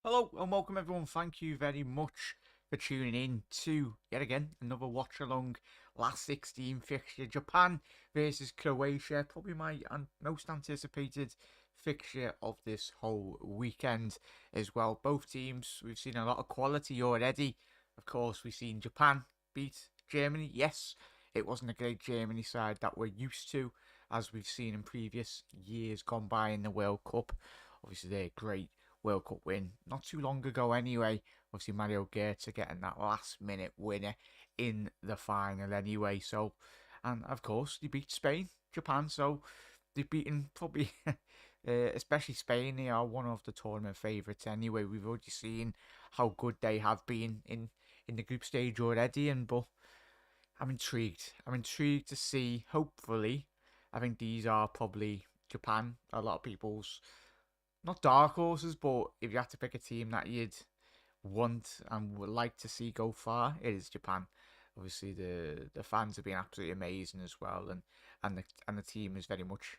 Hello and welcome everyone. Thank you very much for tuning in to yet again another watch along last 16 fixture. Japan versus Croatia, probably my most anticipated fixture of this whole weekend as well. Both teams, we've seen a lot of quality already. Of course, we've seen Japan beat Germany. Yes, it wasn't a great Germany side that we're used to, as we've seen in previous years gone by in the World Cup. Obviously, they're great World Cup win not too long ago anyway. Obviously Mario Götze getting that last minute winner in the final anyway. So, and of course they beat Spain, Japan. So they've beaten probably, especially Spain. They are one of the tournament favourites anyway. We've already seen how good they have been in the group stage already. But I'm intrigued. I'm intrigued to see. Hopefully, I think these are probably Japan. A lot of people's not dark horses, but if you had to pick a team that you'd want and would like to see go far, it is Japan. Obviously, the fans have been absolutely amazing as well, and the team is very much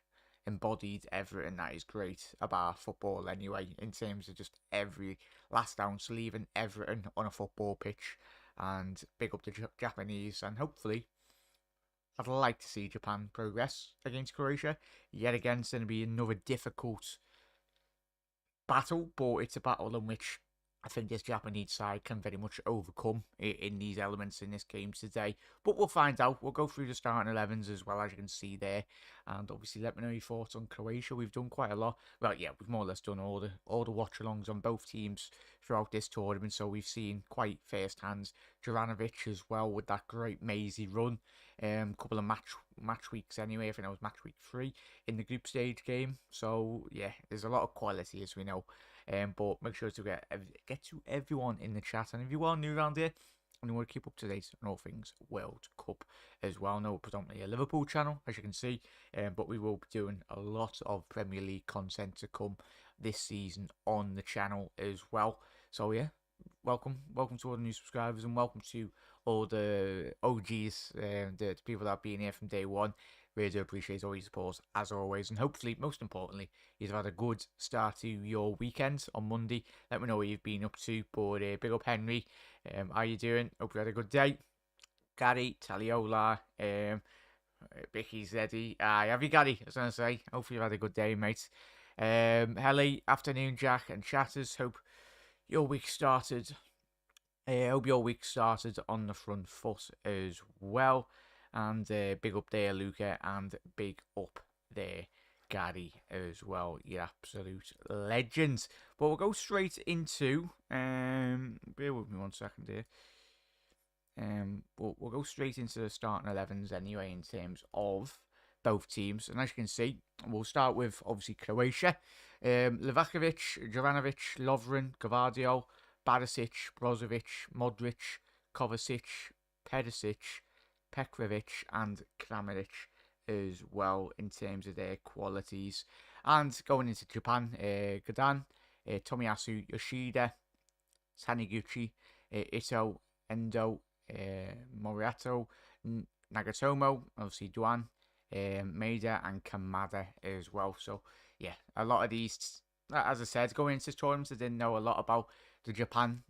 embodied everything that is great about football anyway, in terms of just every last ounce leaving everything on a football pitch. And big up the Japanese, and hopefully I'd like to see Japan progress against Croatia. Yet again, it's going to be another difficult battle, but it's a battle in which I think this Japanese side can very much overcome in these elements in this game today. But we'll find out. We'll go through the starting 11s as well, as you can see there. And obviously, let me know your thoughts on Croatia. We've done quite a lot. Well, yeah, we've more or less done all the watch-alongs on both teams throughout this tournament. So we've seen quite first-hand Juranovic as well with that great mazy run. Couple of match weeks anyway. I think that was match week 3 in the group stage game. So yeah, there's a lot of quality as we know. But make sure to get to everyone in the chat, and if you are new around here and you want to keep up to date on all things World Cup as well, no, predominantly a Liverpool channel as you can see, but we will be doing a lot of Premier League content to come this season on the channel as well. So yeah, welcome to all the new subscribers, and welcome to all the OGs, the people that have been here from day one. Really do appreciate all your support as always, and hopefully, most importantly, you've had a good start to your weekend on Monday. Let me know what you've been up to. But big up Henry, how you doing? Hope you had a good day. Gary, Taliola, Vicky Zeddy. Have you Gary? I was gonna say. Hopefully you've had a good day, mate. Helly, afternoon, Jack and chatters. Your week started. Hope your week started on the front foot as well. And big up there, Luca, and big up there, Gary, as well. You're absolute legends. But we'll go straight into. Bear with me 1 second here. We'll go straight into the starting 11s anyway in terms of both teams. And as you can see, we'll start with obviously Croatia. Livakovic, Juranovic, Lovren, Gvardiol, Barisic, Brozovic, Modric, Kovacic, Perisic, Petrovic, and Kramaric as well in terms of their qualities. And going into Japan, Gadan, Tomiyasu Yoshida, Taniguchi, Ito, Endo, Moriato, Nagatomo, obviously Duan, Maeda, and Kamada as well. So, yeah, a lot of these, as I said, going into tournaments, I didn't know a lot about the Japan,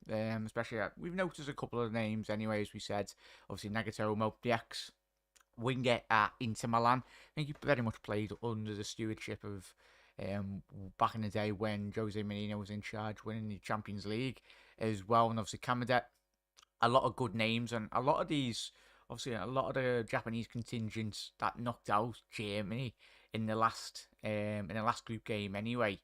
especially we've noticed a couple of names anyway, as we said. Obviously, Nagatomo, the ex winger at Inter Milan. I think he very much played under the stewardship of back in the day when Jose Mourinho was in charge, winning the Champions League as well. And obviously, Kamada, a lot of good names, and a lot of these, obviously, a lot of the Japanese contingents that knocked out Germany in the last group game anyway.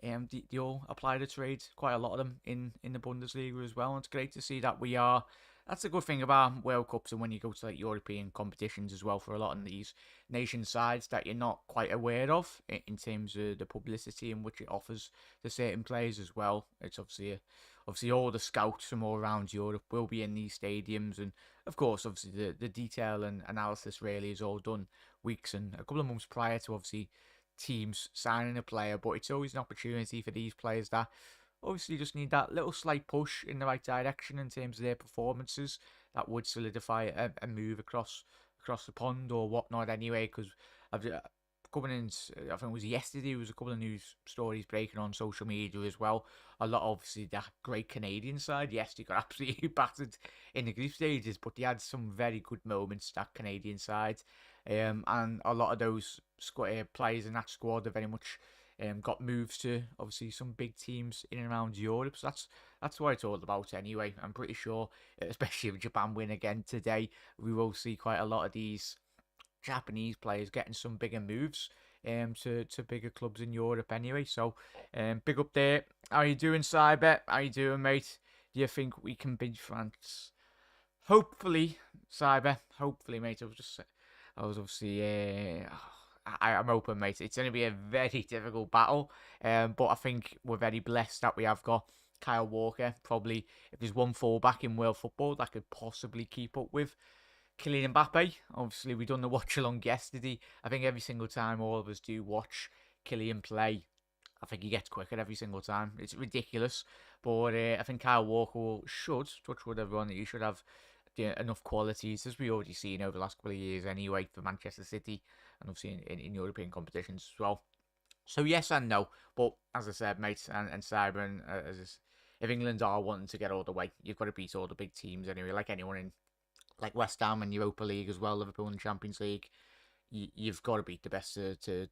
They all apply the trade, quite a lot of them in the Bundesliga as well. And it's great to see that we are. That's a good thing about World Cups and when you go to like European competitions as well for a lot of these nation sides that you're not quite aware of in terms of the publicity in which it offers to certain players as well. It's obviously all the scouts from all around Europe will be in these stadiums, and of course obviously the detail and analysis really is all done weeks and a couple of months prior to obviously teams signing a player, but it's always an opportunity for these players that obviously just need that little slight push in the right direction in terms of their performances that would solidify a move across the pond or whatnot anyway, because coming in, I think it was yesterday, there was a couple of news stories breaking on social media as well. A lot, obviously, that great Canadian side. Yes, they got absolutely battered in the group stages, but they had some very good moments, that Canadian side. And a lot of those players in that squad are very much got moves to, obviously, some big teams in and around Europe. So that's what it's all about anyway. I'm pretty sure, especially if Japan win again today, we will see quite a lot of these Japanese players getting some bigger moves to bigger clubs in Europe anyway. So big up there. How you doing, Cyber? How you doing, mate? Do you think we can beat France? Hopefully, Cyber. Hopefully, mate. I was obviously I'm open, mate. It's going to be a very difficult battle, but I think we're very blessed that we have got Kyle Walker. Probably, if there's one fullback in world football that could possibly keep up with Kylian Mbappe. Obviously, we done the watch along yesterday. I think every single time all of us do watch Kylian play, I think he gets quicker every single time. It's ridiculous. But I think Kyle Walker should, touch wood everyone, he should have enough qualities, as we already seen over the last couple of years anyway, for Manchester City, and obviously in European competitions as well. So yes and no. But as I said, mate, and Cyber, and if England are wanting to get all the way, you've got to beat all the big teams anyway, like anyone in like West Ham and Europa League as well, Liverpool in the Champions League. You've got to beat the best to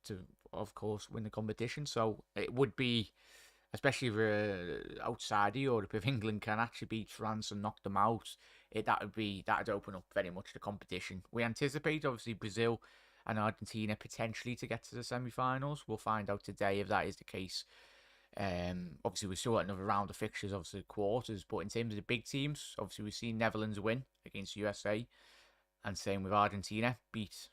of course, win the competition. So it would be, especially for outside of Europe, if England can actually beat France and knock them out, that'd open up very much the competition. We anticipate, obviously, Brazil and Argentina potentially to get to the semi-finals. We'll find out today if that is the case. Obviously, we still got another round of fixtures, obviously quarters, but in terms of the big teams, obviously we've seen Netherlands win against USA, and same with Argentina beat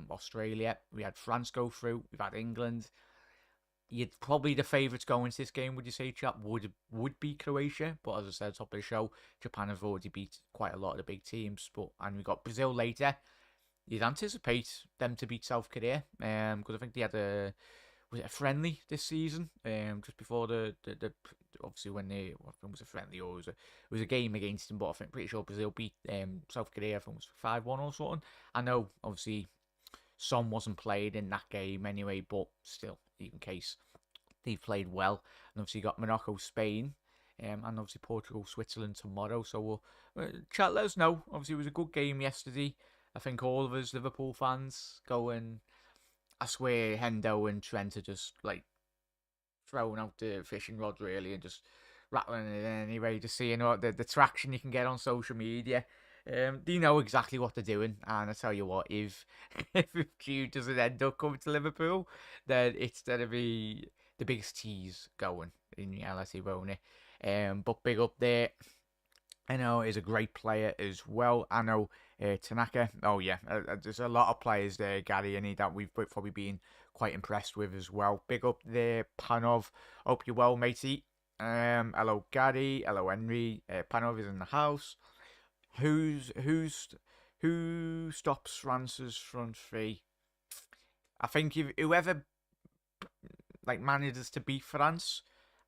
Australia. We had France go through. We've had England. You'd probably the favourites going into this game, would you say, chap? Would be Croatia, but as I said, top of the show, Japan have already beat quite a lot of the big teams. And we've got Brazil later. You'd anticipate them to beat South Korea, because I think they had was it a friendly this season? Just before the obviously when they, I think it was a friendly or it was a game against them, but I think pretty sure Brazil beat South Korea. I think it was 5-1 or something. I know obviously Son wasn't played in that game anyway, but still, even case, they've played well. And obviously you got Morocco, Spain, and obviously Portugal, Switzerland tomorrow. So chat, let us know. Obviously it was a good game yesterday. I think all of us Liverpool fans going. I swear Hendo and Trent are just like throwing out the fishing rod really and just rattling it anyway, just seeing what the traction you can get on social media. They know exactly what they're doing, and I tell you what, if Jude doesn't end up coming to Liverpool, then it's gonna be the biggest tease going in reality, won't it? But big up there. I know he's a great player as well. I know Tanaka. Oh yeah, there's a lot of players there, Gary, and that we've probably been quite impressed with as well. Big up there, Panov. Hope you're well, matey. Hello, Gary. Hello, Henry. Panov is in the house. Who stops France's front three? I think if whoever like manages to beat France,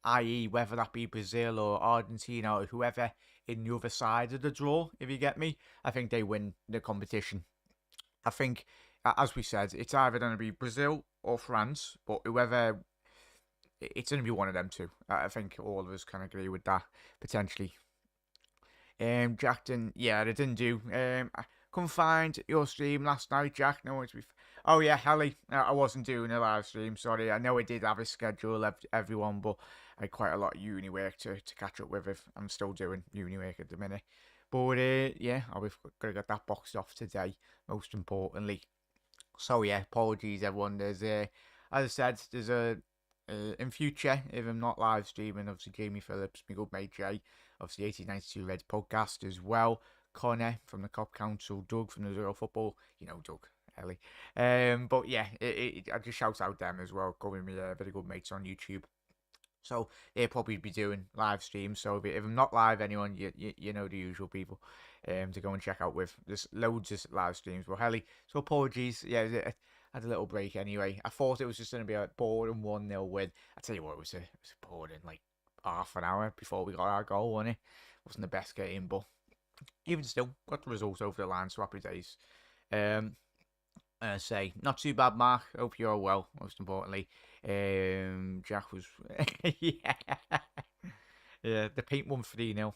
i.e. whether that be Brazil or Argentina or whoever in the other side of the draw, if you get me, I think they win the competition. I think, as we said, it's either going to be Brazil or France, but whoever, it's going to be one of them two. I think all of us can agree with that, potentially. Jackton, yeah, they didn't do. I couldn't find your stream last night, Jack. No, oh yeah, Helly, I wasn't doing a live stream, sorry. I know I did have a schedule, everyone, but I had quite a lot of uni work to catch up with. I'm still doing uni work at the minute. But yeah, I've got to get that boxed off today, most importantly. So yeah, apologies everyone. There's as I said, there's in future, if I'm not live streaming, obviously Jamie Phillips, my good mate Jay, obviously 1892 Reds podcast as well, Connor from the Cop Council, Doug from the Zero Football, you know Doug, Ellie. But yeah, I just shout out them as well, calling me very good mates on YouTube. So they'll probably be doing live streams. So if I'm not live, anyone, you know the usual people to go and check out with. There's loads of live streams. Well, Helly, so apologies. Yeah, I had a little break anyway. I thought it was just going to be a boring 1-0 win. I tell you what, it was a boring like half an hour before we got our goal, wasn't it? Wasn't the best game, but even still, got the result over the line. So happy days. Say, not too bad, Mark. Hope you're well, most importantly. Jack was... yeah. Yeah, the paint won 3-0.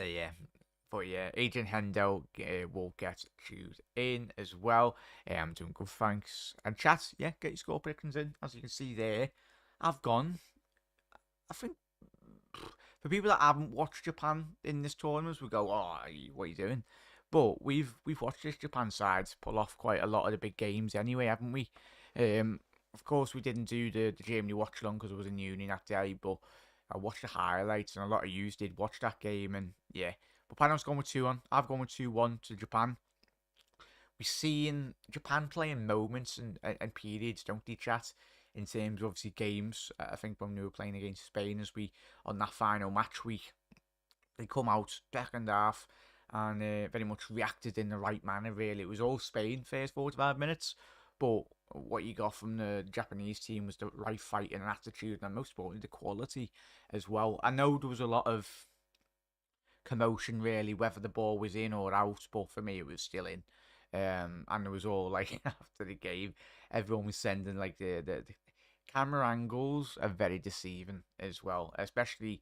Yeah. But yeah, Adrian Hendo will get chewed in as well. I'm doing good, thanks. And chat, yeah, get your score predictions in. As you can see there, I've gone. I think for people that haven't watched Japan in this tournament, we go, "Oh, what are you doing?" But we've watched this Japan side pull off quite a lot of the big games anyway, haven't we? Of course, we didn't do the Germany watch along because I was in uni that day, but I watched the highlights, and a lot of yous did watch that game, and yeah. But Panam's gone with 2-1. I've gone with 2-1 to Japan. We see in Japan playing moments and periods, don't they, chat? In terms of obviously games, I think when we were playing against Spain, as we on that final match week, they come out second half and very much reacted in the right manner. Really, it was all Spain first 45 minutes, but what you got from the Japanese team was the right fighting and attitude, and most importantly, the quality as well. I know there was a lot of commotion really whether the ball was in or out, but for me it was still in. And it was all like after the game, everyone was sending like the camera angles are very deceiving as well, especially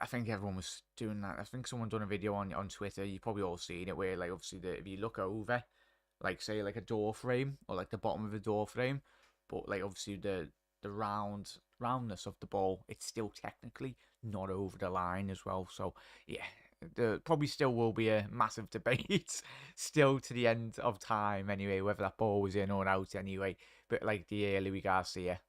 I think everyone was doing that. I think someone done a video on Twitter, you probably all seen it, where like obviously if you look over like say like a door frame or like the bottom of a door frame, but like obviously the roundness of the ball, it's still technically not over the line as well. So yeah, there probably still will be a massive debate still to the end of time anyway, whether that ball was in or out anyway. But like the Louis Garcia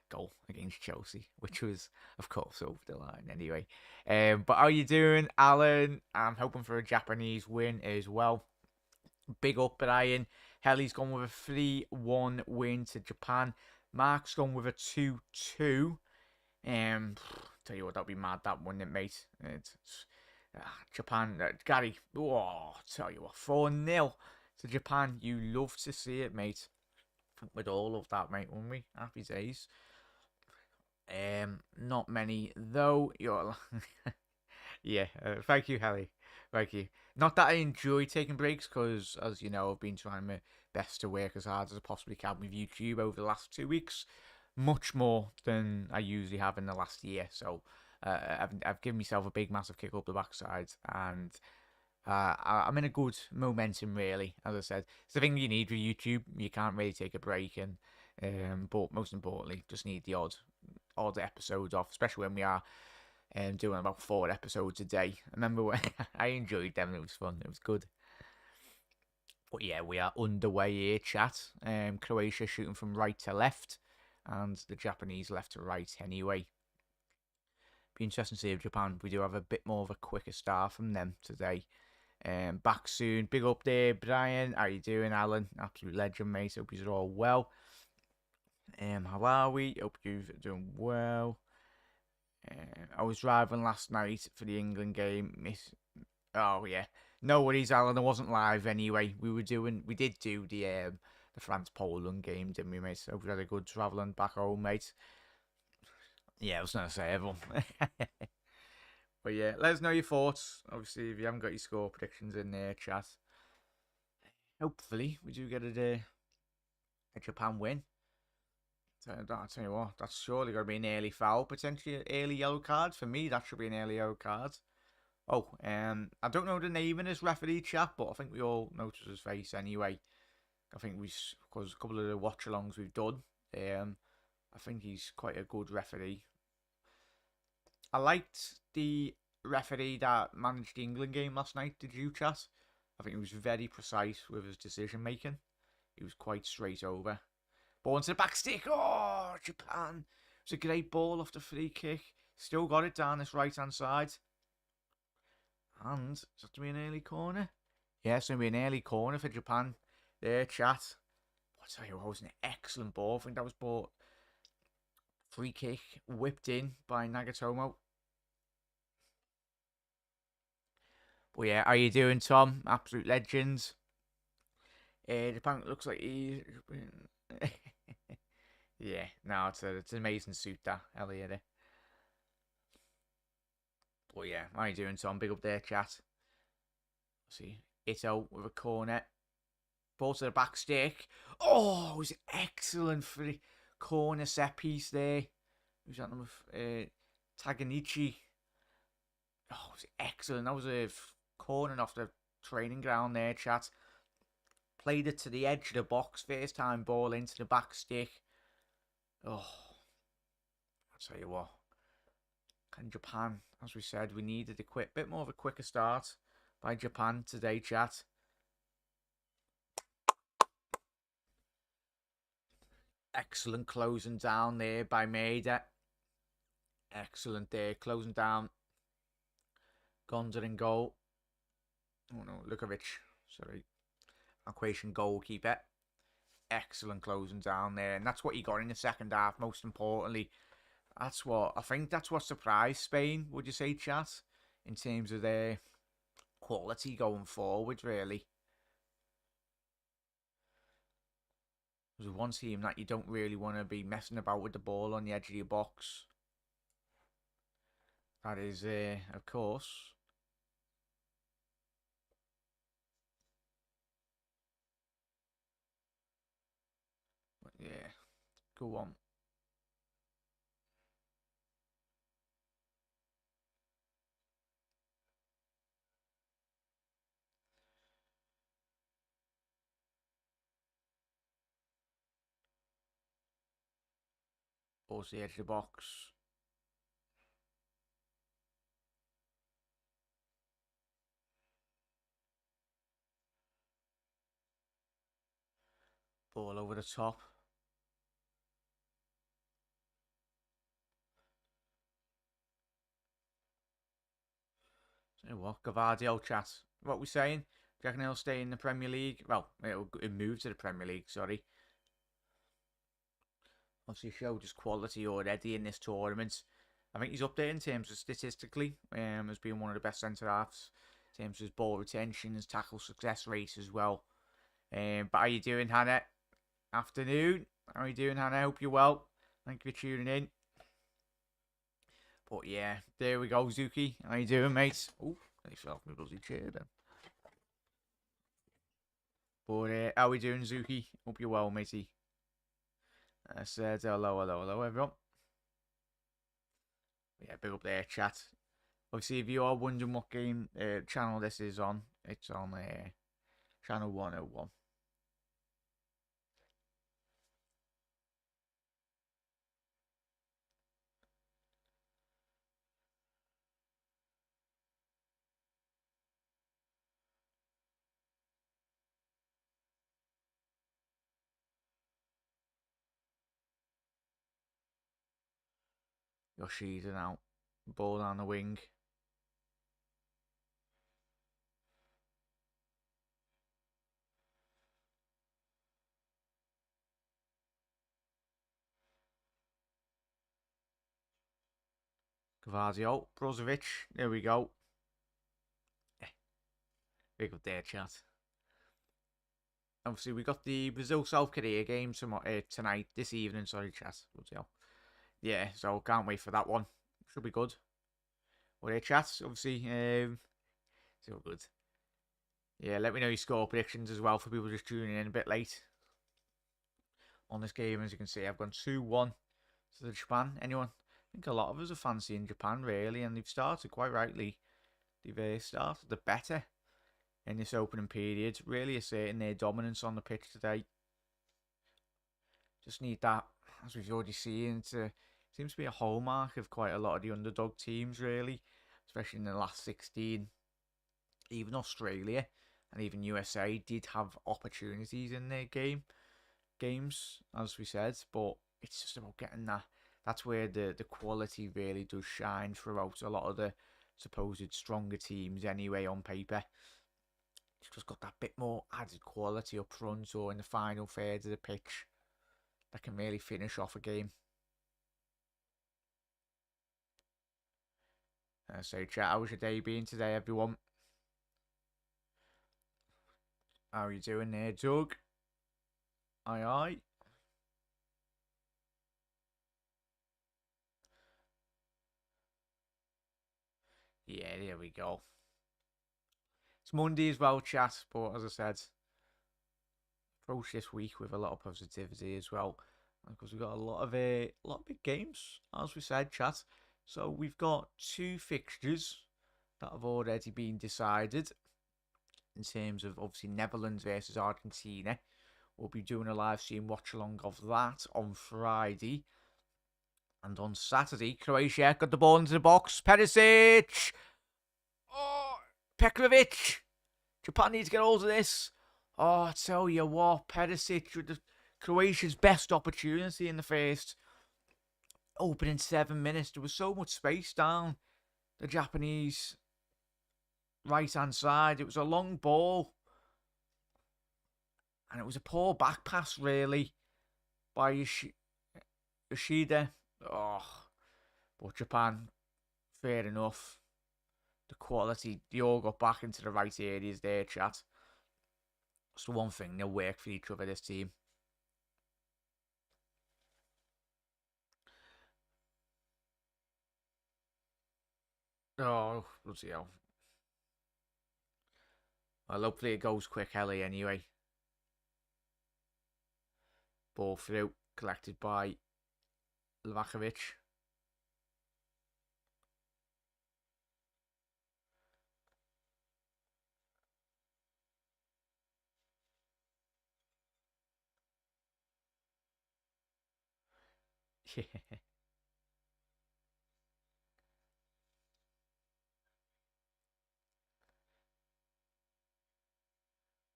goal against Chelsea, which was of course over the line anyway. But how you doing, Alan? I'm hoping for a Japanese win as well. Big up, Brian. Helly's gone with a 3-1 win to Japan. Mark's gone with a 2-2. Tell you what, that'd be mad, that wouldn't it, mate? Japan, Gary, oh, tell you what, 4-0 to Japan. You love to see it, mate. We'd all love that, mate, wouldn't we? Happy days. Not many, though. You're... yeah, thank you, Helly. Thank you. Not that I enjoy taking breaks, because, as you know, I've been trying my best to work as hard as I possibly can with YouTube over the last 2 weeks. Much more than I usually have in the last year. So I've given myself a big, massive kick up the backside. And I'm in a good momentum, really. As I said, it's the thing you need with YouTube. You can't really take a break. But most importantly, just need the odd episodes off, especially when we are doing about 4 episodes a day. I remember when I enjoyed them. It was fun. It was good. But yeah, we are underway here, chat. Croatia shooting from right to left, and the Japanese left to right anyway. Be interesting to see if Japan, we do have a bit more of a quicker start from them today. Back soon. Big up there, Brian. How you doing, Alan? Absolute legend, mate. Hope you're all well. How are we? Hope you're doing well. I was driving last night for the England game. Oh yeah, no worries, Alan. I wasn't live anyway. We did do the France-Poland game, didn't we, mate? Hope you had a good travelling back home, mate. Yeah, I was gonna say everyone. But yeah, let us know your thoughts. Obviously, if you haven't got your score predictions in there, chat. Hopefully, we do get a Japan win. I'll tell you what, that's surely going to be an early foul, potentially an early yellow card. For me, that should be an early yellow card. Oh, I don't know the name in his referee chat, but I think we all noticed his face anyway. I think because a couple of the watch-alongs we've done, I think he's quite a good referee. I liked the referee that managed the England game last night, did you, chat? I think he was very precise with his decision making. He was quite straight over. Ball into the back stick. Oh, Japan. It's a great ball off the free kick. Still got it down this right-hand side. And is that to be an early corner? Yeah, it's going to be an early corner for Japan. There, chat. I'll tell you what, it was an excellent ball. I think that was ball. Free kick whipped in by Nagatomo. But yeah, how you doing, Tom? Absolute legends. Japan looks like he's... yeah, no, it's an amazing suit, that, Elliot. But yeah, how you doing, Tom? Big up there, chat. See, Ito with a corner. Ball to the back stick. Oh, it was excellent for the corner set piece there. Who's that number? Taganichi. Oh, it was excellent. That was a corner off the training ground there, chat. Played it to the edge of the box. First time ball into the back stick. Oh, I'll tell you what. And Japan, as we said, we needed a bit more of a quicker start by Japan today, chat. Excellent closing down there by Maida. Excellent there, closing down. Gonza in goal. Oh no, Lukovic. Sorry. Croatian goalkeeper. Excellent closing down there. And that's what he got in the second half, most importantly. I think that's what surprised Spain, would you say, chat? In terms of their quality going forward, really. There's one team that you don't really want to be messing about with the ball on the edge of your box. That is, of course, but yeah, go on. Towards the edge of the box. Ball over the top. So what, Gavardio chat. What we saying? Do you reckon he'll stay in the Premier League? Well, it'll move to the Premier League, sorry. Obviously showed his quality already in this tournament. I think he's up there in terms of statistically, as being one of the best centre-halves. In terms of his ball retention, his tackle success rate as well. But how you doing, Hannah? Afternoon. How are you doing, Hannah? I hope you're well. Thank you for tuning in. But yeah, there we go, Zuki. How you doing, mate? Oh, I fell off my bloody chair then. But how we doing, Zuki? Hope you're well, matey. I said hello, everyone. Yeah, big up there, chat. Obviously, if you are wondering what game channel this is on, it's on channel 101. Yoshida now. Ball down the wing. Gvardio. Brozovic. There we go. Big up there, chat. Obviously, we got the Brazil-South Korea game tonight, this evening. Sorry, chat. Yeah, so can't wait for that one. Should be good. Well, yeah, chat. Obviously, so good. Yeah, let me know your score predictions as well for people just tuning in a bit late on this game. As you can see, I've gone 2-1 to the Japan. Anyone? I think a lot of us are fancying Japan, really, and they've started quite rightly. They've started the better in this opening period, really asserting their dominance on the pitch today. Just need that, as we've already seen, seems to be a hallmark of quite a lot of the underdog teams, really, especially in the last 16. Even Australia and even USA did have opportunities in their games, as we said, but it's just about getting that. That's where the quality really does shine throughout a lot of the supposed stronger teams anyway on paper. It's just got that bit more added quality up front or in the final third of the pitch that can really finish off a game. So chat, how was your day been today, everyone? How are you doing there, Doug? Aye, aye. Yeah, there we go. It's Monday as well, chat. But as I said, approach this week with a lot of positivity as well, because we've got a lot of big games, as we said, chat. So we've got 2 fixtures that have already been decided in terms of obviously Netherlands versus Argentina. We'll be doing a live stream watch along of that on Friday. And on Saturday, Croatia got the ball into the box. Perisic! Oh, Pekovic! Japan needs to get hold of this. Oh, I tell you what, Perisic with Croatia's best opportunity in the first opening 7 minutes. There was so much space down the Japanese right-hand side. It was a long ball. And it was a poor back pass, really, by Yoshida. Oh, but Japan, fair enough. The quality, they all got back into the right areas there, chat. It's the one thing, they'll work for each other, this team. Oh, bloody hell. Well, hopefully it goes quick, Ellie, anyway. Ball through, collected by Livakovic. Yeah.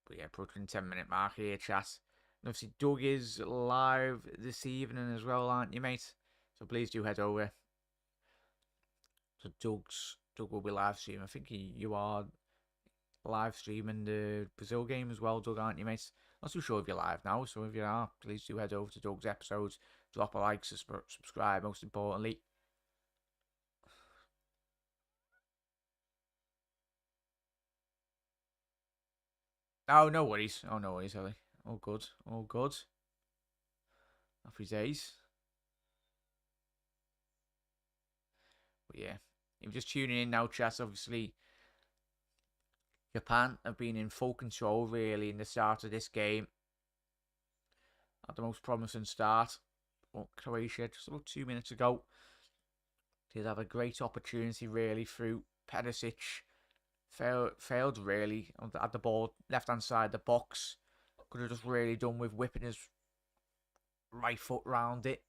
But yeah, approaching 10-minute mark here, chat. And obviously, Doug is live this evening as well, aren't you, mate? So please do head over. So Doug will be live streaming. I think you are live streaming the Brazil game as well, Doug, aren't you, mate? Not too sure if you're live now, so if you are, please do head over to Doug's episodes, drop a like, subscribe, most importantly. Oh, no worries. Oh, no worries, Ellie. All good. All good. Happy days. But yeah, if you're just tuning in now, chat, obviously, Japan have been in full control, really, in the start of this game. Had the most promising start. But Croatia, just about 2 minutes ago, did have a great opportunity, really, through Perisic. Failed really at the ball left hand side of the box. Could have just really done with whipping his right foot round it.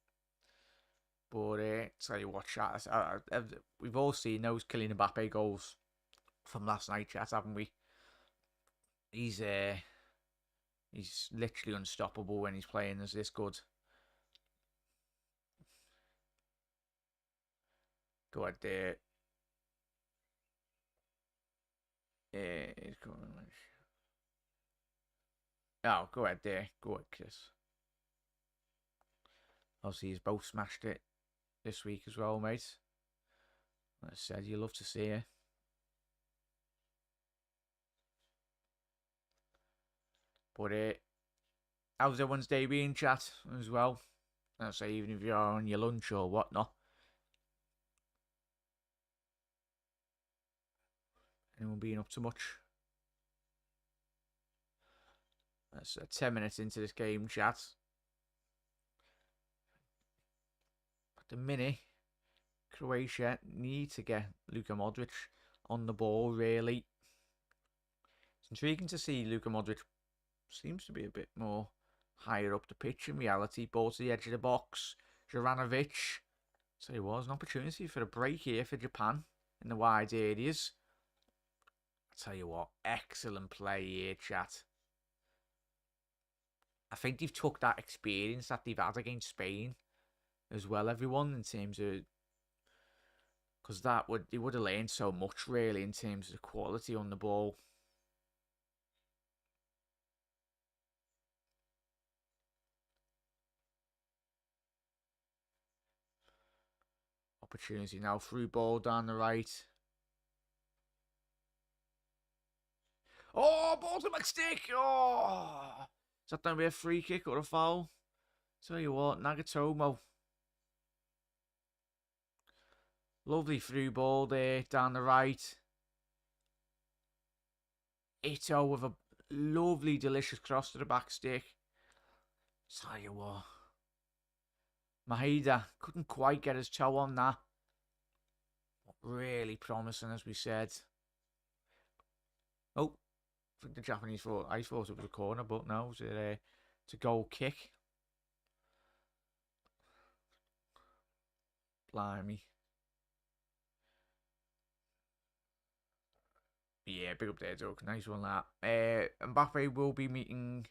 But tell you what, chat, we've all seen those Kylian Mbappe goals from last night, chat, haven't we? He's literally unstoppable when he's playing as this good. Go ahead there. Oh, go ahead there. Go ahead, Chris. Obviously, he's both smashed it this week as well, mate. Like I said, you love to see it. But how's everyone's day being, chat, as well? I'll say, even if you're on your lunch or whatnot. Anyone being up to much? That's 10 minutes into this game, chat. At the minute, Croatia need to get Luka Modric on the ball, really. It's intriguing to see Luka Modric seems to be a bit more higher up the pitch in reality. Ball to the edge of the box. Juranovic. So it was an opportunity for a break here for Japan in the wide areas. I tell you what, excellent play here, chat. I think they've took that experience that they've had against Spain as well, everyone, in terms of, because they would have learned so much, really, in terms of the quality on the ball. Opportunity now, through ball down the right. Oh, ball to McStick! Oh! Is that going to be a free kick or a foul? Tell you what, Nagatomo. Lovely through ball there, down the right. Ito with a lovely, delicious cross to the back stick. Tell you what. Mahida couldn't quite get his toe on that. Really promising, as we said. Oh, I think the Japanese thought, I thought it was a corner, but no, it was a goal kick. Blimey. Yeah, big up there, Doug. Nice one, that. Mbappe will be meeting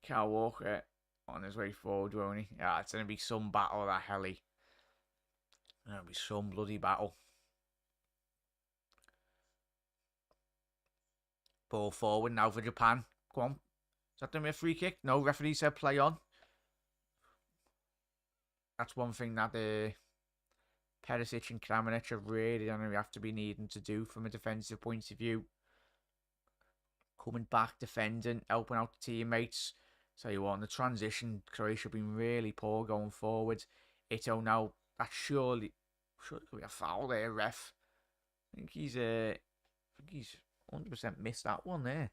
Kyle Walker on his way forward, won't he? Yeah, it's going to be some battle, that heli. It'll be some bloody battle. Ball forward now for Japan. Go on. Is that going to be a free kick? No, referee said play on. That's one thing that Perisic and Kramaric are really going to have to be needing to do from a defensive point of view. Coming back, defending, helping out the teammates. Tell you what, in the transition, Croatia have been really poor going forward. Ito now, that surely could be a foul there, ref. I think he's 100% missed that one there.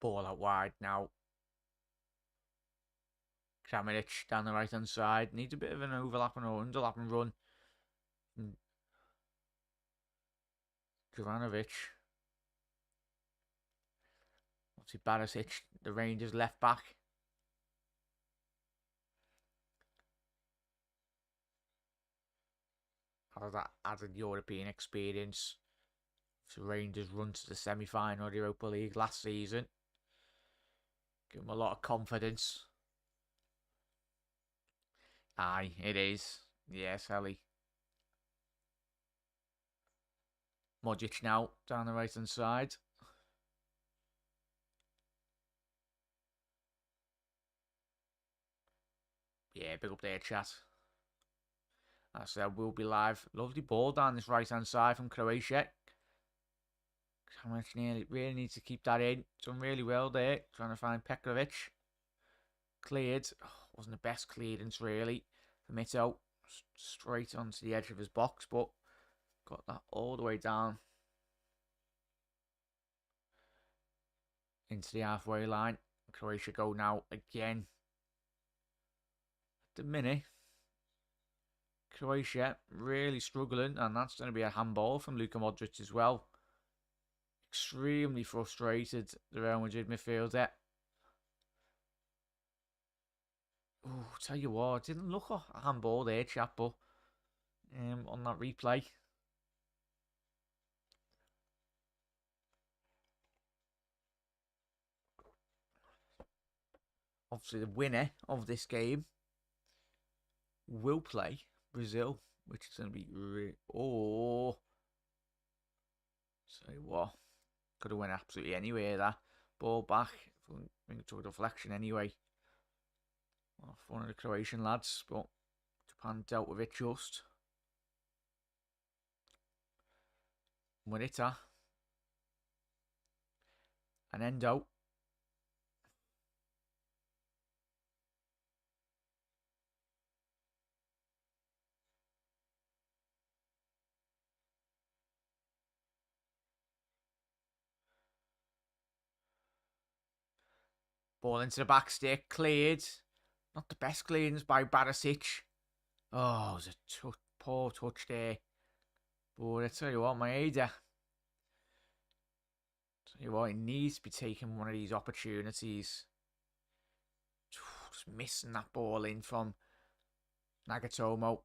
Ball out wide now. Kramaric down the right hand side. Needs a bit of an overlapping or underlapping run. Jovanovic. Obviously Barisic, the Rangers left back. How that added European experience? The Rangers run to the semi-final of the Europa League last season. Give them a lot of confidence. Aye, it is. Yes, Ellie. Modric now, down the right-hand side. Yeah, big up there, chat. As I said, we'll be live. Lovely ball down this right-hand side from Croatia. Really needs to keep that in. Done really well there. Trying to find Pekovic. Cleared. Oh, wasn't the best clearance, really, for Mito. Straight onto the edge of his box, but got that all the way down into the halfway line. Croatia go now again. At the minute, Croatia really struggling, and that's going to be a handball from Luka Modric as well. Extremely frustrated, the Real Madrid midfielder. Oh, tell you what, didn't look a handball there, chap, but on that replay. Obviously, the winner of this game will play Brazil, which is going to be say what? Could have went absolutely anywhere. That ball back, I think it took a deflection anyway. Off one of the Croatian lads, but Japan dealt with it just. Morita and Endo. Ball into the back stick, cleared. Not the best clearance by Barisic. Oh, it was a poor touch there. But I tell you what, Maeda. Tell you what, he needs to be taking one of these opportunities. Just missing that ball in from Nagatomo.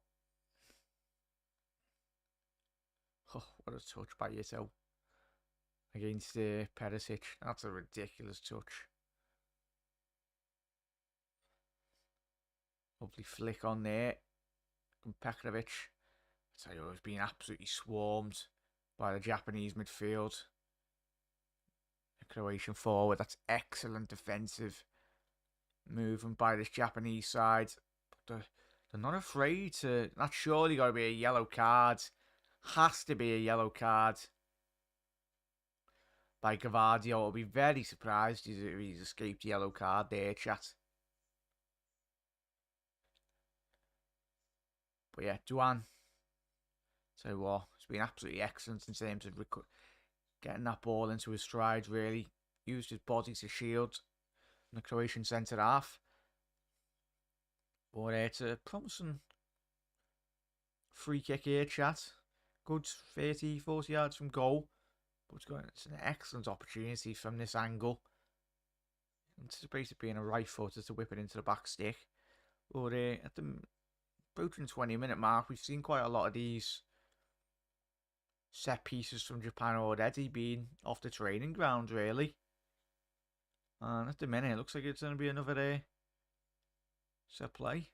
Oh, what a touch by Ito against Perisic. That's a ridiculous touch. Lovely flick on there from Pekovic. I tell you, it's been absolutely swarmed by the Japanese midfield. The Croatian forward, that's excellent defensive movement by this Japanese side. But they're not afraid to. That's surely got to be a yellow card. Has to be a yellow card by Gavardio. I'll be very surprised if he's escaped a yellow card there, chat. But yeah, Duan. So what? It's been absolutely excellent in terms of getting that ball into his stride, really. Used his body to shield the Croatian centre half. But it's a promising free kick here, chat. Good 30, 40 yards from goal. But it's an excellent opportunity from this angle. Anticipated being a right footer to whip it into the back stick. But at the approaching 20-minute mark, we've seen quite a lot of these set pieces from Japan already being off the training ground, really. And at the minute, it looks like it's going to be another set play.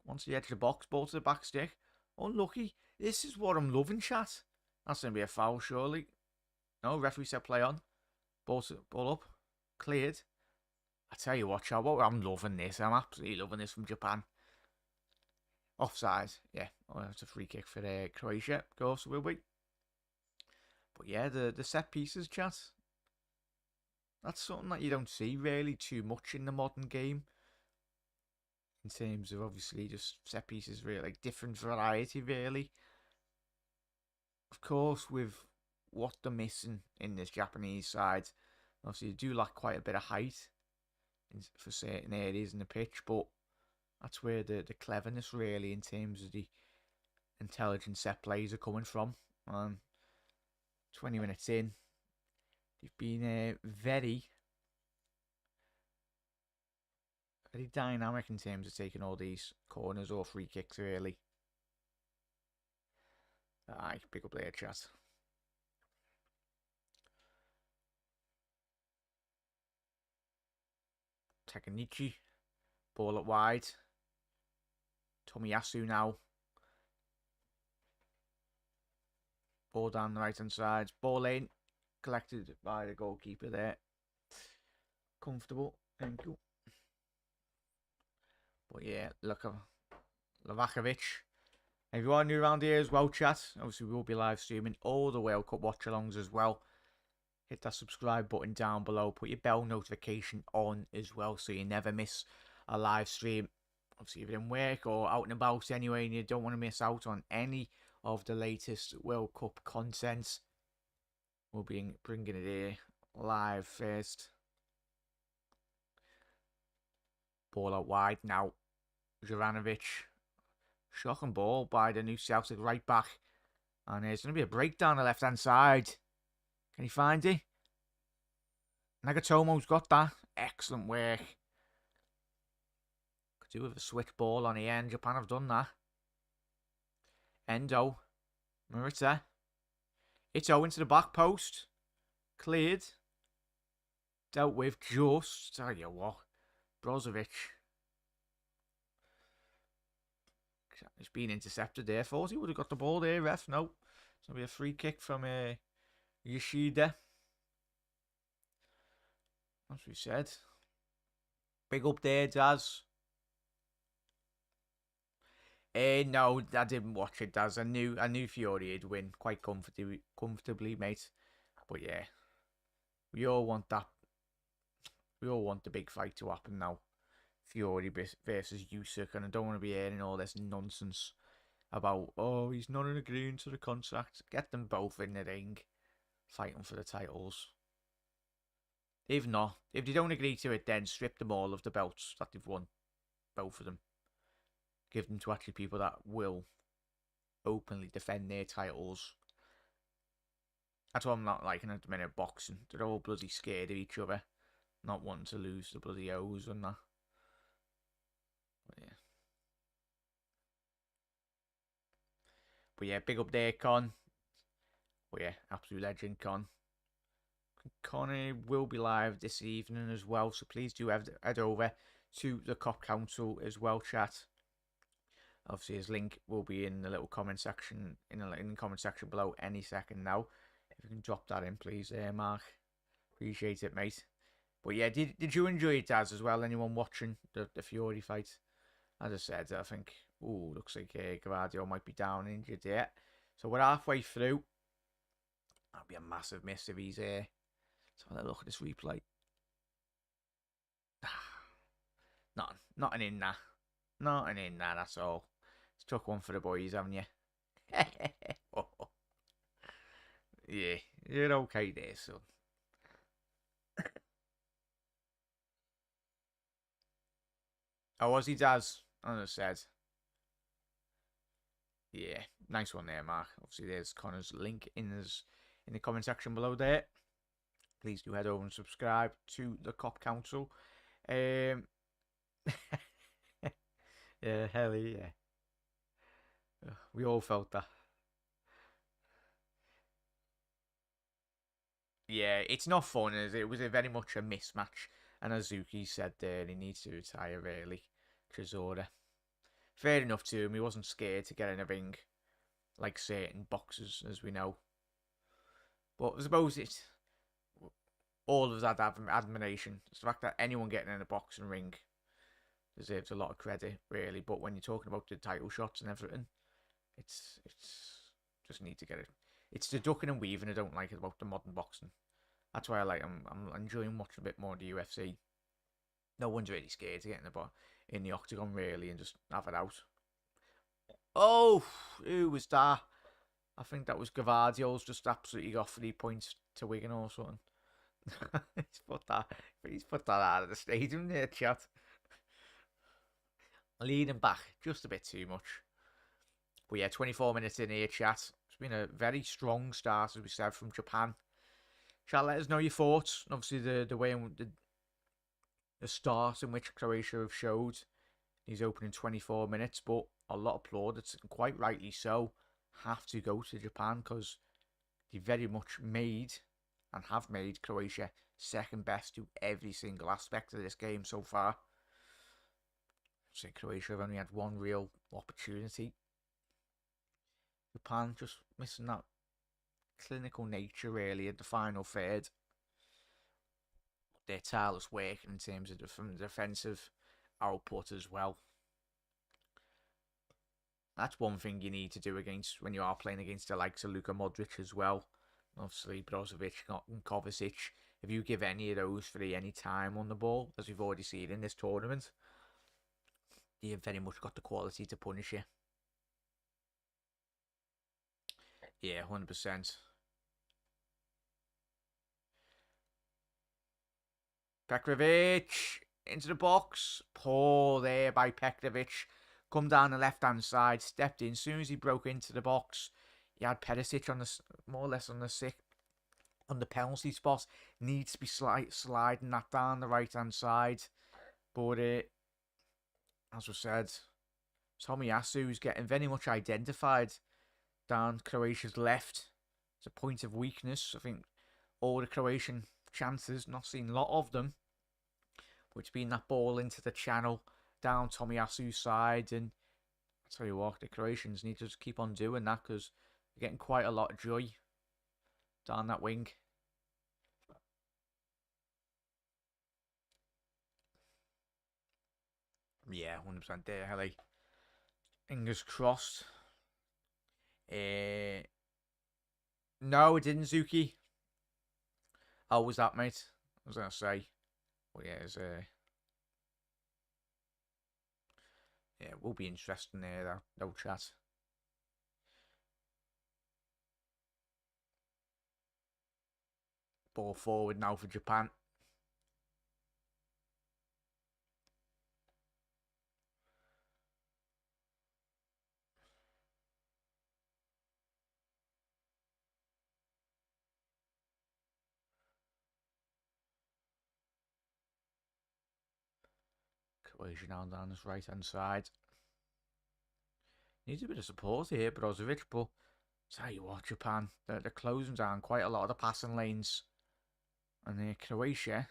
Once the edge of the box, ball to the back stick. Unlucky. This is what I'm loving, chat. That's going to be a foul, surely. No, referee set play on. Ball up. Cleared. I tell you what, chat, I'm loving this. I'm absolutely loving this from Japan. Offside. Yeah. Oh, it's a free kick for Croatia. Go, so we'll wait. But yeah, the set pieces, chat. That's something that you don't see really too much in the modern game. In terms of obviously just set pieces, really like different variety, really. Of course, with what they're missing in this Japanese side, obviously they do lack quite a bit of height for certain areas in the pitch, but that's where the cleverness really in terms of the intelligent set plays are coming from. 20 minutes in, they've been very dynamic in terms of taking all these corners or free kicks, really. Aye, pick up there, chat. Takanichi, ball at wide. Tomiyasu now. Ball down the right hand side. Ball in. Collected by the goalkeeper there. Comfortable. Thank you. But yeah, look at Lavakovic. If you are new around here as well, chat, obviously we will be live streaming all the World Cup watch-alongs as well. Hit that subscribe button down below. Put your bell notification on as well so you never miss a live stream. Obviously, if you're in work or out and about anyway and you don't want to miss out on any of the latest World Cup content, we'll be bringing it here live first. Ball out wide now. Juranovic. Shocking ball by the new Celtic right back. And there's going to be a breakdown the left-hand side. Can he find it? Nagatomo's got that. Excellent work. Could do with a switch ball on the end. Japan have done that. Endo. Murata. Ito into the back post. Cleared. Dealt with just. Tell you what. Brozovic. It's been intercepted there. Thought he would have got the ball there, ref. No. It's going to be a free kick from Yoshida. As we said. Big up there, Daz. No, I didn't watch it, Daz. I knew Fury would win quite comfortably, mate. But yeah, we all want that. We all want the big fight to happen now. Fury versus Usyk, and I don't want to be hearing all this nonsense about, oh, he's not agreeing to the contract. Get them both in the ring, fighting for the titles. If not, if they don't agree to it, then strip them all of the belts that they've won, both of them. Give them to actually people that will openly defend their titles. That's what I'm not liking at the minute, boxing. They're all bloody scared of each other, not wanting to lose the bloody O's and that. But yeah, big up there, Con. But yeah, absolute legend, Con. Connor will be live this evening as well, so please do head over to the COP Council as well, chat. Obviously, his link will be in the little comment section, in the comment section below any second now. If you can drop that in, please, Mark. Appreciate it, mate. But yeah, did you enjoy it, Daz, as well? Anyone watching the Fury fight? As I said, I think, looks like Gavadio might be down injured yet. So we're halfway through. That'd be a massive miss if he's here. Let's have a look at this replay. Not an in there. Not an in there, that's all. Struck one for the boys, haven't you? Yeah, you're okay there, son. Oh, was he, Daz? As I said. Yeah, nice one there, Mark. Obviously, there's Connor's link in the comment section below there. Please do head over and subscribe to the Cop Council. Yeah, hell yeah. We all felt that. Yeah, it's not fun. It was very much a mismatch. And as Zuki said there, he needs to retire early. Chisora. Fair enough to him. He wasn't scared to get in a ring like certain boxers, as we know. But I suppose it's all of that admiration. It's the fact that anyone getting in a boxing ring deserves a lot of credit, really. But when you're talking about the title shots and everything, it's just need to get it. It's the ducking and weaving I don't like about the modern boxing. That's why I'm enjoying watching a bit more of the UFC. No one's really scared to get in the octagon really and just have it out. Oh, who was that? I think that was Gavardio's just absolutely got 3 points to Wigan or something. he's put that out of the stadium there, chat. Leading back just a bit too much. But yeah, 24 minutes in here, chat. It's been a very strong start, as we said, from Japan. Chat, let us know your thoughts. Obviously, the way in the start in which Croatia have showed these opening 24 minutes, but a lot of plaudits, and quite rightly so, have to go to Japan because they very much made and have made Croatia second best to every single aspect of this game so far. So Croatia have only had one real opportunity. Japan just missing that clinical nature really at the final third. Their tireless work in terms of from the defensive output as well. That's one thing you need to do against when you are playing against the likes of Luka Modric as well. Obviously, Brozovic and Kovacic. If you give any of those three any time on the ball, as we've already seen in this tournament, you've very much got the quality to punish you. Yeah, 100%. Petrovic into the box. Poor there by Petrovic. Come down the left-hand side, stepped in. As soon as he broke into the box, he had Perisic on the more or less on the penalty spot. Needs to be sliding that down the right-hand side. But as we said, Tomiyasu is getting very much identified down Croatia's left. It's a point of weakness. I think all the Croatian chances, not seen a lot of them, but it's been that ball into the channel down Tomiyasu's side. And I'll tell you what, the Croatians need to just keep on doing that because they're getting quite a lot of joy down that wing. Yeah, 100% there, Helly. Fingers crossed. No, it didn't, Zuki. How was that, mate? I was going to say. Well, yeah, it will be interesting there, though, chat. Ball forward now for Japan. Croatia now down this right-hand side. Needs a bit of support here, Brozovic, but tell you what, Japan, they're closing down quite a lot of the passing lanes. And Croatia,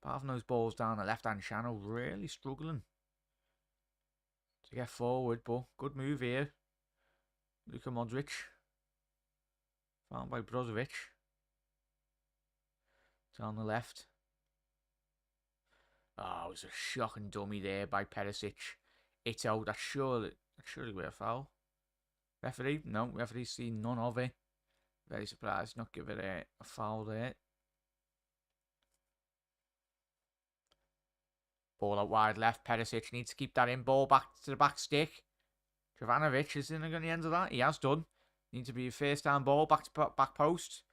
apart from those balls down the left-hand channel, really struggling to get forward, but good move here. Luka Modric. Found by Brozovic. Down the left. Oh, it was a shocking dummy there by Perisic. It's out. That's surely be a foul. Referee? No, referee's seen none of it. Very surprised not give it a foul there. Ball out wide left. Perisic needs to keep that in. Ball back to the back stick. Jovanovic is in the end of that. He has done. Needs to be a first down ball back to back post.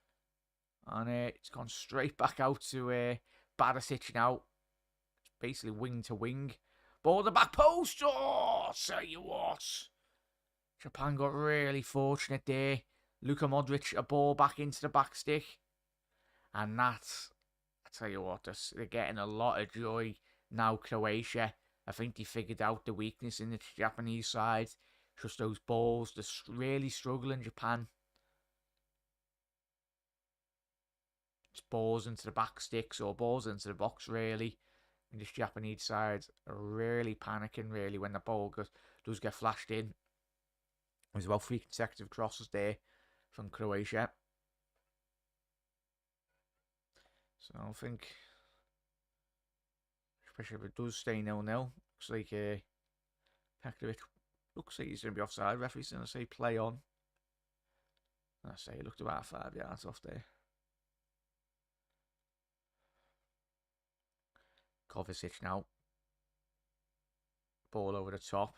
And it's gone straight back out to Barisic now. It's basically wing to wing. Ball to the back post. Oh, say you what. Japan got really fortunate there. Luka Modric, a ball back into the back stick. And that's, I tell you what, they're getting a lot of joy now, Croatia. I think they figured out the weakness in the Japanese side. Just those balls. They're really struggling, Japan. It's balls into the back sticks or balls into the box, really. And this Japanese side are really panicking, really, when the ball does get flashed in. There's about 3 consecutive crosses there from Croatia. So I think, especially if it does stay 0-0, looks like Pekovic looks like he's going to be offside. Referee's going to say play on. I say it looked about 5 yards off there. Kovacic now. Ball over the top.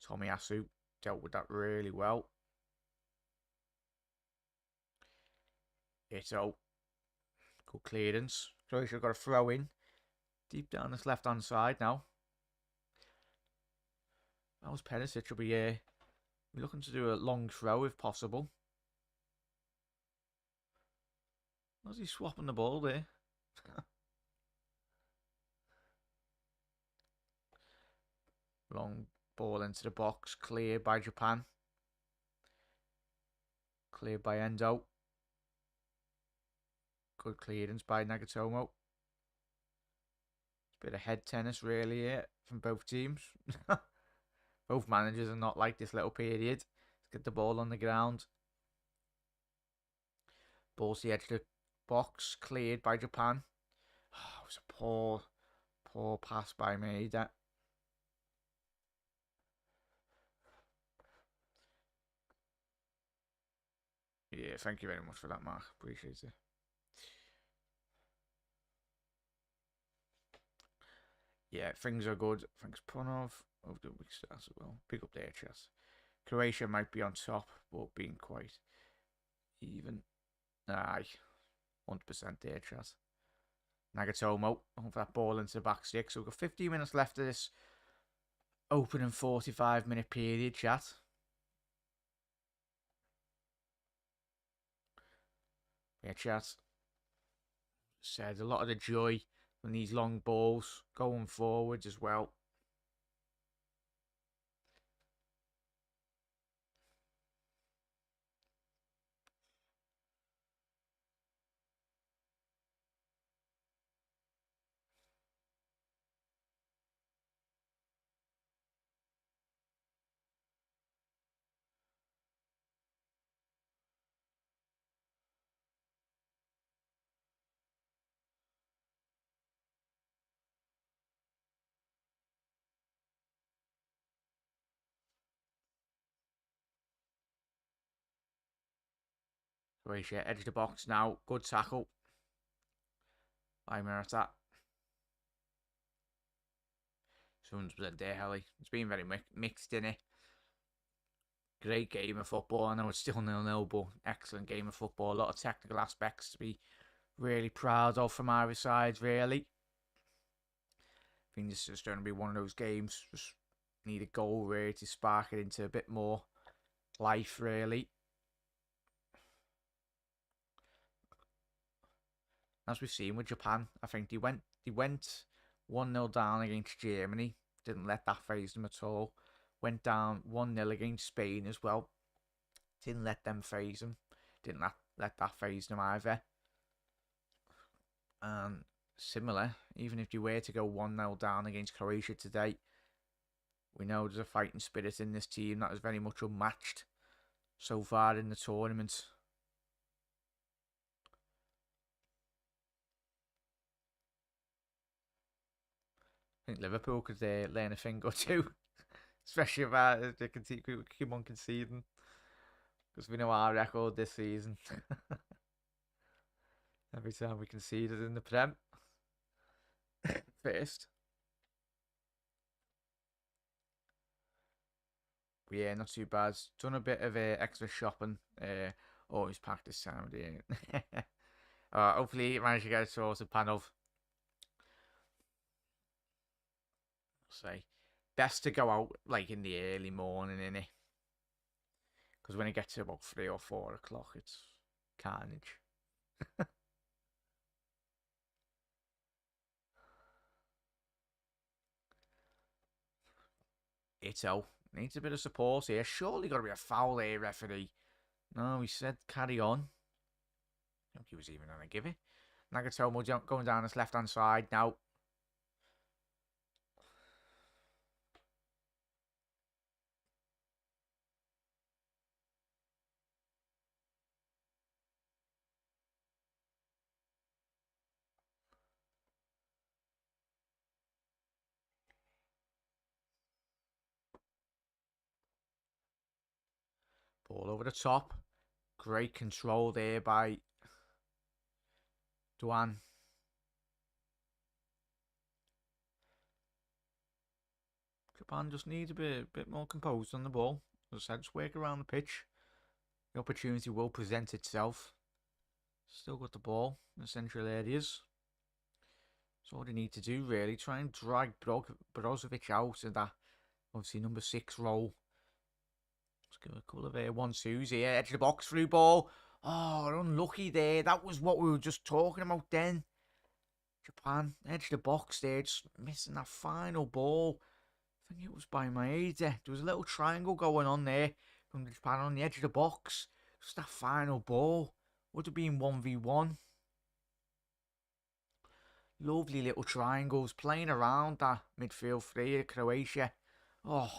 Tomiyasu dealt with that really well. It's out. Good clearance. Croatia got a throw in. Deep down this left hand side now. That was Perisic. Will be looking to do a long throw if possible. How's he swapping the ball there? Long ball into the box. Cleared by Japan. Cleared by Endo. Good clearance by Nagatomo. Bit of head tennis really here from both teams. Both managers are not like this little period. Let's get the ball on the ground. Ball to the edge of the box. Cleared by Japan. Oh, it was a poor pass by Maeda. Yeah, thank you very much for that, Mark. Appreciate it. Yeah, things are good. Thanks, Pronov. Over the week starts as well. Pick up their chest. Croatia might be on top, but being quite even. Aye, 100% their chest. Nagatomo, over that ball into the back stick. So we've got 15 minutes left of this opening 45-minute period, chat. Yeah, chat. Said a lot of the joy from these long balls going forwards as well. Croatia, edge of the box now. Good tackle by Murata. 100% there, Helly. It's been very mixed in it. Great game of football. I know it's still 0-0, but excellent game of football. A lot of technical aspects to be really proud of from either side, really. I think this is going to be one of those games. Just need a goal, really, to spark it into a bit more life, really. As we've seen with Japan, I think they went 1-0 down against Germany. Didn't let that faze them at all. Went down 1-0 against Spain as well. Didn't let them faze them. Didn't let that faze them either. And similar, even if you were to go 1-0 down against Croatia today, We know there's a fighting spirit in this team that is very much unmatched so far in the tournament. I think Liverpool could learn a thing or two, especially if they can keep on conceding, because we know our record this season. Every time we conceded in the Prem. First. But yeah, not too bad. Done a bit of extra shopping. Always packed this time of the year. Hopefully managed to get a sorted panel. Say, best to go out like in the early morning, innit? Because when it gets to about 3 or 4 o'clock, it's carnage. Ito needs a bit of support here. Surely got to be a foul here, referee. No, he said carry on. I think he was even going to give it. Nagatomo going down his left-hand side now. Ball over the top. Great control there by Duan. Japan just needs a bit more composed on the ball. As I said, just work around the pitch. The opportunity will present itself. Still got the ball in the central areas. That's all they need to do, really. Try and drag Brozovic out of that, obviously, number 6 role. Let's give a couple of 1-2s here. Edge of the box, through ball. Oh, unlucky there. That was what we were just talking about then. Japan, edge of the box there, just missing that final ball. I think it was by Maeda. There was a little triangle going on there from Japan on the edge of the box. Just that final ball. Would have been 1v1. Lovely little triangles playing around that midfield three of Croatia. Oh,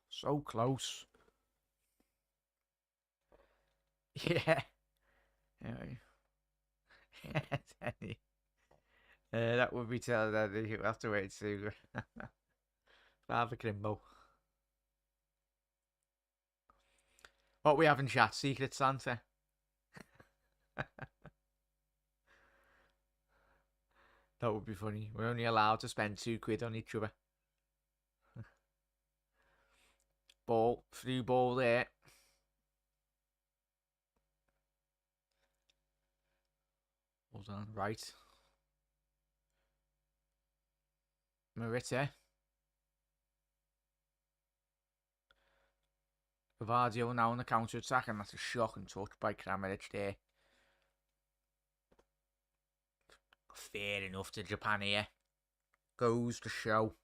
so close. Yeah. Anyway. That would be telling that you have to wait to Father Crimbo. What we have in chat, Secret Santa. That would be funny. We're only allowed to spend £2 on each other. Ball, through ball there. Hold on, right. Marita. Gavardio now on the counter attack, and that's a shocking touch by Kramaric there. Fair enough to Japan here. Goes to show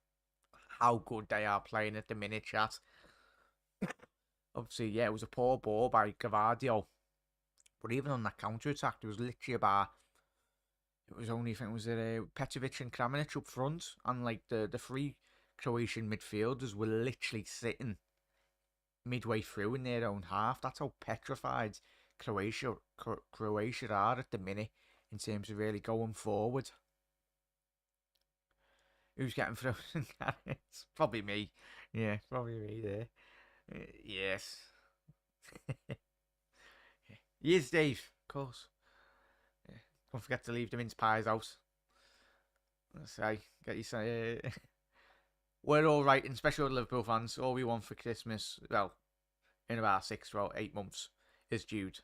how good they are playing at the minute, chat. Obviously, yeah, it was a poor ball by Gavardio. But even on that counter attack, there was literally about. It was only, I think, was it Petrovic and Kramaric up front, and like the 3 Croatian midfielders were literally sitting midway through in their own half. That's how petrified Croatia are at the minute in terms of really going forward. Who's getting frozen? It's probably me. Yeah, probably me there. Yes. Yes, Dave. Of course. Yeah. Don't forget to leave the mince pies out. Let's say, get you. We're all right, and especially Liverpool fans. All we want for Christmas, well, in about 6 or 8 months, is Jude.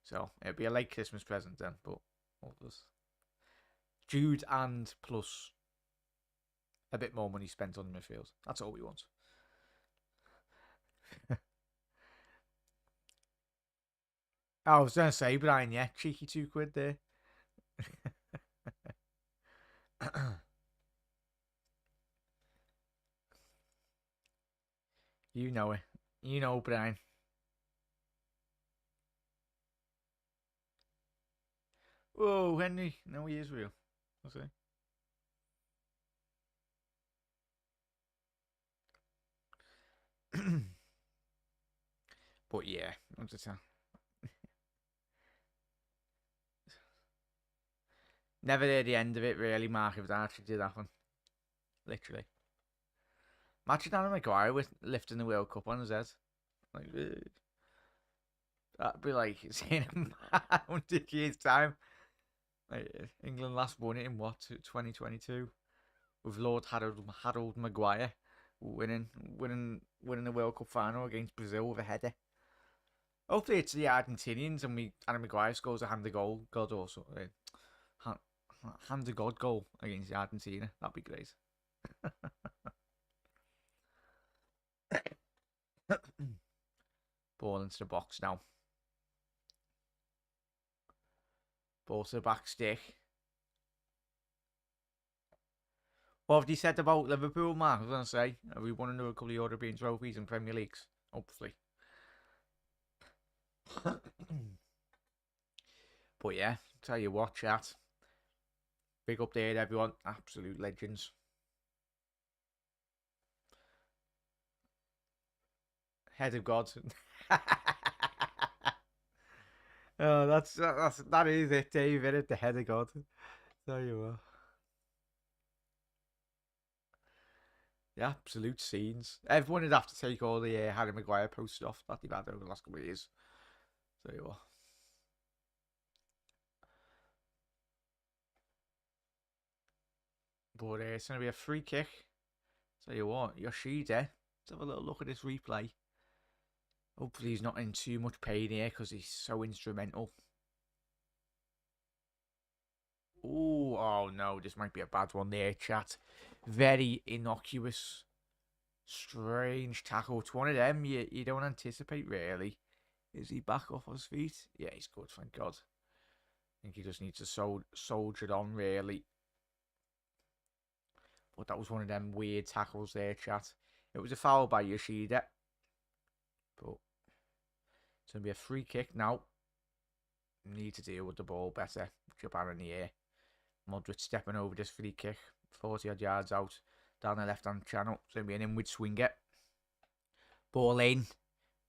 So it'll be a late Christmas present then, but all of us. Jude and plus a bit more money spent on the midfield. That's all we want. I was going to say, Brian, yeah, cheeky £2 there. You know it. You know, Brian. Whoa, Henry. No, he is real. I'll say. But yeah, never heard the end of it really, Mark, if they actually did happen. Literally. Imagine Harry Maguire with lifting the World Cup on his head. Like, that'd be like seeing him 100 years' time. Like, England last won it in what, 2022? With Lord Harold Maguire winning the World Cup final against Brazil with a header. Hopefully it's the Argentinians and Harry Maguire scores a hand of God also. Hand of God goal against Argentina. That'd be great. Ball into the box now. Ball to the back stick. What have you said about Liverpool, Mark? I was going to say, have we won another couple of European trophies and Premier Leagues? Hopefully. But yeah, tell you what, chat. Big up there, everyone. Absolute legends. Head of God. Oh, that is it, Dave. It the head of God. Tell you what. The absolute scenes. Everyone would have to take all the Harry Maguire post stuff that they've had over the last couple of years. Tell you what. But it's going to be a free kick. Tell you what, Yoshida. Let's have a little look at this replay. Hopefully he's not in too much pain here because he's so instrumental. Ooh, oh no, this might be a bad one there, chat. Very innocuous. Strange tackle. It's one of them you don't anticipate, really. Is he back off his feet? Yeah, he's good, thank God. I think he just needs to soldier on, really. But that was one of them weird tackles there, chat. It was a foul by Yoshida. But it's going to be a free kick now. Need to deal with the ball better. Japan in the air. Modric stepping over this free kick. 40 odd yards out. Down the left hand channel. It's going to be an inward swinger. Ball in.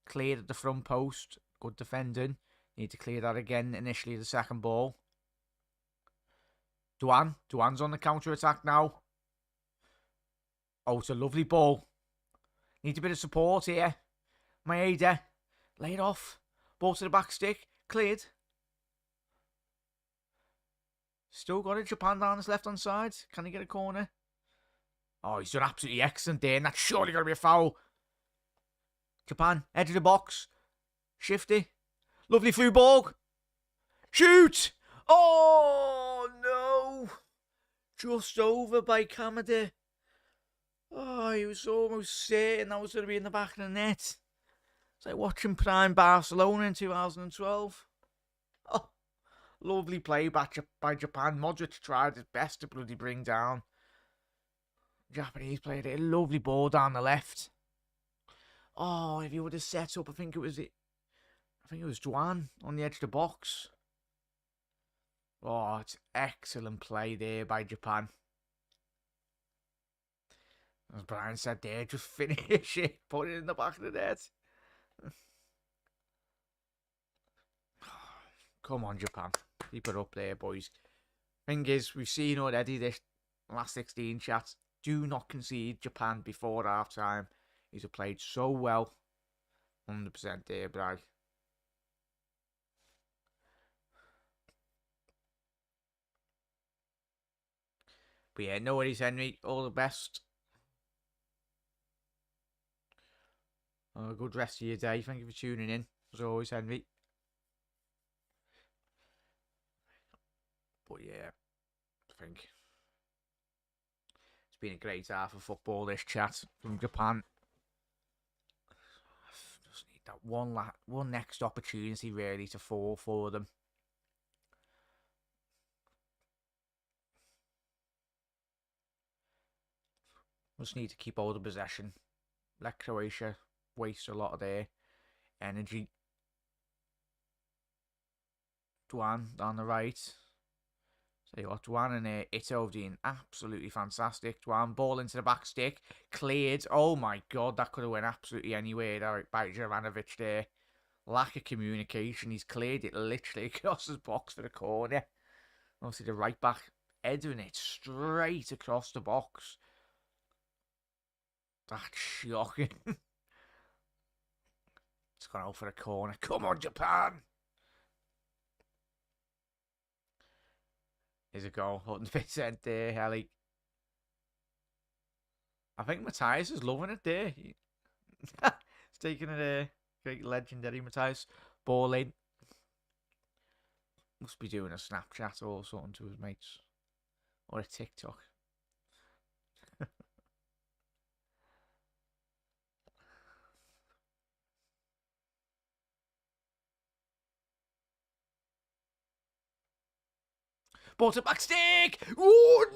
Cleared at the front post. Good defending. Need to clear that again. Initially the second ball. Duan's on the counter attack now. Oh, it's a lovely ball. Needs a bit of support here. Maeda. Lay it off. Ball to the back stick. Cleared. Still got it. Japan down his left hand side. Can he get a corner? Oh, he's done absolutely excellent there. And that's surely got to be a foul. Japan. Edge of the box. Shifty. Lovely through ball. Shoot! Oh, no. Just over by Kamada. Oh, he was almost certain that was going to be in the back of the net. It's like watching prime Barcelona in 2012. Oh, lovely play by Japan. Modric tried his best to bloody bring down. Japanese played a lovely ball down the left. Oh, if he would have set up, I think it was Duan on the edge of the box. Oh, it's excellent play there by Japan. As Brian said there, just finish it, put it in the back of the net. Come on, Japan. Keep it up there, boys. Thing is, we've seen already this last 16 chats. Do not concede Japan before half time. He's played so well. 100% there, Bragg. But yeah, no worries, Henry. All the best. Good rest of your day. Thank you for tuning in. As always, Henry. But yeah, I think it's been a great half of football, this chat from Japan. Just need that one next opportunity, really, to fall for them. Just need to keep all the possession. Let Croatia waste a lot of their energy. Duan down the right. So you got Duan and Ito doing absolutely fantastic. Duan ball into the back stick. Cleared. Oh my God, that could have went absolutely anywhere by Juranovic there. lack of communication. He's cleared it literally across his box for the corner. Obviously, the right back heading it straight across the box. That's shocking. It's gone out for a corner. Come on, Japan. Here's a goal. 100% there, Helly. I think Matthias is loving it there. He's taking it there. Great legendary Matthias. Ball in. Must be doing a Snapchat or something to his mates. Or a TikTok. Ball to back stick. Oh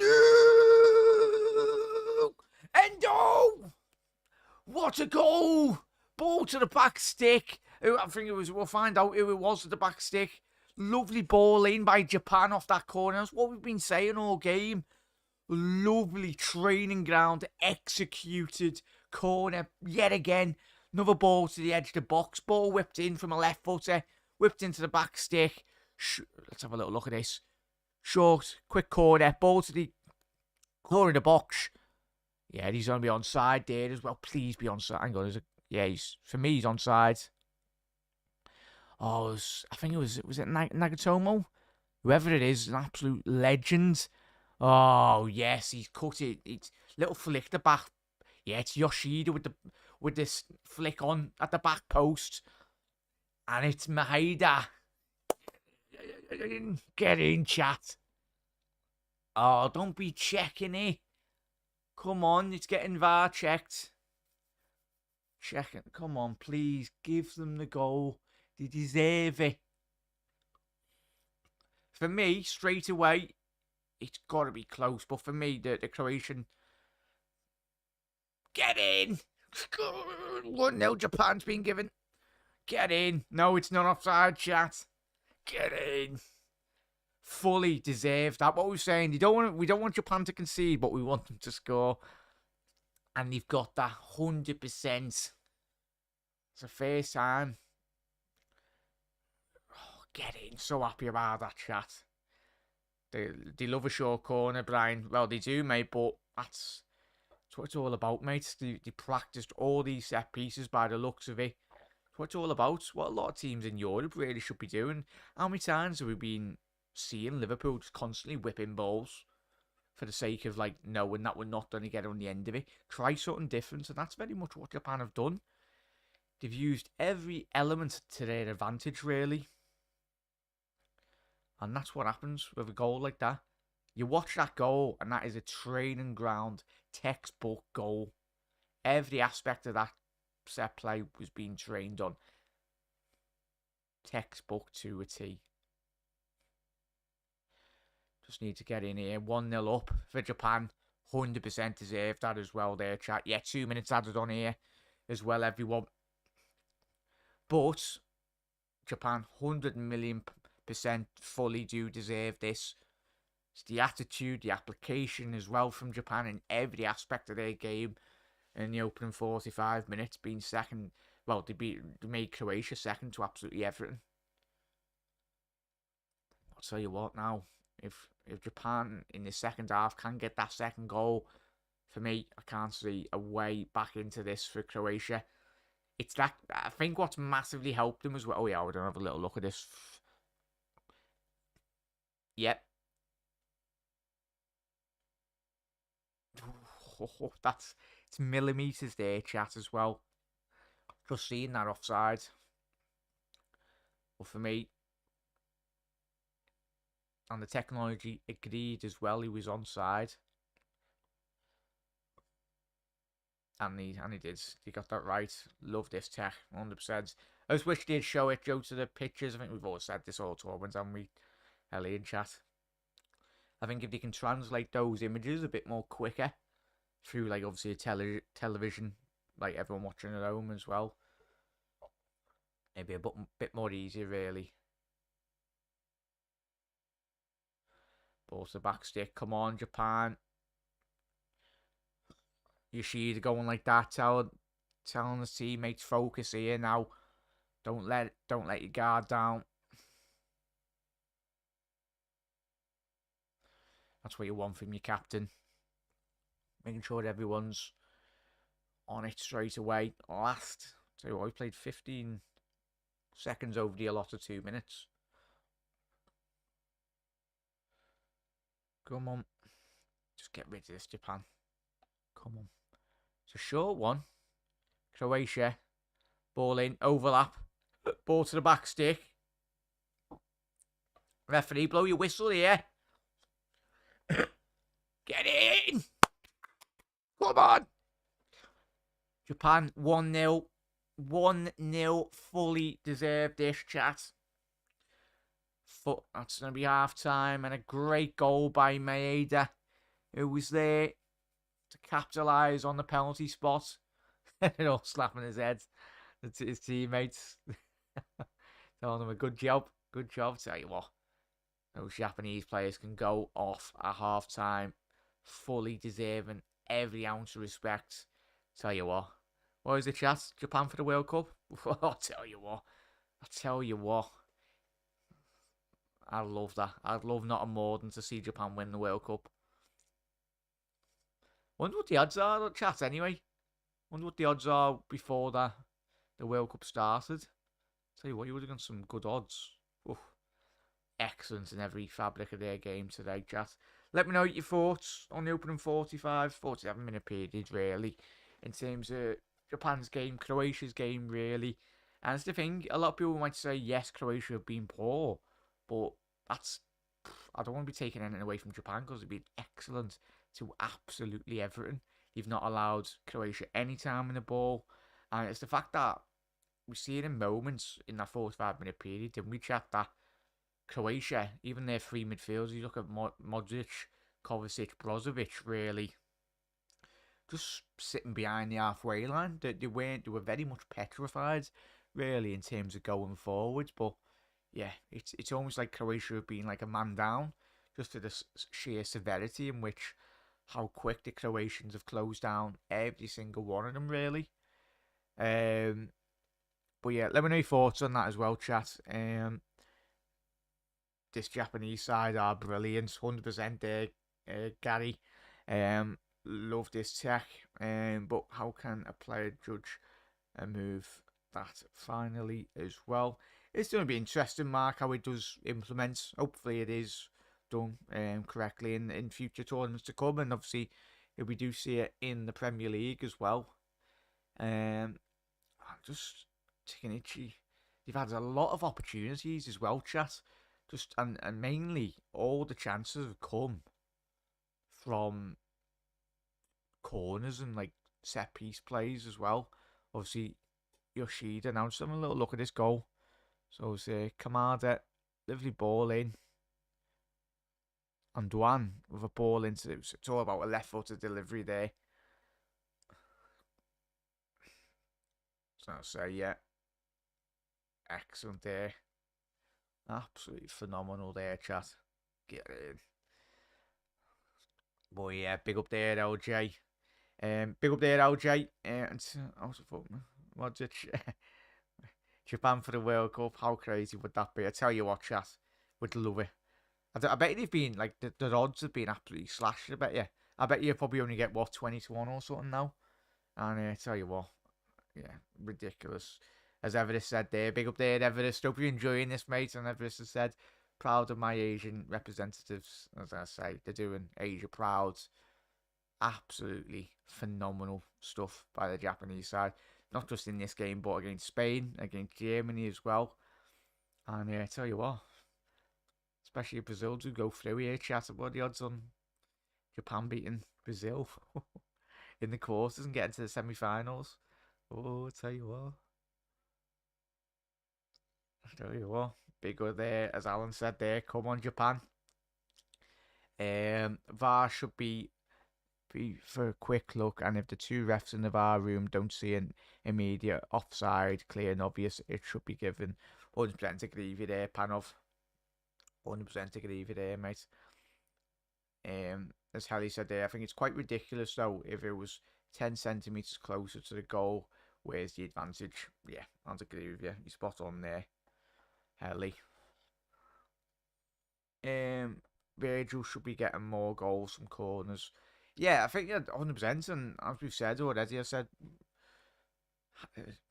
no! Endo! What a goal! Ball to the back stick. I think it was. We'll find out who it was at the back stick. Lovely ball in by Japan off that corner. That's what we've been saying all game. Lovely training ground executed corner yet again. Another ball to the edge of the box. Ball whipped in from a left footer. Whipped into the back stick. Let's have a little look at this. Short, quick corner. Ball to the corner of the box. Yeah, he's going to be onside there as well. Please be onside. Hang on. Yeah, for me, he's onside. Oh, I think was it Nagatomo? Whoever it is, an absolute legend. Oh, yes, he's cut it. It's little flick the back. Yeah, it's Yoshida with this flick on at the back post. And it's Maeda. Get in, chat. Oh, don't be checking it. Come on, it's getting VAR checked. Check it. Come on, please. Give them the goal. They deserve it. For me, straight away, it's got to be close. But for me, the Croatian... Get in! 1-0 Japan's been given. Get in. No, it's not offside, chat. Get in. Fully deserved that. What we're saying, we don't want Japan to concede, but we want them to score. And they've got that 100%. It's the first time. Oh, get in. So happy about that, chat. They love a short corner, Brian. Well, they do, mate, but that's what it's all about, mate. They practiced all these set pieces by the looks of it. That's what it's all about. What a lot of teams in Europe really should be doing. How many times have we been seeing Liverpool just constantly whipping balls for the sake of like knowing that we're not going to get on the end of it? Try something different, and that's very much what Japan have done. They've used every element to their advantage, really. And that's what happens with a goal like that. You watch that goal, and that is a training ground, textbook goal. Every aspect of that set play was being trained on. Textbook to a T. Just need to get in here. 1-0 up for Japan. 100% deserved that as well there, chat. Yeah, 2 minutes added on here as well, everyone. But Japan, 100,000,000% fully do deserve this. It's the attitude, the application as well from Japan in every aspect of their game. In the opening 45 minutes, being second. Well, they made Croatia second to absolutely everything. I'll tell you what now. If Japan in the second half can get that second goal, for me, I can't see a way back into this for Croatia. It's that, I think what's massively helped them as well. Oh yeah, we're going to have a little look at this. Yep. Oh, it's millimetres there, chat, as well. Just seeing that offside. But for me, and the technology agreed as well, he was onside. And he did. He got that right. Love this tech, 100%. I just wish they'd show it, Joe, to the pictures. I think we've always said this all tournament, haven't we? Ellie in chat. I think if they can translate those images a bit more quicker through, like, obviously a television, like everyone watching at home as well, maybe a bit more easier, really. Ball to the back stick. Come on, Japan. Yoshida going like that, telling his teammates focus here now. Don't let your guard down. That's what you want from your captain. Making sure everyone's on it straight away. Last, tell you what, we played 15 seconds over the allotted 2 minutes. Come on. Just get rid of this, Japan. Come on. It's a short one. Croatia. Ball in. Overlap. Ball to the back stick. Referee, blow your whistle here. Get in! Come on! Japan 1-0. 1-0. Fully deserved this, chat. That's going to be half time. And a great goal by Maeda, who was there to capitalise on the penalty spot. And all slapping his head to his teammates. Telling them a good job. Good job. Tell you what, those Japanese players can go off at half time, fully deserving every ounce of respect. Tell you what is the chat? Japan for the World Cup? I'll tell you what. I love that. I'd love nothing more than to see Japan win the World Cup. Wonder what the odds are, chat, anyway. Wonder what the odds are before the World Cup started. Tell you what, you would have got some good odds. Oof. Excellent in every fabric of their game today, chat. Let me know your thoughts on the opening 47 minute period, really, in terms of Japan's game, Croatia's game, really. And it's the thing, a lot of people might say, yes, Croatia have been poor, but I don't want to be taking anything away from Japan because they've been excellent to absolutely everything. You've not allowed Croatia any time in the ball, and it's the fact that we see it in moments in that 45-minute period, didn't we, chat, that Croatia, even their three midfielders, you look at Modric, Kovacic, Brozovic, really just sitting behind the halfway line. They were very much petrified, really, in terms of going forwards. But yeah, it's almost like Croatia have been like a man down, just to the sheer severity in which how quick the Croatians have closed down every single one of them, really. But yeah, let me know your thoughts on that as well, chat. This Japanese side are brilliant, 100% there, Gary. Love this tech. But how can a player judge a move that finally as well? It's going to be interesting, Mark, how it does implement. Hopefully it is done correctly in future tournaments to come. And obviously, if we do see it in the Premier League as well. Just taking itchy. They've had a lot of opportunities as well, chat. And mainly all the chances have come from corners and like set piece plays as well. Obviously, Yoshida now just having a little look at this goal. So it's Kamada, lovely ball in. And Duan with a ball into it. It's all about a left footed delivery there. So I'll say, yeah. Excellent there. Absolutely phenomenal there, chat. Get in. Boy, yeah, big up there, LJ. Big up there, LJ. And Modric. Japan for the World Cup. How crazy would that be? I tell you what, chat. Would love it. I bet they've been, like, the odds have been absolutely slashed, I bet you. I bet you probably only get, 20-1 or something now. And I tell you what, yeah, ridiculous. As Everest said there, big up there, Everest. Hope you're enjoying this, mate. And Everest has said, proud of my Asian representatives. As I say, they're doing Asia proud. Absolutely phenomenal stuff by the Japanese side. Not just in this game, but against Spain, against Germany as well. And I tell you what, especially if Brazil do go through here, chat about the odds on Japan beating Brazil in the quarters and getting to the semi-finals. Oh, I tell you what. Big up there, as Alan said there. Come on, Japan. VAR should be for a quick look, and if the two refs in the VAR room don't see an immediate offside, clear and obvious, it should be given. 100% agree with you there, Panov. 100% agree with you there, mate. As Harry said there, I think it's quite ridiculous though if it was 10 centimetres closer to the goal where's the advantage? Yeah, I'd agree with you. You're spot on there, Helly. Virgil should be getting more goals from corners. Yeah, I think 100%. And as we've said already, I said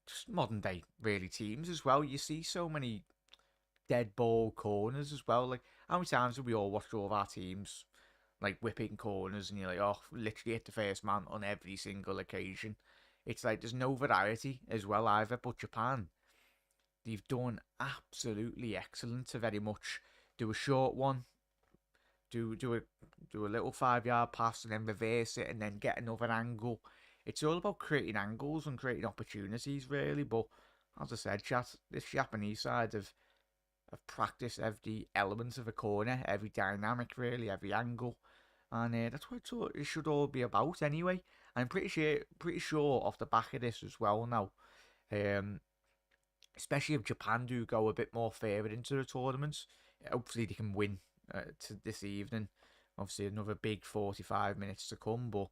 just modern day really teams as well. You see so many dead ball corners as well. Like how many times have we all watched all of our teams like whipping corners, and you're like, oh, literally hit the first man on every single occasion. It's like there's no variety as well either. But Japan, they've done absolutely excellent to very much do a short one, do a little 5 yard pass, and then reverse it, and then get another angle. It's all about creating angles and creating opportunities, really. But as I said, chat, this Japanese side have practiced every element of a corner, every dynamic, really, every angle, and that's what it should all be about anyway. I'm pretty sure off the back of this as well now. Especially if Japan do go a bit more further into the tournaments, hopefully they can win to this evening. Obviously, another big 45 minutes to come, but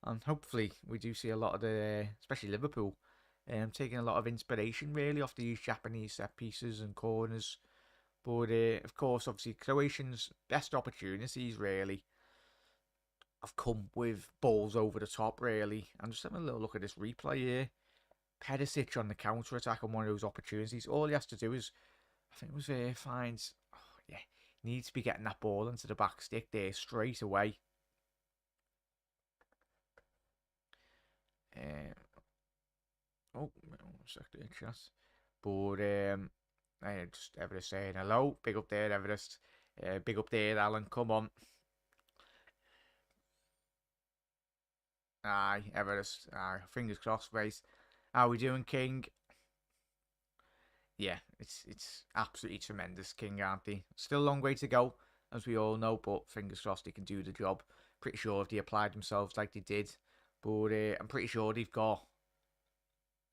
and hopefully we do see a lot of the, especially Liverpool, taking a lot of inspiration really off these Japanese set pieces and corners. But of course, obviously, Croatians' best opportunities really have come with balls over the top, really. I'm just having a little look at this replay here. Perisic on the counter attack on one of those opportunities. All he has to do is, I think it was finds. Oh, yeah, needs to be getting that ball into the back stick there straight away. Oh, one second, chat. But just Everest saying hello. Big up there, Everest. Big up there, Alan. Come on. Aye, Everest. Aye, fingers crossed, mate. How we doing, King? Yeah, it's absolutely tremendous, King, aren't they? Still a long way to go, as we all know, but fingers crossed they can do the job. Pretty sure if they applied themselves like they did, but I'm pretty sure they've got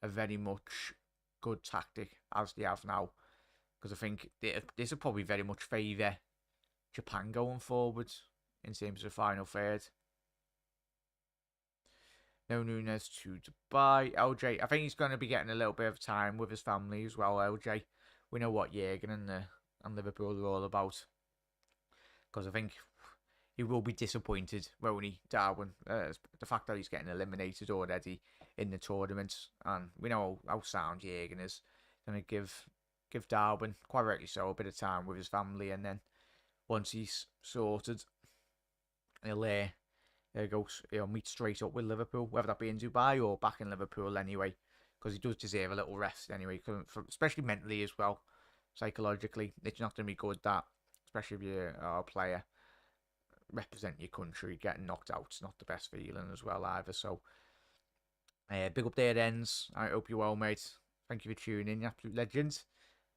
a very much good tactic as they have now, because I think this will probably very much favour Japan going forward in terms of the final third. No Nunes to Dubai. LJ, I think he's going to be getting a little bit of time with his family as well, LJ. We know what Jurgen and Liverpool are all about. Because I think he will be disappointed, won't he, Darwin? The fact that he's getting eliminated already in the tournament. And we know how sound Jurgen is. Going to give Darwin, quite rightly so, a bit of time with his family. And then once he's sorted, he'll meet straight up with Liverpool, whether that be in Dubai or back in Liverpool anyway, because he does deserve a little rest anyway, especially mentally as well, psychologically. It's not going to be good that, especially if you're a player representing your country, getting knocked out. It's not the best feeling as well either. So, big up there, Ends. I hope you're well, mate. Thank you for tuning in, you absolute legend.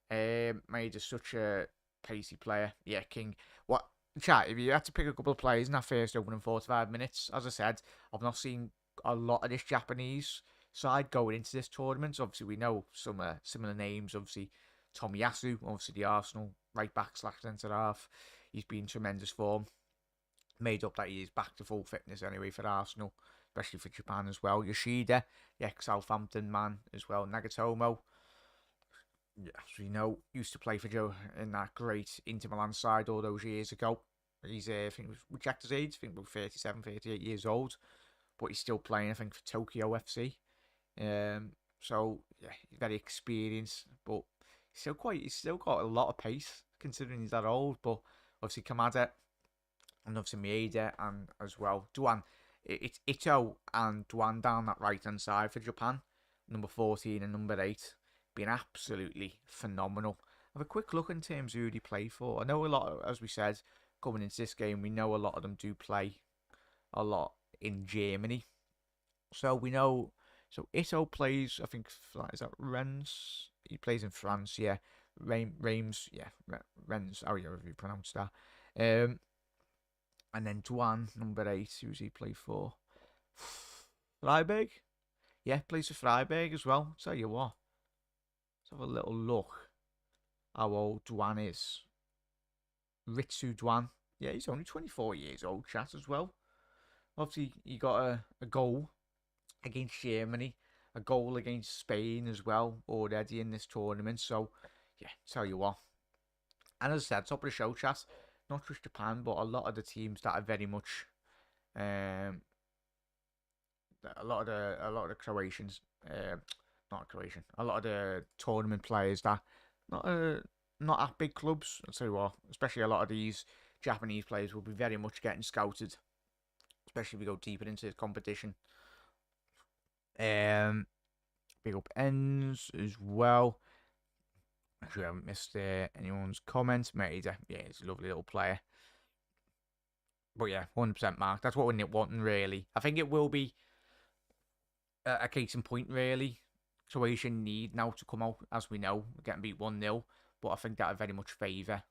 Mate is such a pacey player. Yeah, King. What? Chat, if you had to pick a couple of players in that first opening 45 minutes, as I said, I've not seen a lot of this Japanese side going into this tournament. Obviously, we know some similar names. Obviously, Tomiyasu, obviously the Arsenal right back / centre half. He's been in tremendous form. Made up that he is back to full fitness anyway for Arsenal, especially for Japan as well. Yoshida, the ex-Southampton man as well. Nagatomo, as we know, used to play for Joe in that great Inter Milan side all those years ago. He's, I think, we checked his age, I think about 37, 38 years old, but he's still playing, I think, for Tokyo FC. So, yeah, he's very experienced, but he's still got a lot of pace, considering he's that old. But obviously, Kamada, and obviously Maeda, and as well, Duan. It's Ito and Duan down that right-hand side for Japan, number 14 and number 8. Been absolutely phenomenal. Have a quick look in terms of who they play for. I know a lot, as we said, coming into this game, we know a lot of them do play a lot in Germany. So we know, so Ito plays, I think, is that Rennes? He plays in France, yeah. Reims, yeah, Rennes, how you pronounce that. And then Duan, number 8, who's he play for? Freiburg? Yeah, plays for Freiburg as well. Tell you what. Let's have a little look how old Duan is. Ritsu Duan. Yeah, he's only 24 years old, chat, as well. Obviously, he got a goal against Germany a goal against Spain as well already in this tournament. So, yeah, tell you what. And as I said, top of the show, chat, not just Japan, but a lot of the teams that are very much, um, a lot of the Croatians, not Croatian, a lot of the tournament players that not not at big clubs. I'll tell you what, especially a lot of these Japanese players will be very much getting scouted, especially if we go deeper into the competition. Big up ends as well. Actually, I haven't missed anyone's comments. Mate, yeah, he's a lovely little player. But yeah, 100% mark. That's what we're wanting, really. I think it will be a case in point, really. Croatia need now to come out, as we know, getting beat 1-0. But I think that would very much favour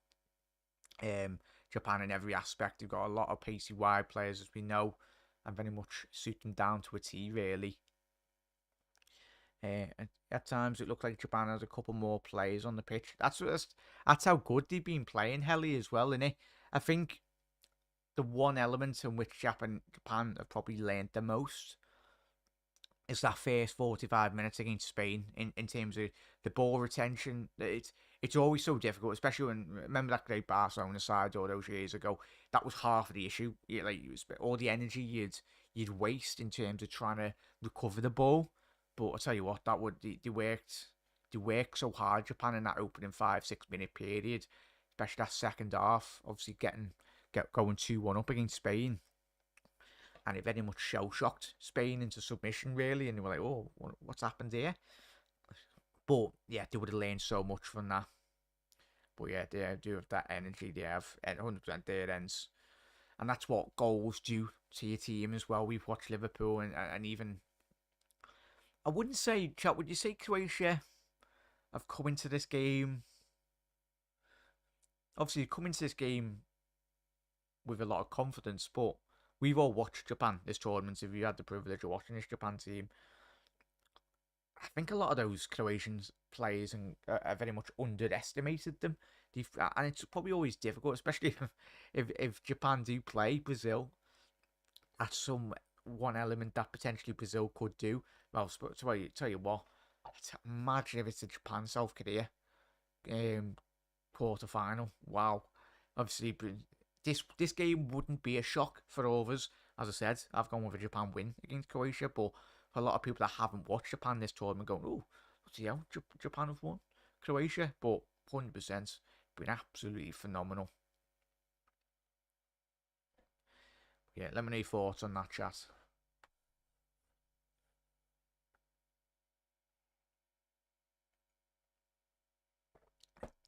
Japan in every aspect. They've got a lot of pacey wide players, as we know, and very much suit them down to a T, really. At times, it looked like Japan has a couple more players on the pitch. That's how good they've been playing, Helly, as well, innit? I think the one element in which Japan have probably learned the most is that first 45 minutes against Spain in terms of the ball retention. It's always so difficult, especially when, remember that great Barcelona side all those years ago. That was half of the issue. All the energy you'd waste in terms of trying to recover the ball. But I'll tell you what, they worked so hard, Japan, in that opening 5-6 minute period, especially that second half. Obviously going 2-1 up against Spain, and it very much shell shocked Spain into submission, really. And they were like, "Oh, what's happened here?" But yeah, they would have learned so much from that. But yeah, they do have that energy. They have 100% their ends, and that's what goals do to your team as well. We've watched Liverpool and even, I wouldn't say, chat, would you say Croatia have come into this game? Obviously, come into this game with a lot of confidence, but we've all watched Japan this tournament. If you had the privilege of watching this Japan team, I think a lot of those Croatian players are very much underestimated them. And it's probably always difficult, especially if Japan do play Brazil. That's one element that potentially Brazil could do. Well, tell you what, imagine if it's a Japan South Korea quarterfinal. Wow, obviously this game wouldn't be a shock for all of us. As I said, I've gone with a Japan win against Croatia, but for a lot of people that haven't watched Japan this tournament, going, "Oh, what's the hell? Japan have won Croatia," but 100% been absolutely phenomenal. Yeah, let me know your thoughts on that, chat.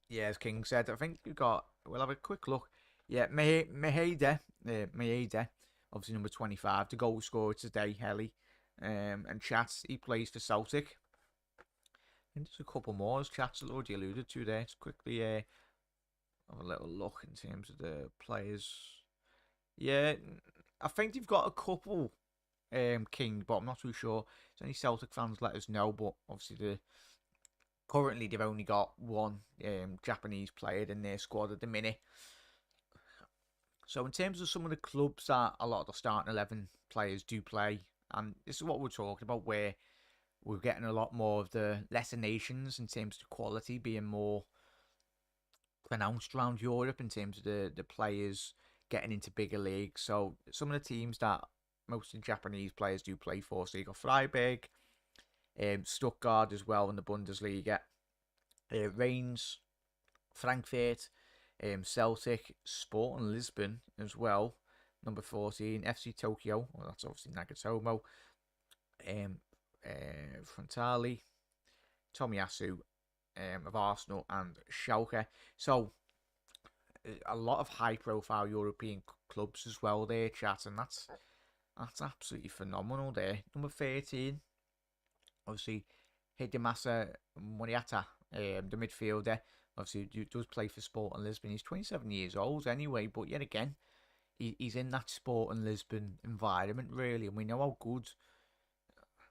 Yeah, as King said, I think we'll have a quick look. Yeah, Maeda, obviously number 25, the goal scorer today, Helly. And Chats, he plays for Celtic. And there's a couple more, as Chats already alluded to there. Let's quickly have a little look in terms of the players. Yeah, I think they've got a couple, King, but I'm not too sure. If any Celtic fans, let us know. But obviously, currently they've only got one Japanese player in their squad at the minute. So in terms of some of the clubs that a lot of the starting 11 players do play, and this is what we're talking about, where we're getting a lot more of the lesser nations in terms of quality being more pronounced around Europe in terms of the players getting into bigger leagues. So some of the teams that most of the Japanese players do play for, so you got Freiburg, Stuttgart as well in the Bundesliga, Reims, Frankfurt, Celtic, Sporting Lisbon as well. Number 14, FC Tokyo. Well, that's obviously Nagatomo. Frontali, Tomiyasu of Arsenal, and Schalke. So a lot of high-profile European clubs as well there, chat, and that's absolutely phenomenal there. Number 13, obviously, Hidemasa Moriata, the midfielder. Obviously, he does play for Sporting Lisbon. He's 27 years old anyway, but yet again, he's in that Sporting Lisbon environment, really. And we know how good,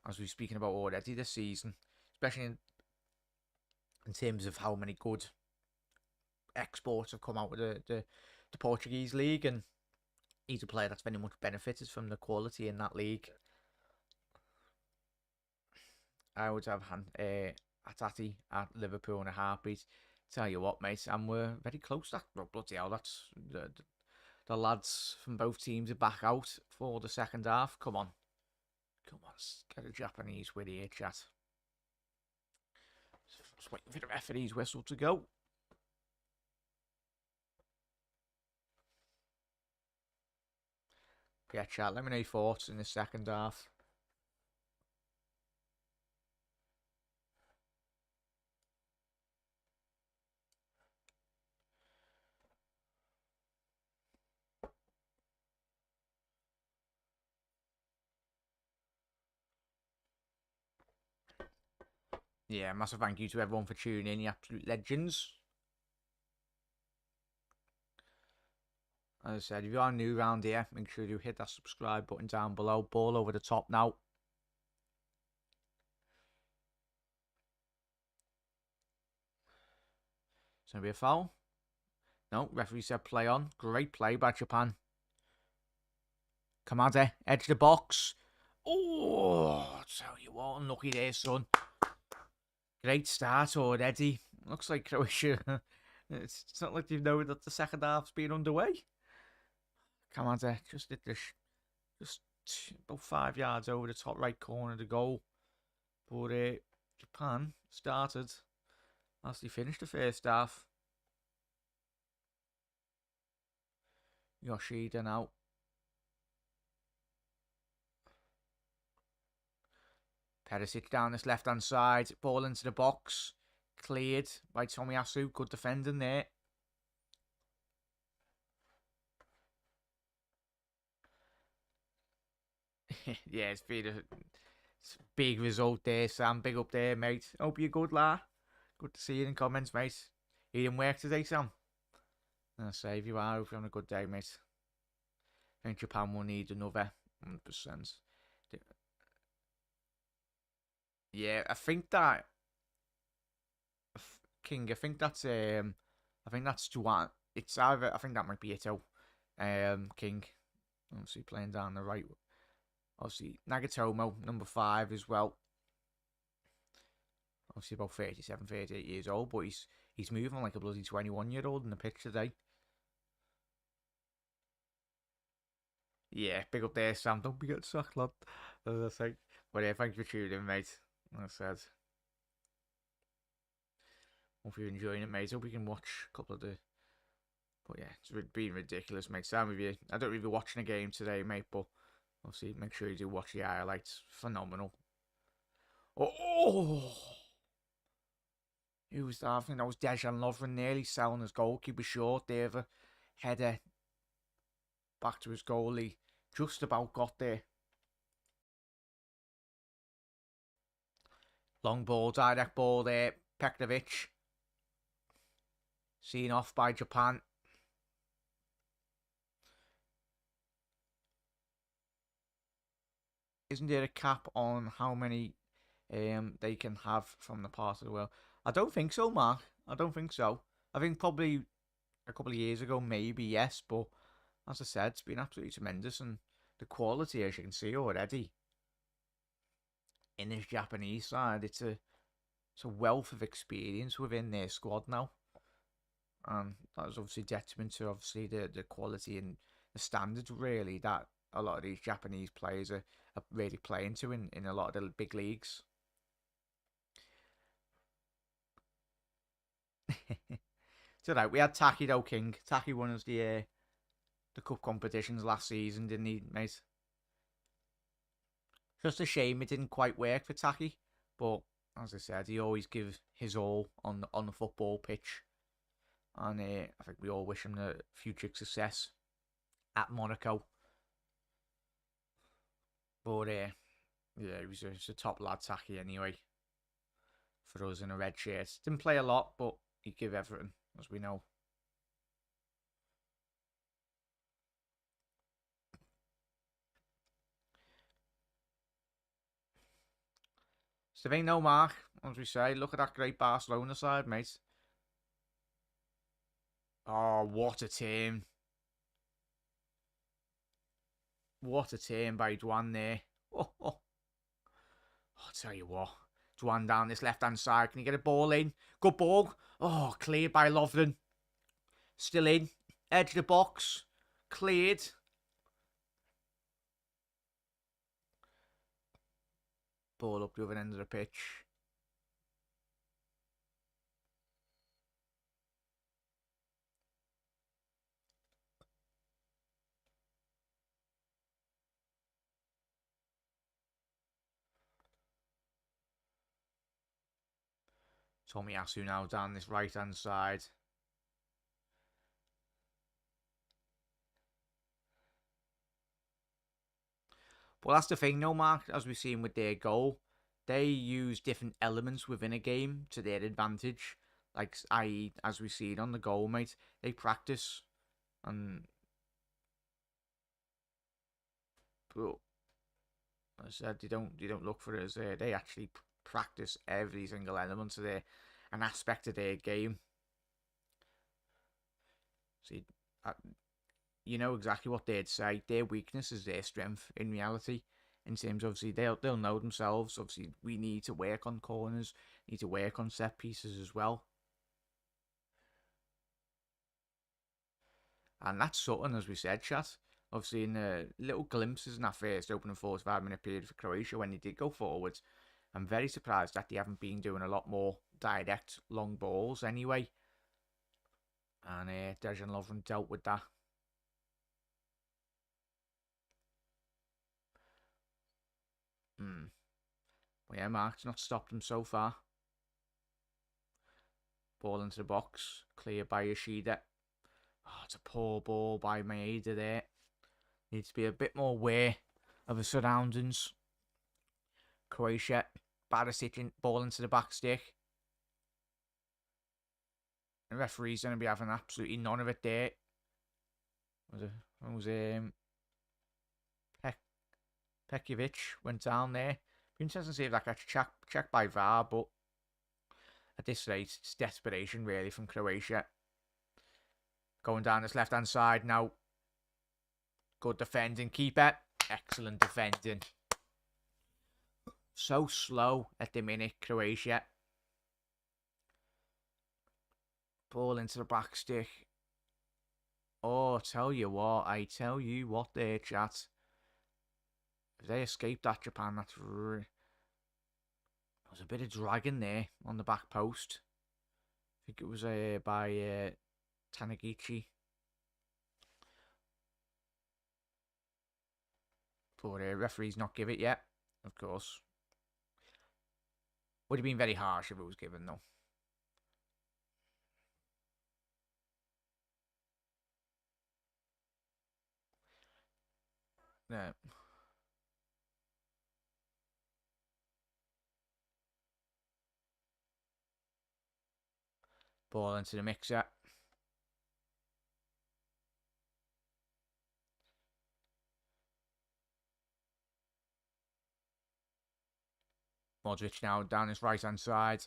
as we're speaking about already this season, especially in terms of how many good exports have come out of the Portuguese league. And he's a player that's very much benefited from the quality in that league. I would have Atati at Liverpool in a heartbeat. Tell you what, mate, and we're very close. That bloody hell, that's the lads from both teams are back out for the second half. Come on, get a Japanese with here, chat. Just waiting for the referee's whistle to go. Yeah, chat, let me know your thoughts in the second half. Yeah, massive thank you to everyone for tuning in, you absolute legends. As I said, if you are new around here, make sure you hit that subscribe button down below. Ball over the top now. It's going to be a foul. No, referee said play on. Great play by Japan. Kamada, edge the box. Oh, tell you what, unlucky there, son. Great start already. Looks like Croatia. It's not like you know that the second half's been underway. Kamada just did this. Just about 5 yards over the top right corner of the goal. But Japan started as they finished the first half. Yoshida now. Perisic down this left-hand side. Ball into the box. Cleared by Tomiyasu. Good defending there. Yeah, it's been a big result there, Sam. Big up there, mate. Hope you're good, la. Good to see you in the comments, mate. You didn't work today, Sam? I'll say if you are, hope you're having a good day, mate. I think Japan will need another 100%. Yeah, I think that King. I think that's Juan. It's either. I think that might be Ito. King. Obviously playing down the right. Obviously Nagatomo, number 5 as well. Obviously about 37, 38 years old, but he's moving like a bloody 21-year-old in the pitch today. Yeah, big up there, Sam. Don't be getting sacked, lad. As I say. But yeah, thanks for tuning in, mate. Like I said. Hope you're enjoying it, mate. Hope we can watch a couple of the... But yeah, it's been ridiculous, mate. Sam with you. I don't really be watching a game today, mate, but obviously make sure you do watch the highlights. Phenomenal. Oh! Who was that? I think that was Dejan Lovren nearly selling his goalkeeper short there. The header back to his goalie. Just about got there. Long ball, direct ball there. Pekovic. Seen off by Japan. Isn't there a cap on how many they can have from the part of the world? I don't think so, Mark. I don't think so. I think probably a couple of years ago, maybe, yes. But as I said, it's been absolutely tremendous. And the quality, as you can see already, in this Japanese side, it's a wealth of experience within their squad now. And that is obviously detriment to obviously the quality and the standards really that a lot of these Japanese players are really playing to in a lot of the big leagues. So that we had Taki though, King. Taki won us the cup competitions last season, didn't he, mate? Just a shame it didn't quite work for Taki, but as I said, he always gives his all on the football pitch. And I think we all wish him the future success at Monaco. But yeah, he was a top lad, Taki, anyway. For us in a red shirt. Didn't play a lot, but he'd give everything, as we know. So there ain't no mark, as we say. Look at that great Barcelona side, mate. Oh, what a team. What a team by Duan there. Oh, I'll tell you what. Duan down this left-hand side. Can he get a ball in? Good ball. Oh, cleared by Lovren. Still in. Edge of the box. Cleared. Ball up the other end of the pitch. Tomiyasu now down this right-hand side. But that's the thing, no, Mark, as we've seen with their goal, they use different elements within a game to their advantage. Like, i.e., as we see it on the goal, mate, they practice. And but as I said, they don't look for it as they actually practice every single element of an aspect of their game. See, you know exactly what they'd say. Their weakness is their strength in reality. In terms of, obviously, they'll know themselves. Obviously, we need to work on corners, need to work on set pieces as well. And that's Sutton, as we said, chat. Obviously, in the little glimpses in that first opening 45-minute period for Croatia when they did go forward, I'm very surprised that they haven't been doing a lot more direct long balls anyway. And Dejan Lovren dealt with that. But yeah, Mark's not stopped them so far. Ball into the box. Cleared by Yoshida. Oh, it's a poor ball by Maeda there. Needs to be a bit more aware of the surroundings. Croatia. Barisic ball into the back stick. The referee's going to be having absolutely none of it there. Pekovic went down there. Be interesting to see if that gets checked by VAR, but at this rate, it's desperation really from Croatia. Going down this left-hand side now. Good defending, keeper. Excellent defending. So slow at the minute, Croatia. Ball into the back stick. Oh, I tell you what there, chat. If they escape that, Japan, that's... There's a bit of dragging there on the back post. I think it was by Taniguchi. But referee's not give it yet, of course. Would have been very harsh if it was given, though. Yeah. Ball into the mixer. Modric now down his right-hand side.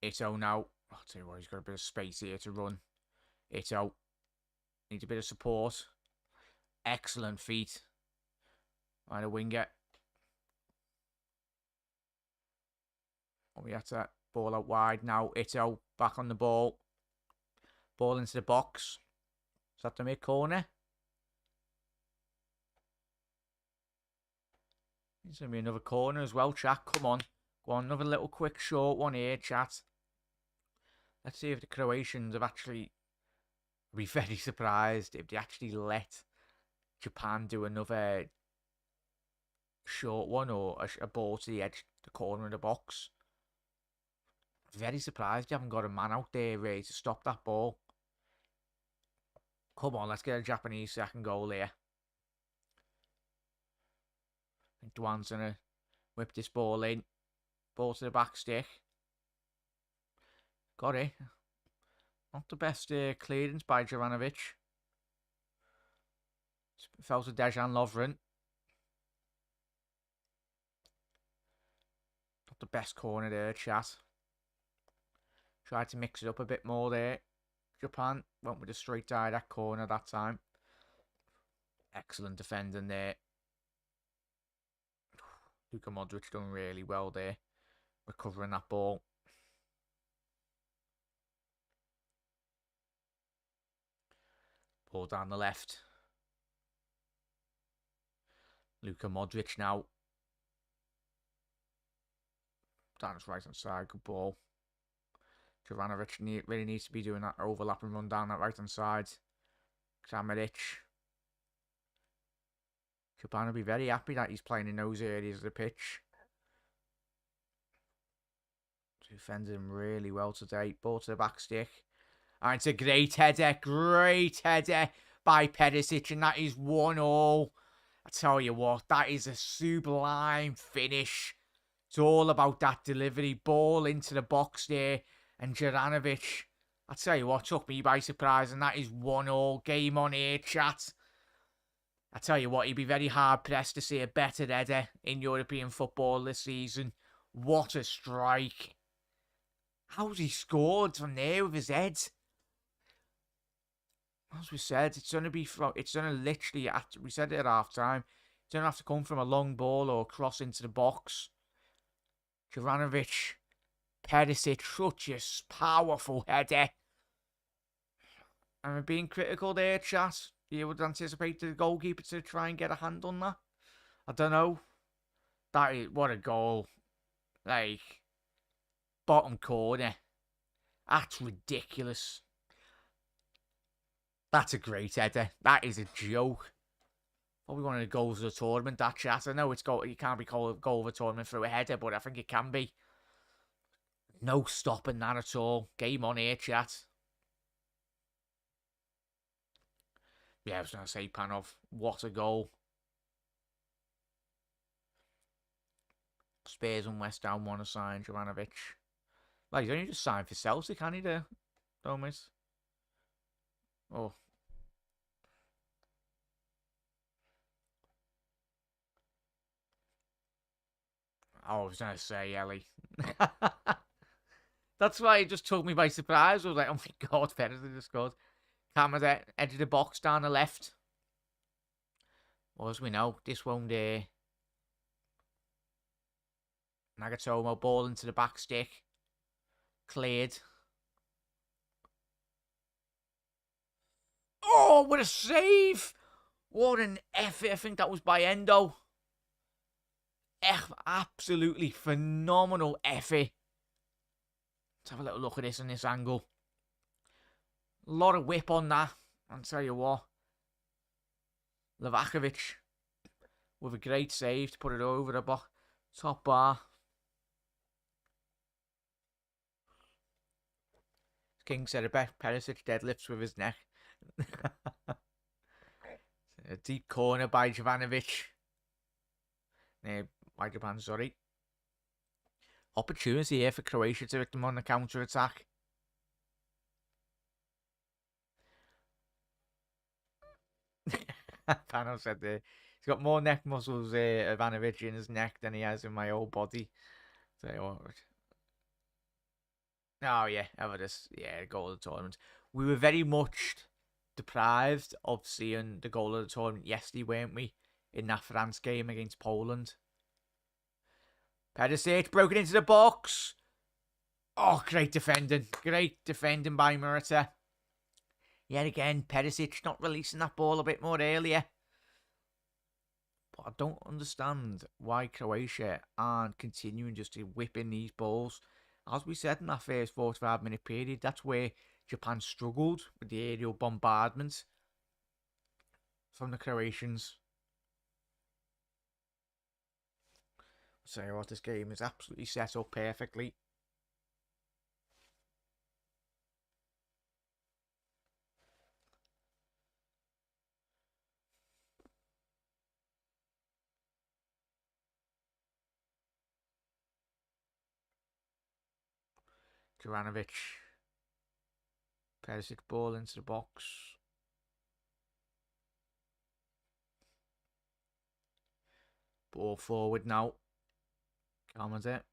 Ito now. I'll tell you what, he's got a bit of space here to run. Ito. Needs a bit of support. Excellent feet. By the winger. We had that ball out wide now. Ito back on the ball. Ball into the box. Is that the mid corner? There's going to be another corner as well, chat. Come on. Go on, another little quick short one here, chat. Let's see if the Croatians have actually... I'd be very surprised if they actually let Japan do another short one or a ball to the edge, the corner of the box. Very surprised you haven't got a man out there ready to stop that ball. Come on, let's get a Japanese second goal here. I think Duan's going to whip this ball in. Ball to the back stick. Got it. Not the best clearance by Jovanovic. Fell to Dejan Lovren. Not the best corner there, chat. Tried to mix it up a bit more there. Japan went with a straight direct corner that time. Excellent defending there. Luka Modric done really well there, recovering that ball. Ball down the left. Luka Modric now. Down his right hand side, good ball. Jovanovic really needs to be doing that overlap and run down that right hand side. Kramaric. Japan will be very happy that he's playing in those areas of the pitch. Defended him really well today. Ball to the back stick. And it's a great header by Perisic, and that is 1-1. I tell you what, that is a sublime finish. It's all about that delivery. Ball into the box there, and Juranovic, I tell you what, took me by surprise, and that is 1-1. Game on here, chat. I tell you what, he'd be very hard-pressed to see a better header in European football this season. What a strike. How's he scored from there with his head? As we said, it's going to literally, we said it at half time, it's going to have to come from a long ball or cross into the box. Juranovic, Perisic, such a powerful header. I'm being critical there, chat. You would anticipate the goalkeeper to try and get a hand on that. I don't know. That is, what a goal. Like, bottom corner. That's ridiculous. That's a great header. That is a joke. Probably one of the goals of the tournament, that chat. I know you can't be called a goal of the tournament through a header, but I think it can be. No stopping that at all. Game on here, chat. Yeah, I was going to say, Panov, what a goal. Spurs and West Ham want to sign Jovanovic. Well, he's only just signed for Celtic, can he, there? Thomas? Oh. I was going to say, Ellie. That's why it just took me by surprise. I was like, oh my God, Pedersen just scored. Camera edge of the box down the left. Well, as we know, this won't Nagatomo ball into the back stick. Cleared. Oh, what a save! What an effort. I think that was by Endo. Absolutely phenomenal effort. Let's have a little look at this on this angle. A lot of whip on that. I'll tell you what. Livakovic with a great save to put it over the top bar. King said it best. Perisic deadlifts with his neck. A deep corner by Jovanovic. By Japan, sorry. Opportunity here for Croatia to hit them on the counter-attack. Pano said he's got more neck muscles, Ivanovic, in his neck than he has in my whole body. So, oh, yeah, goal of the tournament. We were very much deprived of seeing the goal of the tournament yesterday, weren't we? In that France game against Poland. Perisic broken into the box. Oh, great defending. Great defending by Murata. Yet again, Perisic not releasing that ball a bit more earlier. But I don't understand why Croatia aren't continuing just to whip in these balls. As we said in that first 45-minute period, that's where Japan struggled with the aerial bombardment from the Croatians. So what, this game is absolutely set up perfectly. Juranovic. Perisic ball into the box. Ball forward now. Calm it.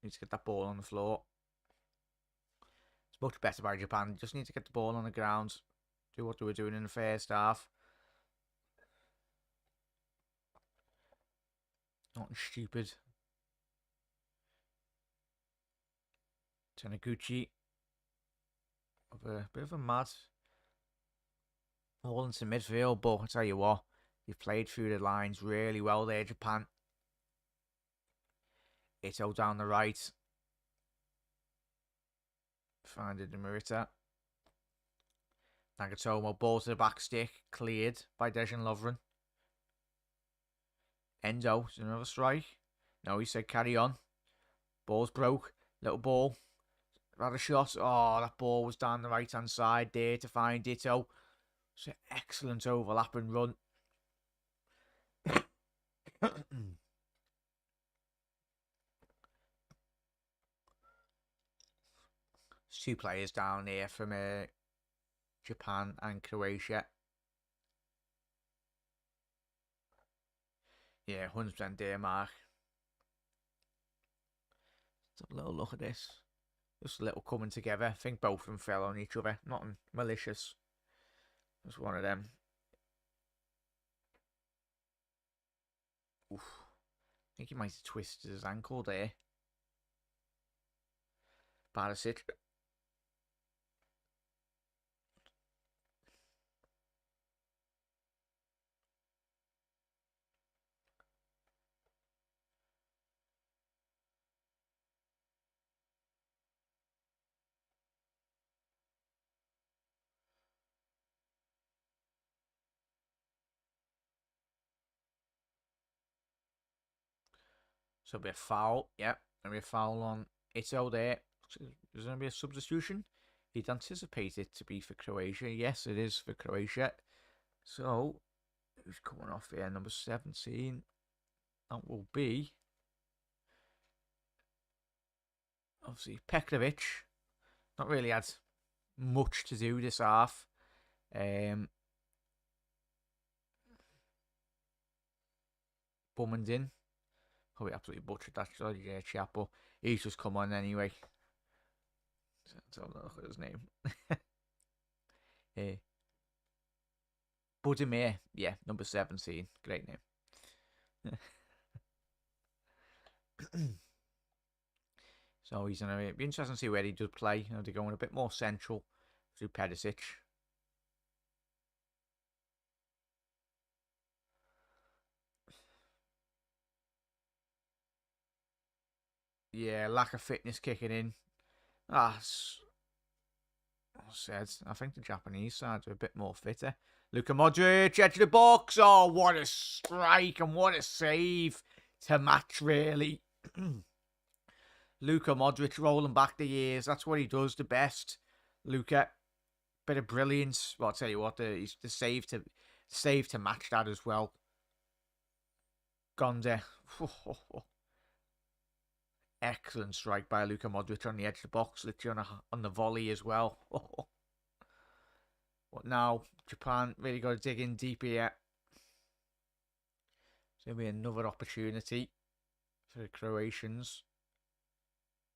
Needs to get that ball on the floor. It's much better by Japan. Just need to get the ball on the ground. Do what they were doing in the first half. Nothing stupid. Taniguchi. Of a bit of a mad all into midfield, but I tell you what, you played through the lines really well there, Japan. Ito down the right. Finding the Murita. Nagatomo, ball to the back stick, cleared by Dejan Lovren. Endo, is another strike. No, he said carry on. Ball's broke. Little ball. Had a shot. Oh, that ball was down the right hand side there to find Ito. It's an excellent overlap and run. There's two players down here from Japan and Croatia. Yeah, 100% Denmark. Let's have a little look at this. Just a little coming together. I think both of them fell on each other. Nothing malicious. Just one of them. Oof. I think he might have twisted his ankle there. Barisic. So it'll be a foul. Yep. There'll be a foul on Ito there. There's going to be a substitution. He'd anticipate it to be for Croatia. Yes, it is for Croatia. So, who's coming off here? Number 17. That will be, obviously, Pekovic. Not really had much to do this half. Bummed in. Probably absolutely butchered that chap, but he's just come on anyway. Let's have a look at his name. Budimir, yeah, number 17. Great name. So he's going to be interesting to see where he does play. You know, they're going a bit more central through Perisic. Yeah, lack of fitness kicking in. I said, I think the Japanese side are a bit more fitter. Luka Modric, edge of the box. Oh, what a strike and what a save to match, really. Luka Modric rolling back the years. That's what he does the best. Luka, bit of brilliance. Well, I'll tell you what, the save to match that as well. Gonde. Excellent strike by Luka Modric on the edge of the box, literally on the volley as well. But now, Japan really got to dig in deep here. It's going to be another opportunity for the Croatians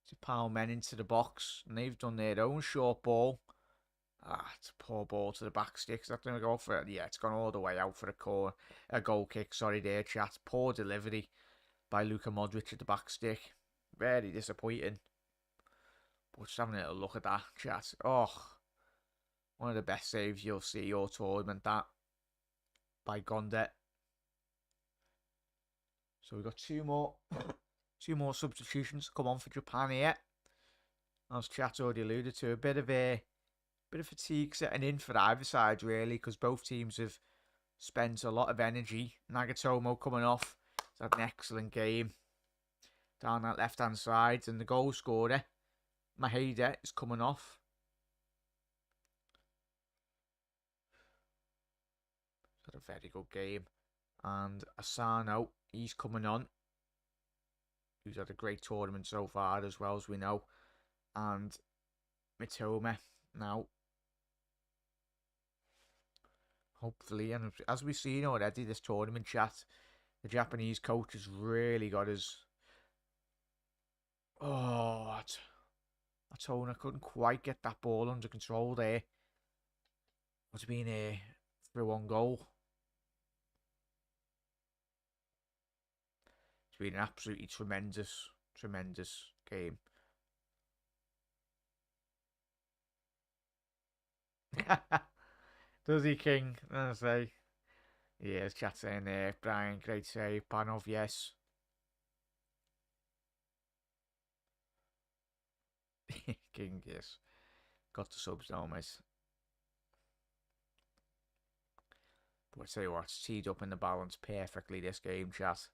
to power men into the box. And they've done their own short ball. It's a poor ball to the back stick. Is that going to go for it? Yeah, it's gone all the way out for a goal kick. Sorry there, chat. Poor delivery by Luka Modric at the back stick. Very disappointing. But just having a little look at that, chat. Oh, one of the best saves you'll see all tournament, that by Gonde. So we've got two more substitutions to come on for Japan here. As chat already alluded to, a bit of fatigue setting in for either side, really, because both teams have spent a lot of energy. Nagatomo coming off. He's had an excellent game down that left-hand side. And the goal scorer, Maheda, is coming off. He's had a very good game. And Asano, he's coming on. He's had a great tournament so far, as well as we know. And Mitoma now. Hopefully, and as we've seen already, this tournament, chat, the Japanese coach has really got his... Oh, Atona couldn't quite get that ball under control there. Would have been a 3-1 goal. It's been an absolutely tremendous game. Does he, King? I say. Yeah, chat saying there. Brian, great save. Panov, yes. King, yes. Got the subs now, mate. But I tell you what, it's teed up in the balance perfectly this game, chat.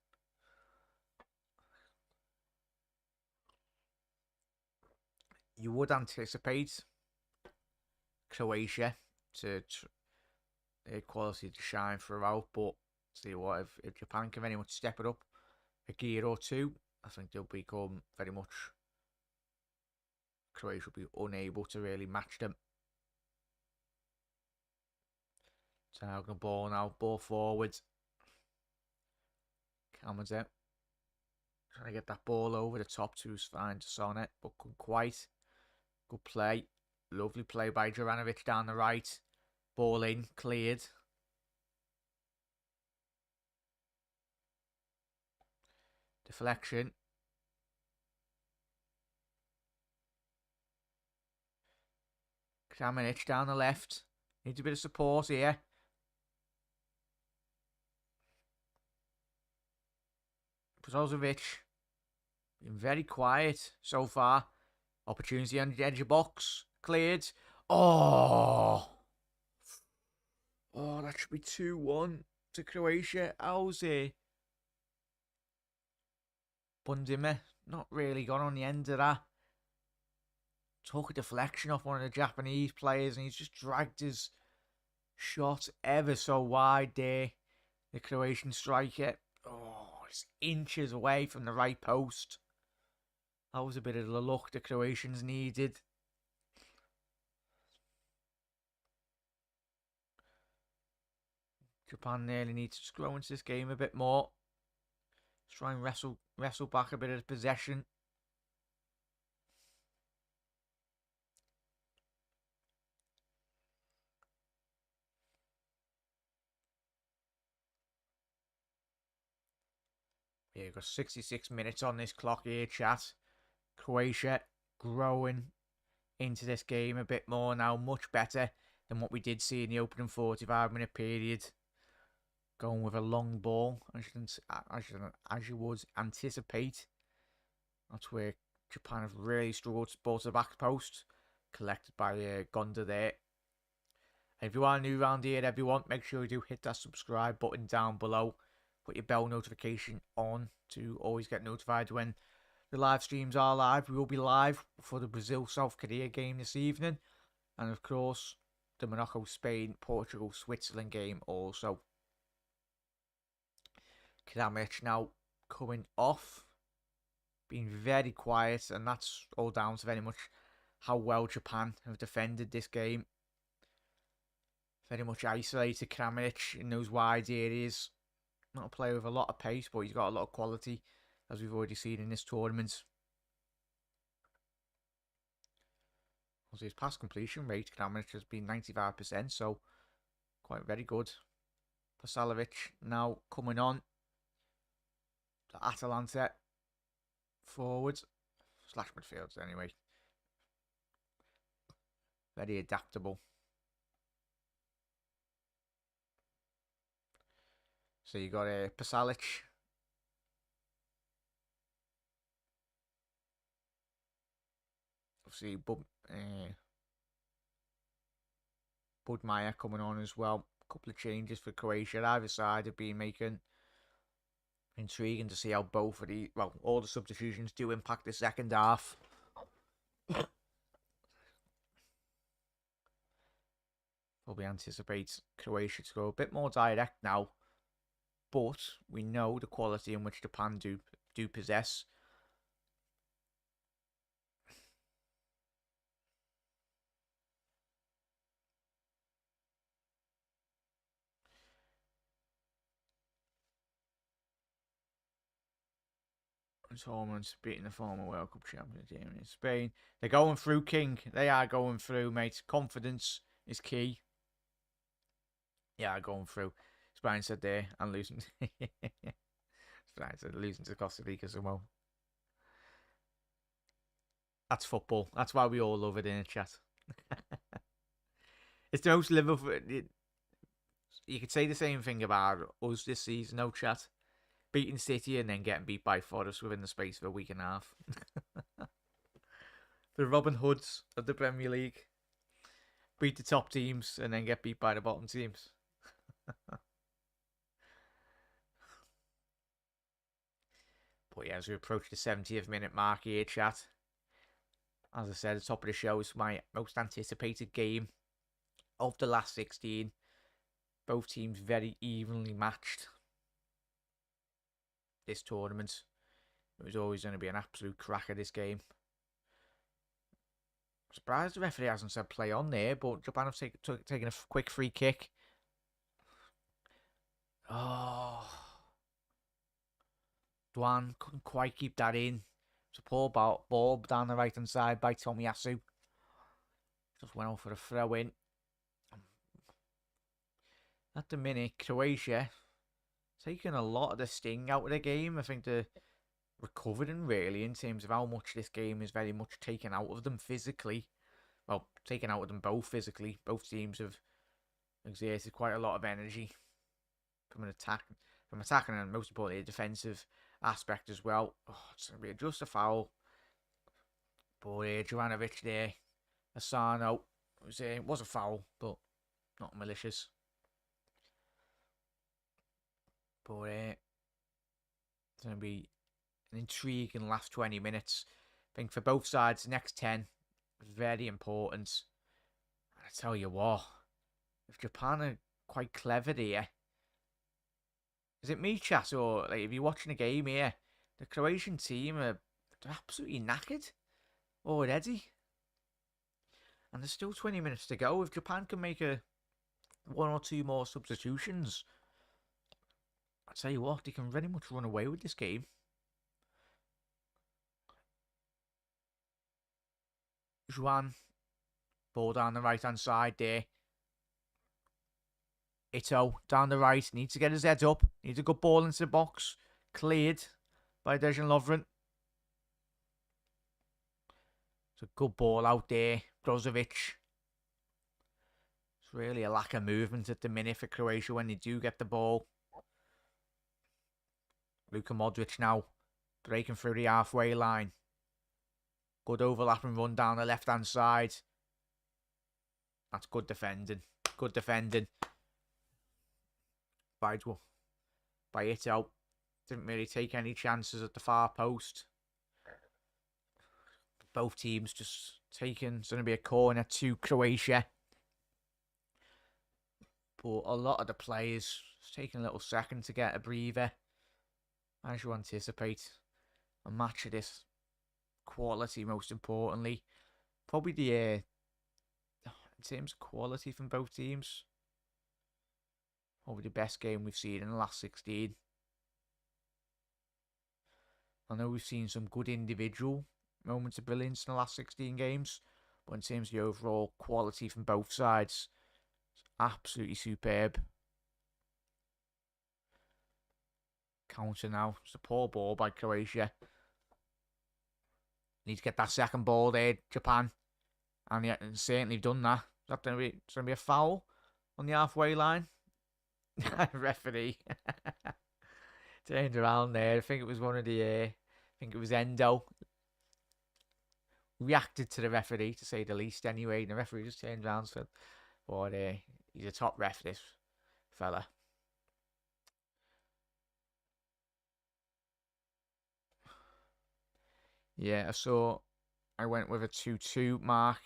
You would anticipate Croatia to their quality to shine throughout, but see what, if Japan can very much step it up a gear or two, I think they'll become very much, Croatia will be unable to really match them. So now the ball now, ball forwards. Cameron's out. Trying to get that ball over the top to find Sonnet, but couldn't quite. Good play. Lovely play by Juranovic down the right. Ball in, cleared. Deflection. Kramaric down the left. Needs a bit of support here. Brozovic. Been very quiet so far. Opportunity on the edge of the box. Cleared. Oh, that should be 2-1 to Croatia. How's it? Bundima not really got on the end of that. Took a deflection off one of the Japanese players and he's just dragged his shot ever so wide there. The Croatian striker. Oh, it's inches away from the right post. That was a bit of the luck the Croatians needed. Japan nearly needs to grow into this game a bit more. Let's try and wrestle back a bit of possession. Yeah, we've got 66 minutes on this clock here, chat. Croatia growing into this game a bit more now, much better than what we did see in the opening 45-minute period. Going with a long ball, as you would anticipate. That's where Japan have really struggled to ball to the back post. Collected by Gonda there. And if you are new around here, everyone, make sure you do hit that subscribe button down below. Put your bell notification on to always get notified when the live streams are live. We will be live for the Brazil-South Korea game this evening. And of course, the Morocco, Spain, Portugal, Switzerland game also. Kramaric now coming off. Being very quiet, and that's all down to very much how well Japan have defended this game. Very much isolated Kramaric in those wide areas. Not a player with a lot of pace, but he's got a lot of quality, as we've already seen in this tournament. Also, his pass completion rate, Kramaric, has been 95%, so quite very good. Pasalovic now coming on. The Atalanta forwards. / midfields anyway. Very adaptable. So you got a Pasalic. Obviously, Budmeyer coming on as well. A couple of changes for Croatia. Either side have been making. Intriguing to see how both of the, well, all the substitutions do impact the second half. Probably anticipate Croatia to go a bit more direct now, but we know the quality in which Japan do possess. Tournaments beating the former World Cup champion team in Spain. They're going through, King. They are going through, mate. Confidence is key. Yeah, going through. Spain said there and losing. Right, so losing to Costa Rica somehow. That's football. That's why we all love it in the chat. It's the most Liverpool. You could say the same thing about us this season, no chat. Beating City and then getting beat by Forest within the space of a week and a half. The Robin Hoods of the Premier League. Beat the top teams and then get beat by the bottom teams. But yeah, as we approach the 70th minute mark here, chat. As I said at the top of the show, it's my most anticipated game of the last 16. Both teams very evenly matched this tournament. It was always going to be an absolute cracker, this game. I'm surprised the referee hasn't said play on there, but Japan have taken a quick free kick. Oh. Dwan couldn't quite keep that in. It's a poor ball down the right hand side by Tomiyasu. Just went off for a throw in. At the minute, Croatia taking a lot of the sting out of the game. I think they're recovering really in terms of how much this game is very much taken out of them physically. Well, taken out of them both physically. Both teams have exerted quite a lot of energy from attacking and most importantly a defensive aspect as well. Oh, it's going to be just a foul. But Jovanovic there, Asano, it was a foul, but not malicious. But it's going to be an intriguing last 20 minutes. I think for both sides, the next 10, very important. And I tell you what, if Japan are quite clever here, is it me, chat, or like if you're watching a game here, the Croatian team they're absolutely knackered already. And there's still 20 minutes to go. If Japan can make one or two more substitutions, I tell you what, they can very much run away with this game. Juan, ball down the right hand side there. Ito down the right, needs to get his head up, needs a good ball into the box. Cleared by Dejan Lovren. It's a good ball out there. Brozovic. It's really a lack of movement at the minute for Croatia when they do get the ball. Luka Modric now breaking through the halfway line. Good overlap and run down the left-hand side. That's good defending. Good defending. By Ito. Didn't really take any chances at the far post. Both teams just taking. It's going to be a corner to Croatia. But a lot of the players taking a little second to get a breather. As you anticipate, a match of this quality, most importantly. Probably the in terms of quality from both teams, probably the best game we've seen in the last 16. I know we've seen some good individual moments of brilliance in the last 16 games, but in terms of the overall quality from both sides, it's absolutely superb. Counter now. It's a poor ball by Croatia. Need to get that second ball there, Japan. And yeah, certainly done that. Is that going to be a foul on the halfway line? Referee turned around there. I think it was one of the. I think it was Endo. Reacted to the referee, to say the least. Anyway, the referee just turned around and said, "But he's a top ref, this fella." Yeah, so I went with a 2-2 mark.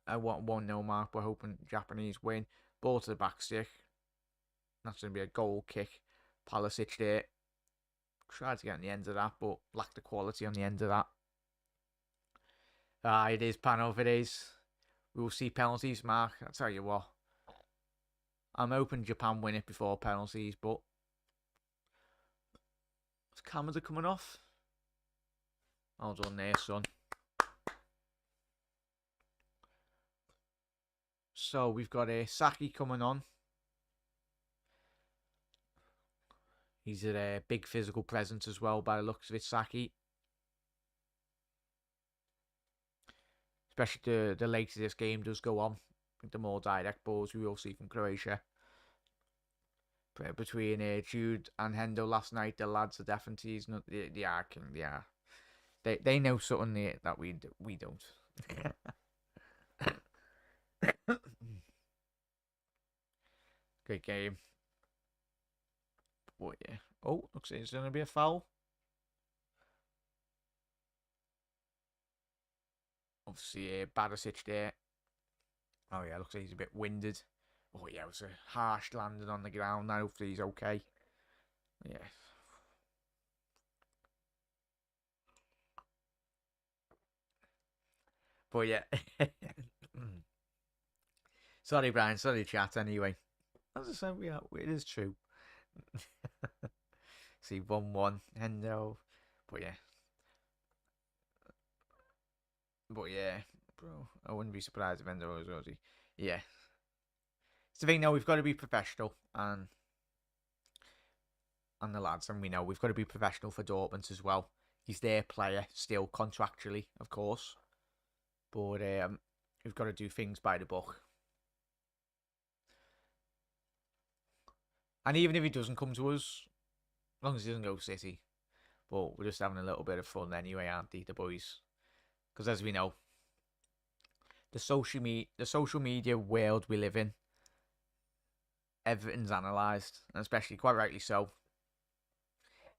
I want 1-0 mark. We're hoping Japanese win. Ball to the back stick. That's going to be a goal kick. Palisic there. Tried to get on the end of that, but lacked the quality on the end of that. It is, Panov, it is. We will see penalties, Mark. I'll tell you what. I'm hoping Japan win it before penalties, but is Canada coming off? Well done there, son. So we've got Saki coming on. He's a big physical presence as well by the looks of it, Saki. Especially the later this game does go on. I think the more direct balls we will see from Croatia. Between Jude and Hendo last night, the lads are definitely they are king. They are. They know something that we don't. Great game. But yeah. Oh, looks like it's going to be a foul. Obviously, Barisic there. Oh yeah, looks like he's a bit winded. Oh yeah, it was a harsh landing on the ground. Now hopefully he's okay. Yeah. But yeah. Sorry, Brian. Sorry, chat. Anyway, as I said, it is true. See, 1-1. Hendo. But yeah. But yeah, bro. I wouldn't be surprised if Hendo was Rosie. Yeah. It's the thing now, we've got to be professional. And the lads, and we know we've got to be professional for Dortmund as well. He's their player still contractually, of course. But we've got to do things by the book. And even if he doesn't come to us, as long as he doesn't go City, but we're just having a little bit of fun anyway, aren't they, the boys? Because as we know, the social media world we live in, everything's analysed, and especially quite rightly so.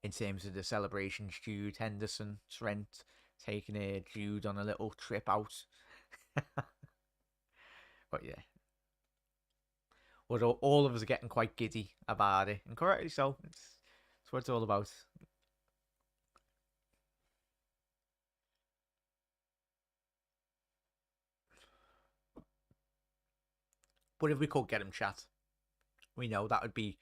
In terms of the celebrations, Jude, Henderson, Trent taking Jude on a little trip out. But yeah. But all of us are getting quite giddy about it. And correctly so. It's what it's all about. But if we could get him, chat, we know that would be...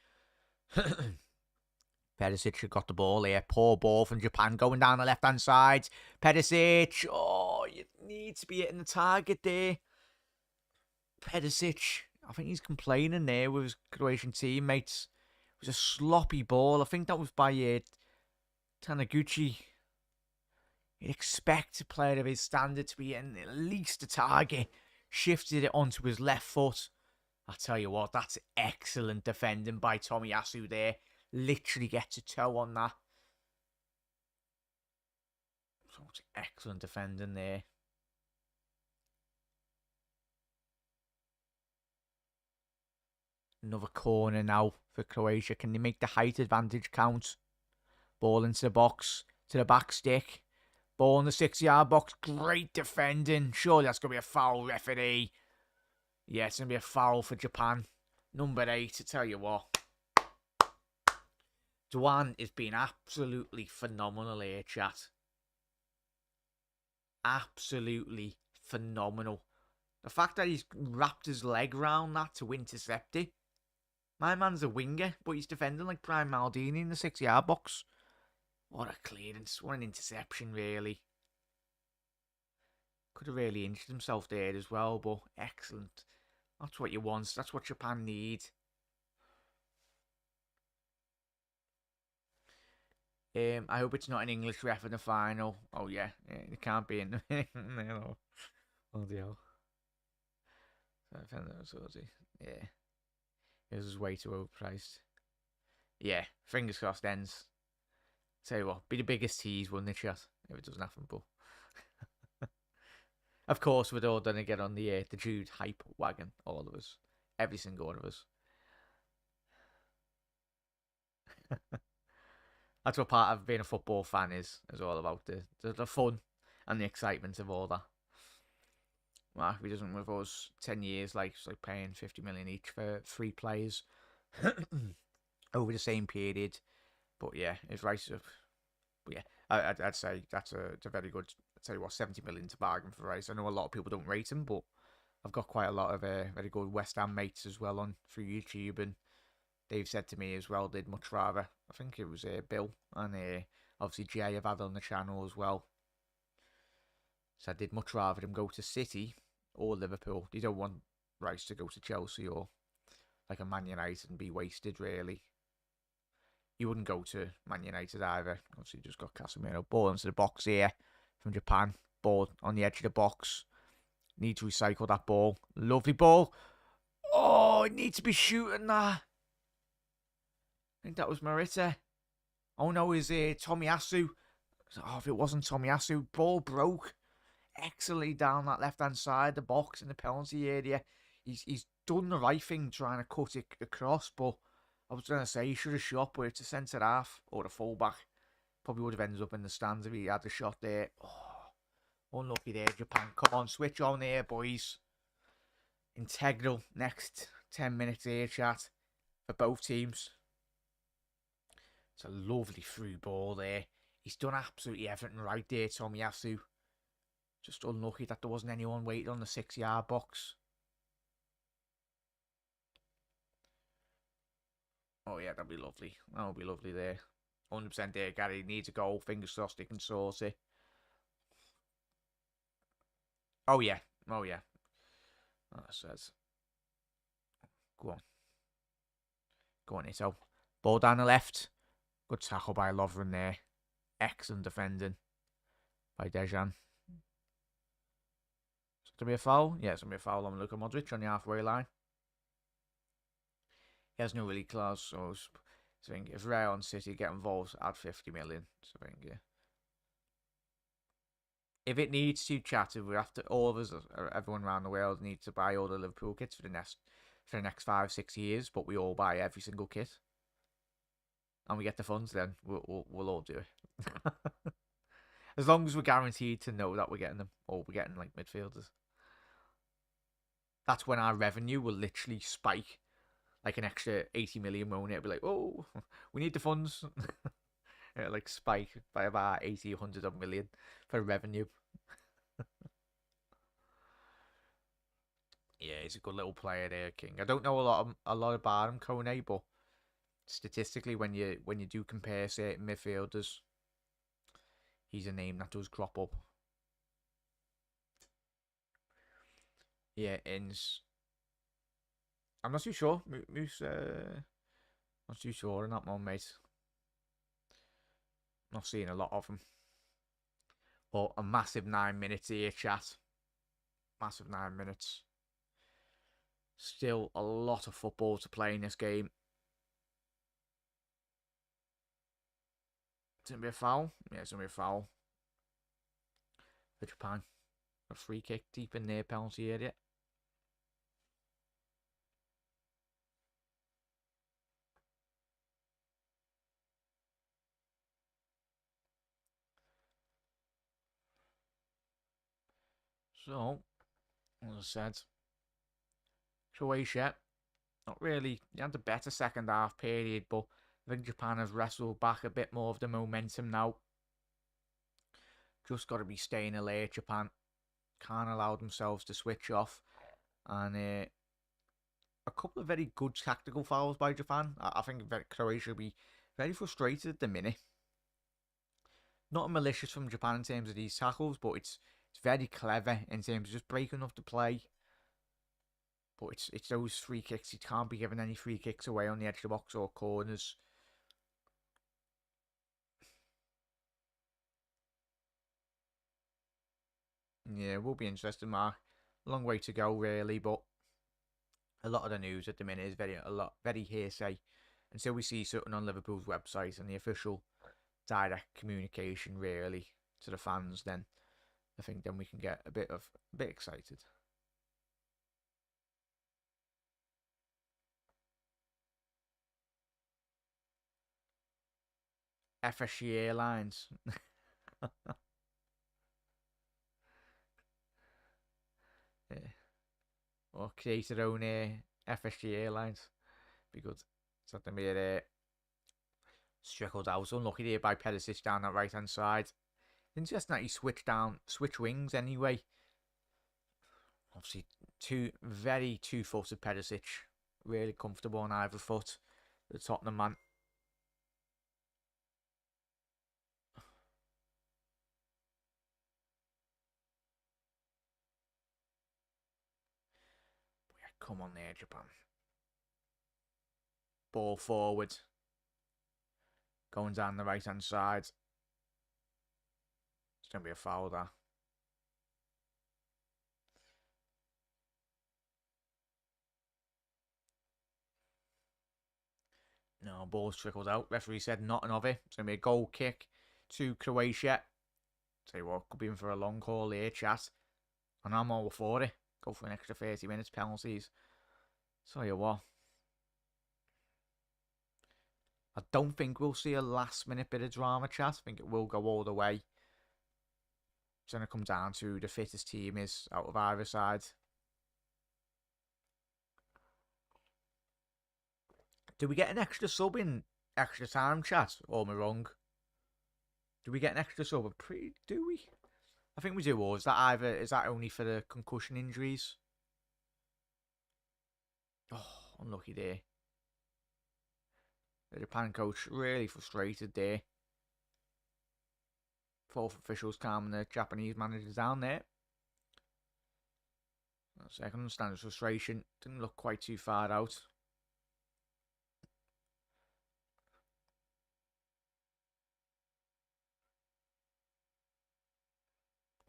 Perisic got the ball here. Poor ball from Japan going down the left-hand side. Perisic. Oh, you need to be hitting the target there. Perisic. I think he's complaining there with his Croatian teammates. It was a sloppy ball. I think that was by Taniguchi. You'd expect a player of his standard to be hitting at least a target. Shifted it onto his left foot. I tell you what, that's excellent defending by Tomiyasu there. Literally gets a toe on that. So it's excellent defending there. Another corner now for Croatia. Can they make the height advantage count? Ball into the box, to the back stick. Ball in the 6-yard box. Great defending. Surely that's going to be a foul, referee. Yeah, it's going to be a foul for Japan. Number 8, I tell you what. Duan is being absolutely phenomenal here, chat. Absolutely phenomenal. The fact that he's wrapped his leg round that to intercept it. My man's a winger, but he's defending like Brian Maldini in the 6-yard box. What a clearance. What an interception, really. Could have really injured himself there as well, but excellent. That's what you want. That's what Japan need. I hope it's not an English ref in the final. Oh, yeah. It can't be in. No. Oh, dear. Yeah. This is way too overpriced. Yeah. Fingers crossed ends. Tell you what, be the biggest tease, wouldn't it, chat? If it doesn't happen, but... Of course, we're all going to get on the Jude hype wagon. All of us. Every single one of us. That's what part of being a football fan is all about. The fun and the excitement of all that. Well, if he doesn't with us 10 years, it's like paying 50 million each for 3 players over the same period. But yeah, it's right. But yeah, I'd say that's a very good. I'd tell you what, 70 million to bargain for Rice. I know a lot of people don't rate him, but I've got quite a lot of very good West Ham mates as well on through YouTube, and they've said to me as well they'd much rather. I think it was Bill and obviously Jay have had on the channel as well. So they'd much rather him go to City or Liverpool. They don't want Rice to go to Chelsea or like a Man United and be wasted, really. he wouldn't go to Man United either. Obviously, just got Casemiro. Ball into the box here from Japan. Ball on the edge of the box. Need to recycle that ball. Lovely ball. Oh, it needs to be shooting that. I think that was Morita. Oh no, is it Tomiyasu? Oh, if it wasn't Tomiyasu, ball broke excellently down that left-hand side, the box in the penalty area. He's done the right thing trying to cut it across, but I was going to say he should have shot, but it's a centre half or a fullback. Probably would have ended up in the stands if he had the shot there. Oh, unlucky there, Japan. Come on, switch on there, boys. Integral next 10 minutes here, chat, for both teams. It's a lovely through ball there. He's done absolutely everything right there, Tomiyasu. Just unlucky that there wasn't anyone waiting on the 6-yard box. Oh yeah, that'd be lovely. That would be lovely there. 100% there, Gary. Needs a goal. Fingers crossed he can sort it. Oh yeah. Oh yeah. That says. Go on. Go on, Ito. Ball down the left. Good tackle by Lovren there. Excellent defending by Dejan. Is it going to be a foul? Yeah, it's going to be a foul on Luka Modric on the halfway line. He has no really clause, so I think if Real and City get involved, add 50 million. So I think, yeah. If it needs to, chat, if we have to, all of us, everyone around the world needs to buy all the Liverpool kits for the next 5-6 years, but we all buy every single kit, and we get the funds, then we'll all do it. As long as we're guaranteed to know that we're getting them, or we're getting like midfielders. That's when our revenue will literally spike like an extra 80 million, won't it? It'll be like, oh, we need the funds. It'll like spike by about 80, 100 million for revenue. Yeah, he's a good little player there, King. I don't know a lot about him, Kone, but statistically, when you do compare certain midfielders, he's a name that does crop up. Yeah, Inns. I'm not too sure. Moose, not too sure on that one, mate. Not seeing a lot of him. But a massive 9 minutes here, chat. Massive 9 minutes. Still a lot of football to play in this game. It's going to be a foul. Yeah, it's going to be a foul for Japan. A free kick deep in their penalty area. So, as I said, Croatia, not really, they had a better second half period, but I think Japan has wrestled back a bit more of the momentum now. Just got to be staying alert, Japan. Can't allow themselves to switch off. And a couple of very good tactical fouls by Japan. I think Croatia will be very frustrated at the minute. Not malicious from Japan in terms of these tackles, but it's very clever in terms of just breaking up the play. But it's those free kicks. You can't be giving any free kicks away on the edge of the box or corners. Yeah, it will be interesting, Mark. Long way to go, really, but a lot of the news at the minute is very hearsay. Until we see something on Liverpool's website and the official direct communication, really, to the fans, then I think then we can get a bit excited. FSG Airlines. Yeah. Or create their own FSG Airlines. Be good. Something we're struggled out. Unlucky there by Perisic down that right hand side. Interesting that he switch wings anyway. Obviously, very two-footed Perisic. Really comfortable on either foot. The Tottenham man. Yeah, come on there, Japan. Ball forward. Going down the right-hand side. It's going to be a foul there. No, ball's trickled out. Referee said nothing of it. It's going to be a goal kick to Croatia. Tell you what, could be in for a long haul here, chat. And I'm all for it. Go for an extra 30 minutes penalties. Tell you what. I don't think we'll see a last minute bit of drama, chat. I think it will go all the way. It's going to come down to the fittest team is out of either side. Do we get an extra sub in extra time, chat? Or am I wrong? Do we get an extra sub? Do we? I think we do. Or is that only for the concussion injuries? Oh, unlucky there. The Japan coach really frustrated there. Fourth officials calming the Japanese manager down there. So I can understand his frustration. Didn't look quite too far out.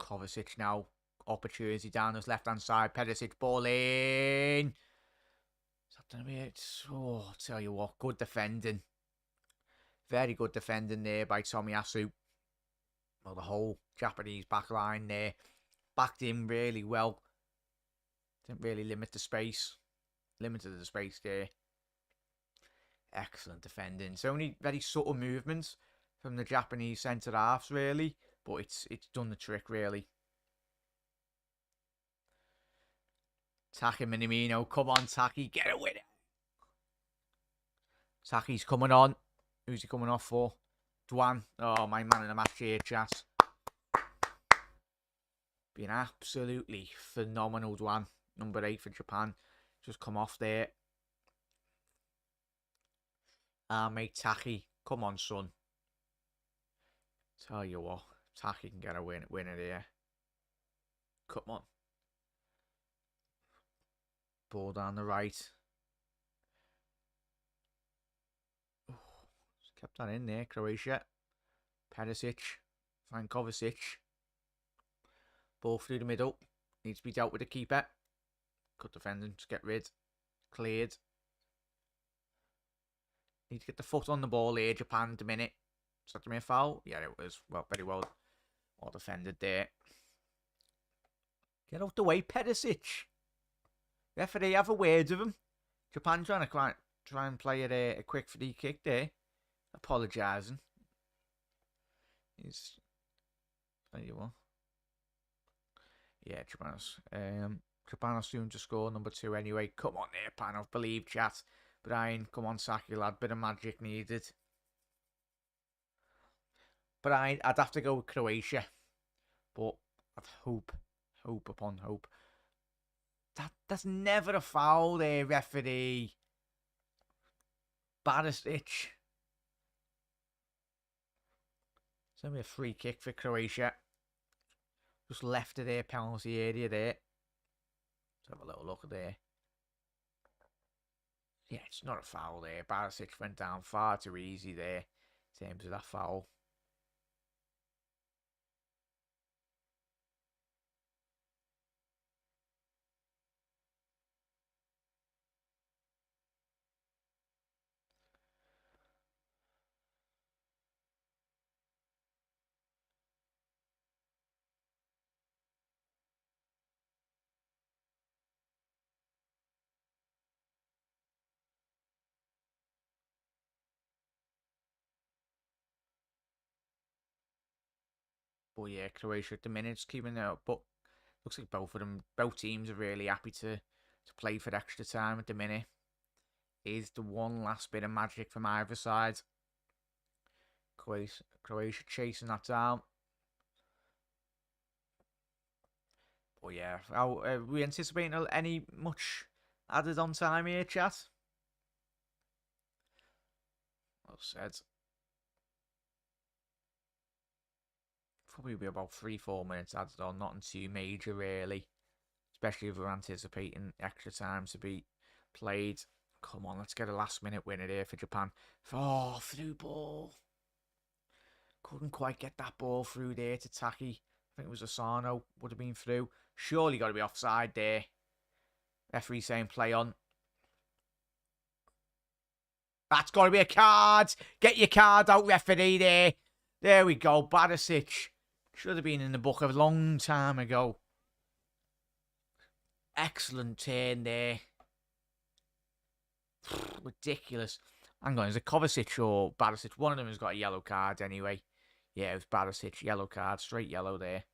Kovacic now. Opportunity down his left-hand side. Perisic ball in. Is that going to be it? Oh, I'll tell you what. Good defending. Very good defending there by Tomiyasu. Well, the whole Japanese back line there. Backed in really well. Didn't really limit the space. Limited the space there. Excellent defending. It's only very subtle movements from the Japanese centre halves, really. But it's done the trick, really. Taki Minamino. Come on, Taki. Get a winner. Taki's coming on. Who's he coming off for? Dwan. Oh, my man in the match here, chat. Been absolutely phenomenal, Dwan. Number 8 for Japan. Just come off there. Mate, Taki. Come on, son. Tell you what. Taki can get a winner there. Come on. Ball down the right. Oh, kept that in there, Croatia. Perisic. Find Kovacic. Ball through the middle. Needs to be dealt with the keeper. Good defending. Just get rid. Cleared. Need to get the foot on the ball here, Japan, at a minute. Is that to me a foul? Yeah, it was. Well, very well defended there. Get out the way, Perisic. Referee, have a word with him. Japan trying to try and play a quick free kick there. Apologising. He's. Tell you what. Yeah, Japan are soon to score number 2 anyway. Come on there, Pan. Believe, chat. Brian, come on, Saki lad. Bit of magic needed. But I'd have to go with Croatia. But I'd hope upon hope. That's never a foul there, referee. Barisic. It's only a free kick for Croatia. Just left of their penalty area there. Let's have a little look at there. Yeah, it's not a foul there. Barisic went down far too easy there in terms of that foul. But yeah, Croatia at the minute's keeping it up. But looks like both teams are really happy to play for extra time at the minute. Is the one last bit of magic from either side. Croatia chasing that down. But yeah, are we anticipating any much added on time here, chat? Well said. Probably be about 3-4 minutes added on, nothing too major really. Especially if we're anticipating extra time to be played. Come on, let's get a last minute winner here for Japan. Oh, through ball. Couldn't quite get that ball through there to Taki. I think it was Asano. Would have been through. Surely got to be offside there. Referee saying play on. That's got to be a card. Get your card out, referee there. There we go. Barisic. Should have been in the book a long time ago. Excellent turn there. Ridiculous. Hang on, is it Kovacic or Barisic? One of them has got a yellow card anyway. Yeah, it was Barisic. Yellow card. Straight yellow there.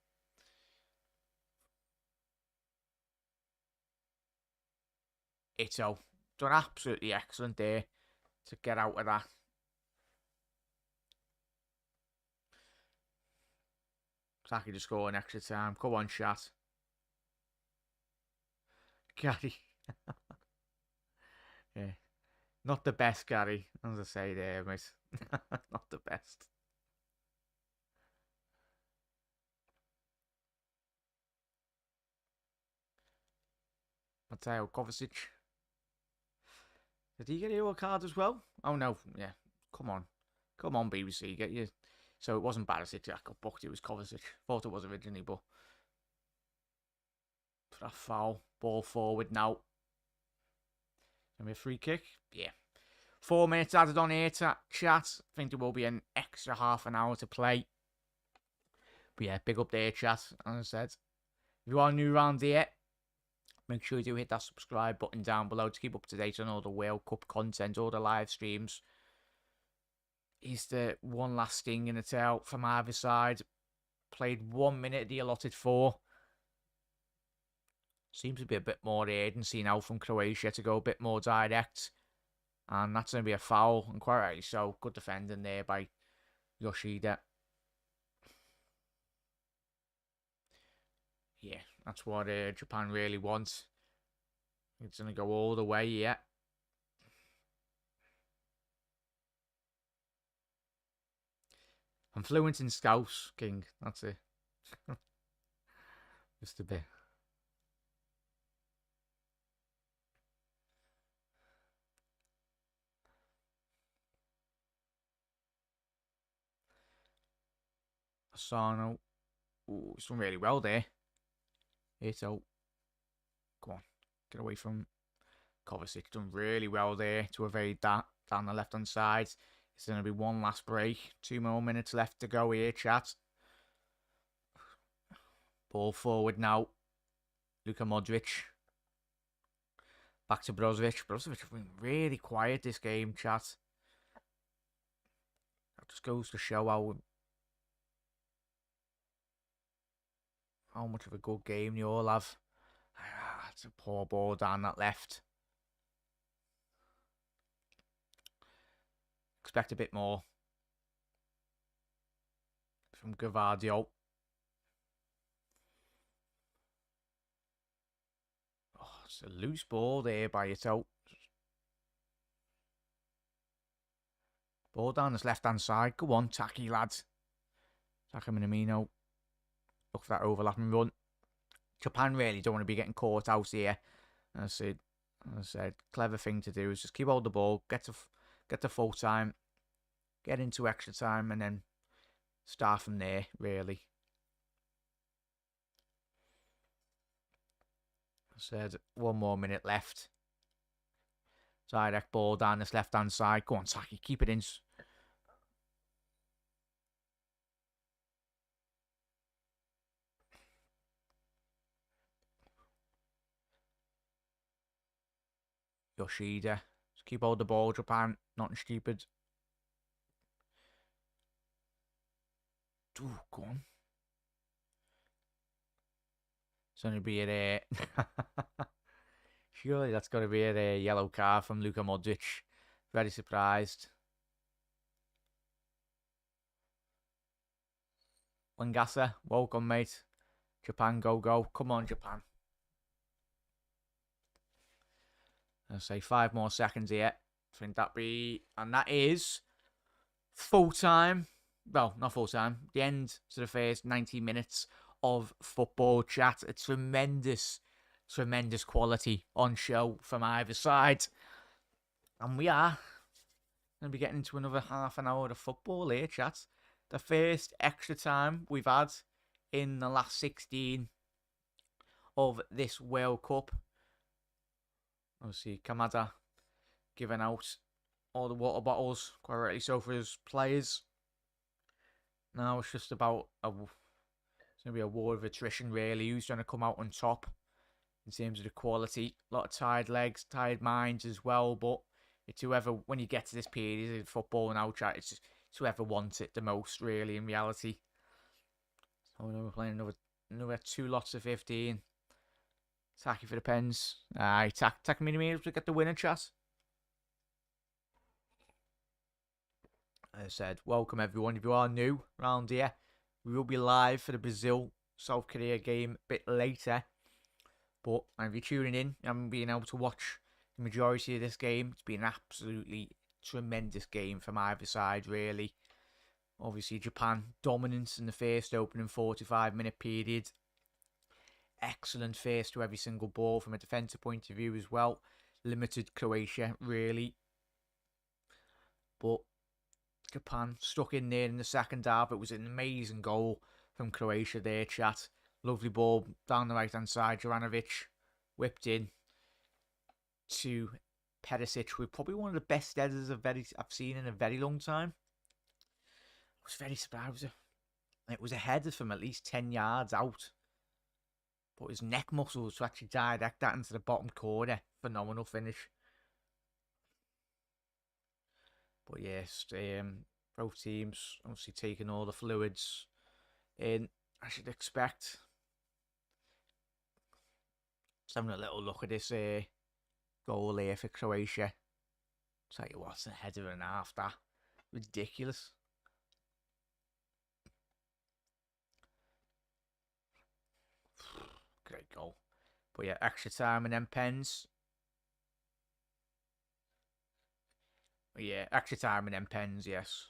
Ito. Done absolutely excellent there to get out of that. Saki to score in extra time. Come on, chat. Gary. Yeah. Not the best, Gary. As I say there, mate. Not the best. Mateo Kovacic. Did he get a yellow card as well? Oh, no. Yeah. Come on. Come on, BBC. Get you. So it wasn't Barisic that got booked. It was Kovacic. Thought it was originally, but... For that foul. Ball forward now. Gonna be a free kick? Yeah. 4 minutes added on here to chat. I think there will be an extra half an hour to play. But yeah, big up there, chat. As I said, if you are new around here, make sure you do hit that subscribe button down below to keep up to date on all the World Cup content, all the live streams. Is the one last thing in the tail from either side. Played 1 minute, the allotted 4. Seems to be a bit more urgency now from Croatia to go a bit more direct. And that's going to be a foul, and quite rightly so. Good defending there by Yoshida. Yeah, that's what Japan really wants. It's going to go all the way, yeah. I'm fluent in Scouse, King. That's it. Just a bit. Asano. Ooh, he's done really well there. Ito. Come on. Get away from Kovacic. Done really well there to evade that down the left-hand side. It's going to be one last break. 2 more minutes left to go here, chat. Ball forward now. Luka Modric. Back to Brozovic. Brozovic has been really quiet this game, chat. That just goes to show how much of a good game you all have. It's a poor ball down that left. Expect a bit more from Gavardio. Oh, it's a loose ball there by Ito. Ball down this left-hand side. Go on, tacky lads. Taka Minamino. Look for that overlapping run. Japan really don't want to be getting caught out here. As I said, clever thing to do is just keep hold the ball, get to full time, get into extra time, and then start from there, really. I said 1 more minute left. Direct ball down this left-hand side. Go on, Taki, keep it in. Yoshida. Just keep hold the ball, Japan. Nothing stupid. Ooh, go on. It's going to be a... Surely that's got to be a yellow card from Luka Modric. Very surprised. Wangasa, welcome, mate. Japan, go, go. Come on, Japan. I'll say 5 more seconds here. I think that be... And that is... full time. Well, not full time. The end to the first 90 minutes of football chat. A tremendous quality on show from either side. And we are going to be getting into another half an hour of football here, chat. the first extra time we've had in the last 16 of this World Cup. Obviously, Kamada giving out all the water bottles, quite rightly so, for his players. Now it's just about it's going to be a war of attrition, really. Who's going to come out on top in terms of the quality? A lot of tired legs, tired minds as well, but it's whoever, when you get to this period in football and out chat, it's whoever wants it the most, really, in reality. So we're playing another 2 lots of 15. Taki for the pens. Aye, Taki Mini to get the winner, chat. As I said, welcome everyone. If you are new around here, we will be live for the Brazil-South Korea game a bit later. But if you're tuning in and being able to watch the majority of this game, it's been an absolutely tremendous game from either side, really. Obviously, Japan dominance in the first opening 45-minute period. Excellent face to every single ball from a defensive point of view as well. Limited Croatia, really. But Japan stuck in there in the second half. It was an amazing goal from Croatia there, chat. Lovely ball down the right-hand side. Juranovic whipped in to Perisic with probably one of the best headers I've seen in a very long time. I was very surprised. It was a header from at least 10 yards out. But his neck muscles to actually direct that into the bottom corner. Phenomenal finish. But yes, both teams obviously taking all the fluids in, I should expect. Just having a little look at this goal here for Croatia. Tell you what, it's a header and a half, that. Ridiculous. Great goal. But yeah, extra time and then pens. Yeah, extra time and then pens, yes.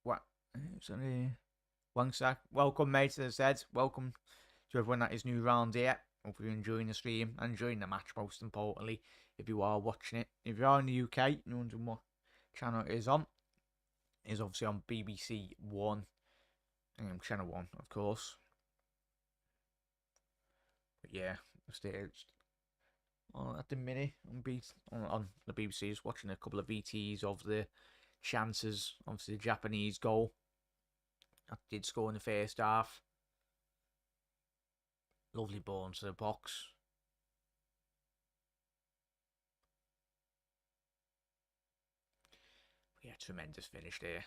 What? Sorry. Wangsak, welcome, mate, as I said. Welcome to everyone that is new around here. Hope you're enjoying the stream and enjoying the match, most importantly, if you are watching it. If you are in the UK, and wondering what channel it is on, it's obviously on BBC One. Channel 1, of course. But yeah, staged at the minute on the BBC, just watching a couple of VTs of the chances. Obviously, the Japanese goal that did score in the first half. Lovely ball into the box. Yeah, tremendous finish there.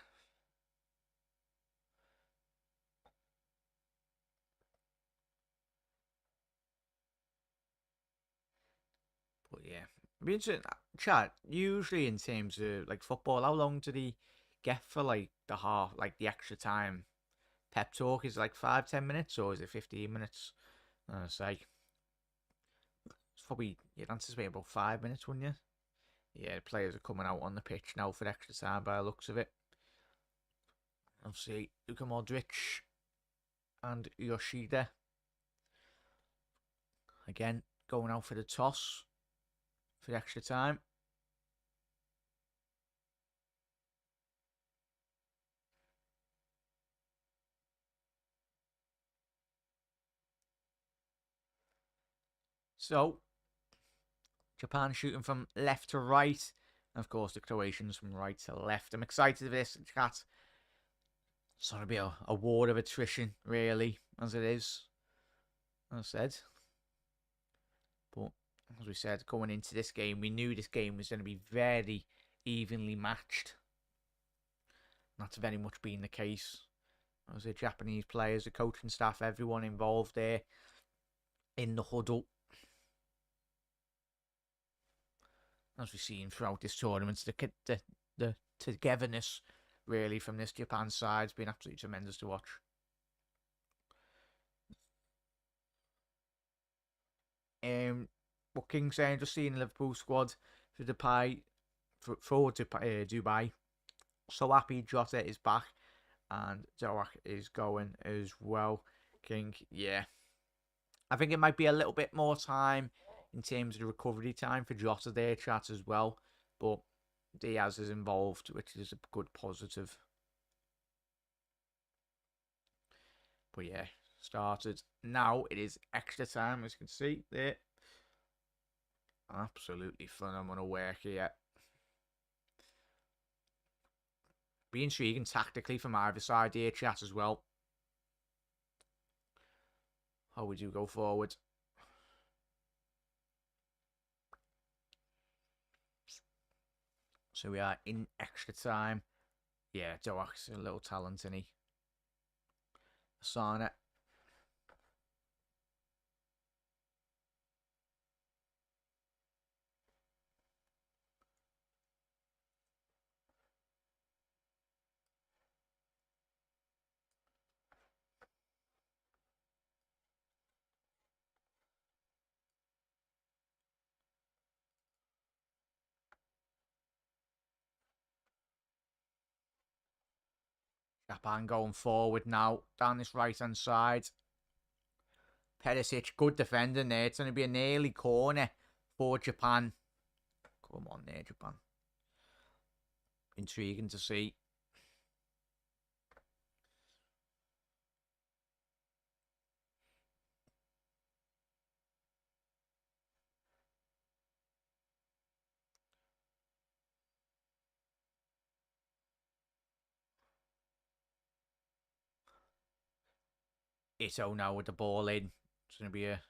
But yeah, be interesting. Chat, usually in terms of like football, how long do they get for like the half, like the extra time? Pep talk is like 5-10 minutes, or is it 15 minutes? Say it's probably, you'd anticipate about 5 minutes, wouldn't you? Yeah, the players are coming out on the pitch now for extra time by the looks of it. Obviously, Luka Modric and Yoshida again going out for the toss for the extra time. So, Japan shooting from left to right. And of course, the Croatians from right to left. I'm excited for this, chat. It's going to be a war of attrition, really, as it is. As I said. But, as we said, going into this game, we knew this game was going to be very evenly matched. That's very much been the case. As the Japanese players, the coaching staff, everyone involved there in the huddle. As we've seen throughout this tournament, the togetherness, really, from this Japan side has been absolutely tremendous to watch. What King's saying, just seeing the Liverpool squad for Dubai, Dubai. So happy Jota is back and Doak is going as well. King, yeah. I think it might be a little bit more time in terms of the recovery time for Jota there, chat, as well. but Diaz is involved, which is a good positive. But yeah, started. Now it is extra time, as you can see there. Absolutely phenomenal work here. Be intriguing tactically from either side here, chat, as well. How would you go forward? So we are in extra time. Yeah, Doak's a little talent, isn't he? Asana. Japan going forward now, down this right-hand side. Perisic, good defending there. It's going to be an early corner for Japan. Come on there, Japan. Intriguing to see. Ito now with the ball in. It's going to be a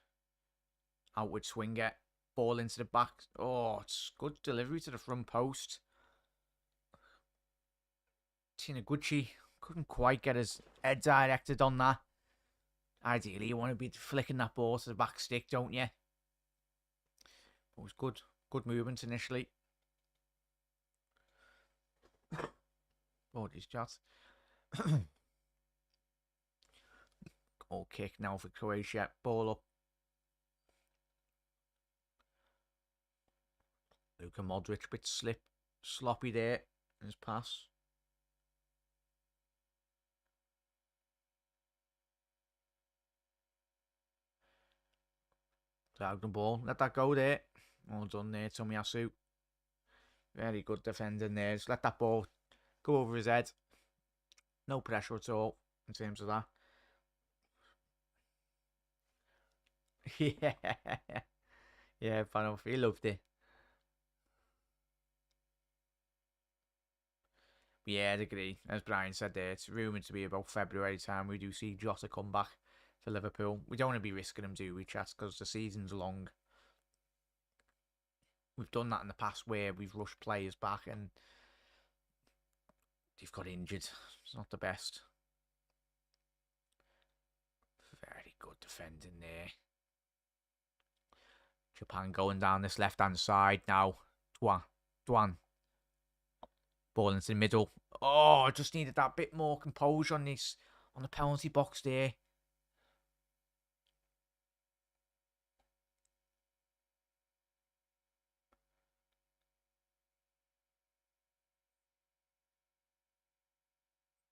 outward swinger. Ball into the back. Oh, it's good delivery to the front post. Tinaguchi couldn't quite get his head directed on that. Ideally, you want to be flicking that ball to the back stick, don't you? It was good. Good movement initially. Oh, these shots. Goal kick now for Croatia. Ball up. Luka Modric, bit sloppy there in his pass. Diagonal ball. Let that go there. All done there, Tomiyasu. Very good defending there. Just let that ball go over his head. No pressure at all in terms of that. Yeah. Yeah, he loved it. Yeah, I'd agree. As Brian said there, it's rumoured to be about February time we do see Jota come back to Liverpool. We don't want to be risking him, do we, chat? Because the season's long. We've done that in the past where we've rushed players back and they've got injured. It's not the best. Very good defending there. Japan going down this left-hand side now. Dwan. Ball into the middle. Oh, I just needed that bit more composure on the penalty box there.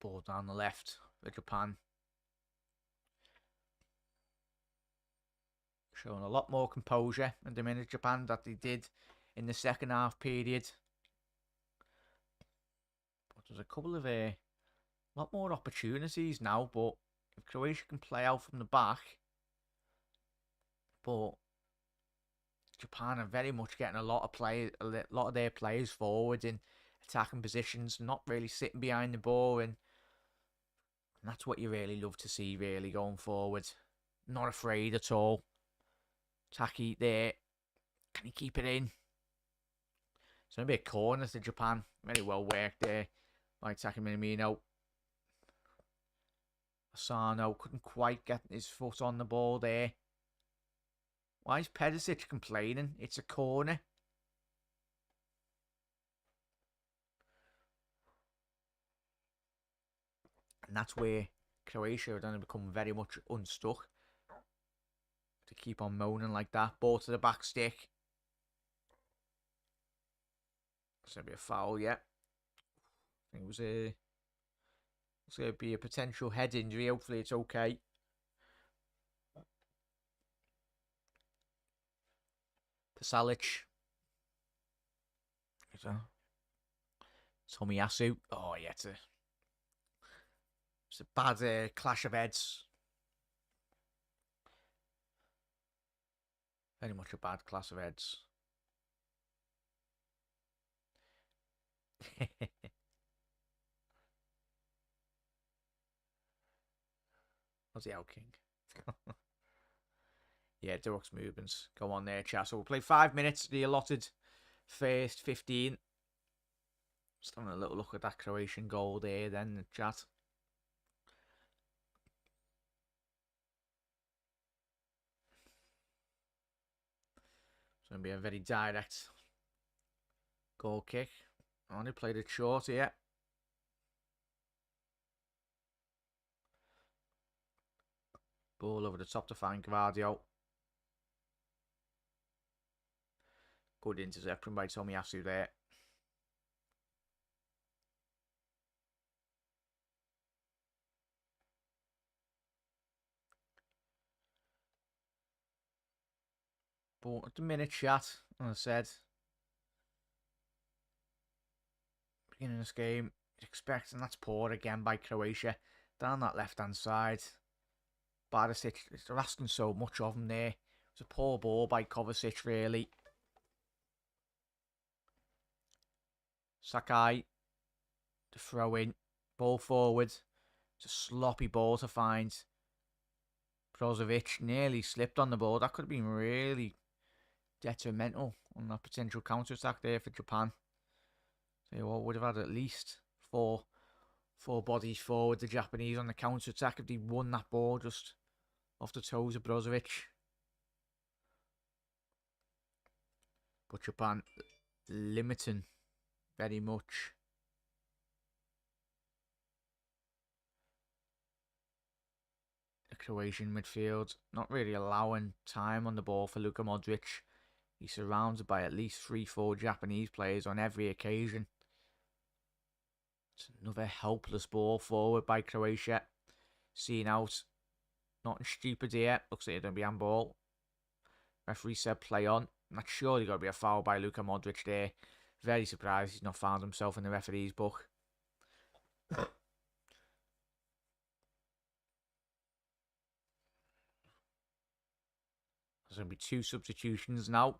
Ball down the left for Japan. Showing a lot more composure in the minute Japan that they did in the second half period. But there's a couple of lot more opportunities now, but if Croatia can play out from the back, but Japan are very much getting a lot of their players forward in attacking positions, not really sitting behind the ball, and that's what you really love to see, really, going forward. Not afraid at all. Taki there. Can he keep it in? It's going to be a corner to Japan. Very well worked there by Taki Minamino. Asano couldn't quite get his foot on the ball there. Why is Perisic complaining? It's a corner. And that's where Croatia are going to become very much unstuck. To keep on moaning like that. Ball to the back stick. It's going to be a foul, yeah. I think it was it's going to be a potential head injury. Hopefully it's okay. Pasalic. Tomiyasu. Oh, yeah, it's a bad clash of heads. Very much a bad clash of heads. What's the out king? Yeah, Durock's movements. Go on there, chat. So we'll play 5 minutes. The allotted first 15. Just having a little look at that Croatian goal there then, the chat. It's going to be a very direct goal kick. Only played it short here. Ball over the top to find Gvardio. Good interception by Tomiyasu there. But at the minute, chat, as I said, beginning of this game, expecting that's poor again by Croatia. Down that left-hand side. Barisic, they're asking so much of him there. It's a poor ball by Kovacic, really. Sakai, the throw in, ball forward. It's a sloppy ball to find. Brozovic nearly slipped on the ball. That could have been really detrimental on that potential counter-attack there for Japan. So what would have had at least four bodies forward, the Japanese, on the counter-attack if they won that ball just off the toes of Brozovic. But Japan limiting very much. The Croatian midfield not really allowing time on the ball for Luka Modric. He's surrounded by at least 3-4 Japanese players on every occasion. It's another helpless ball forward by Croatia. Seen out. Nothing stupid here. Looks like it's going to be handball. Referee said play on. That's surely got to be a foul by Luka Modric there. Very surprised he's not found himself in the referee's book. There's going to be 2 substitutions now.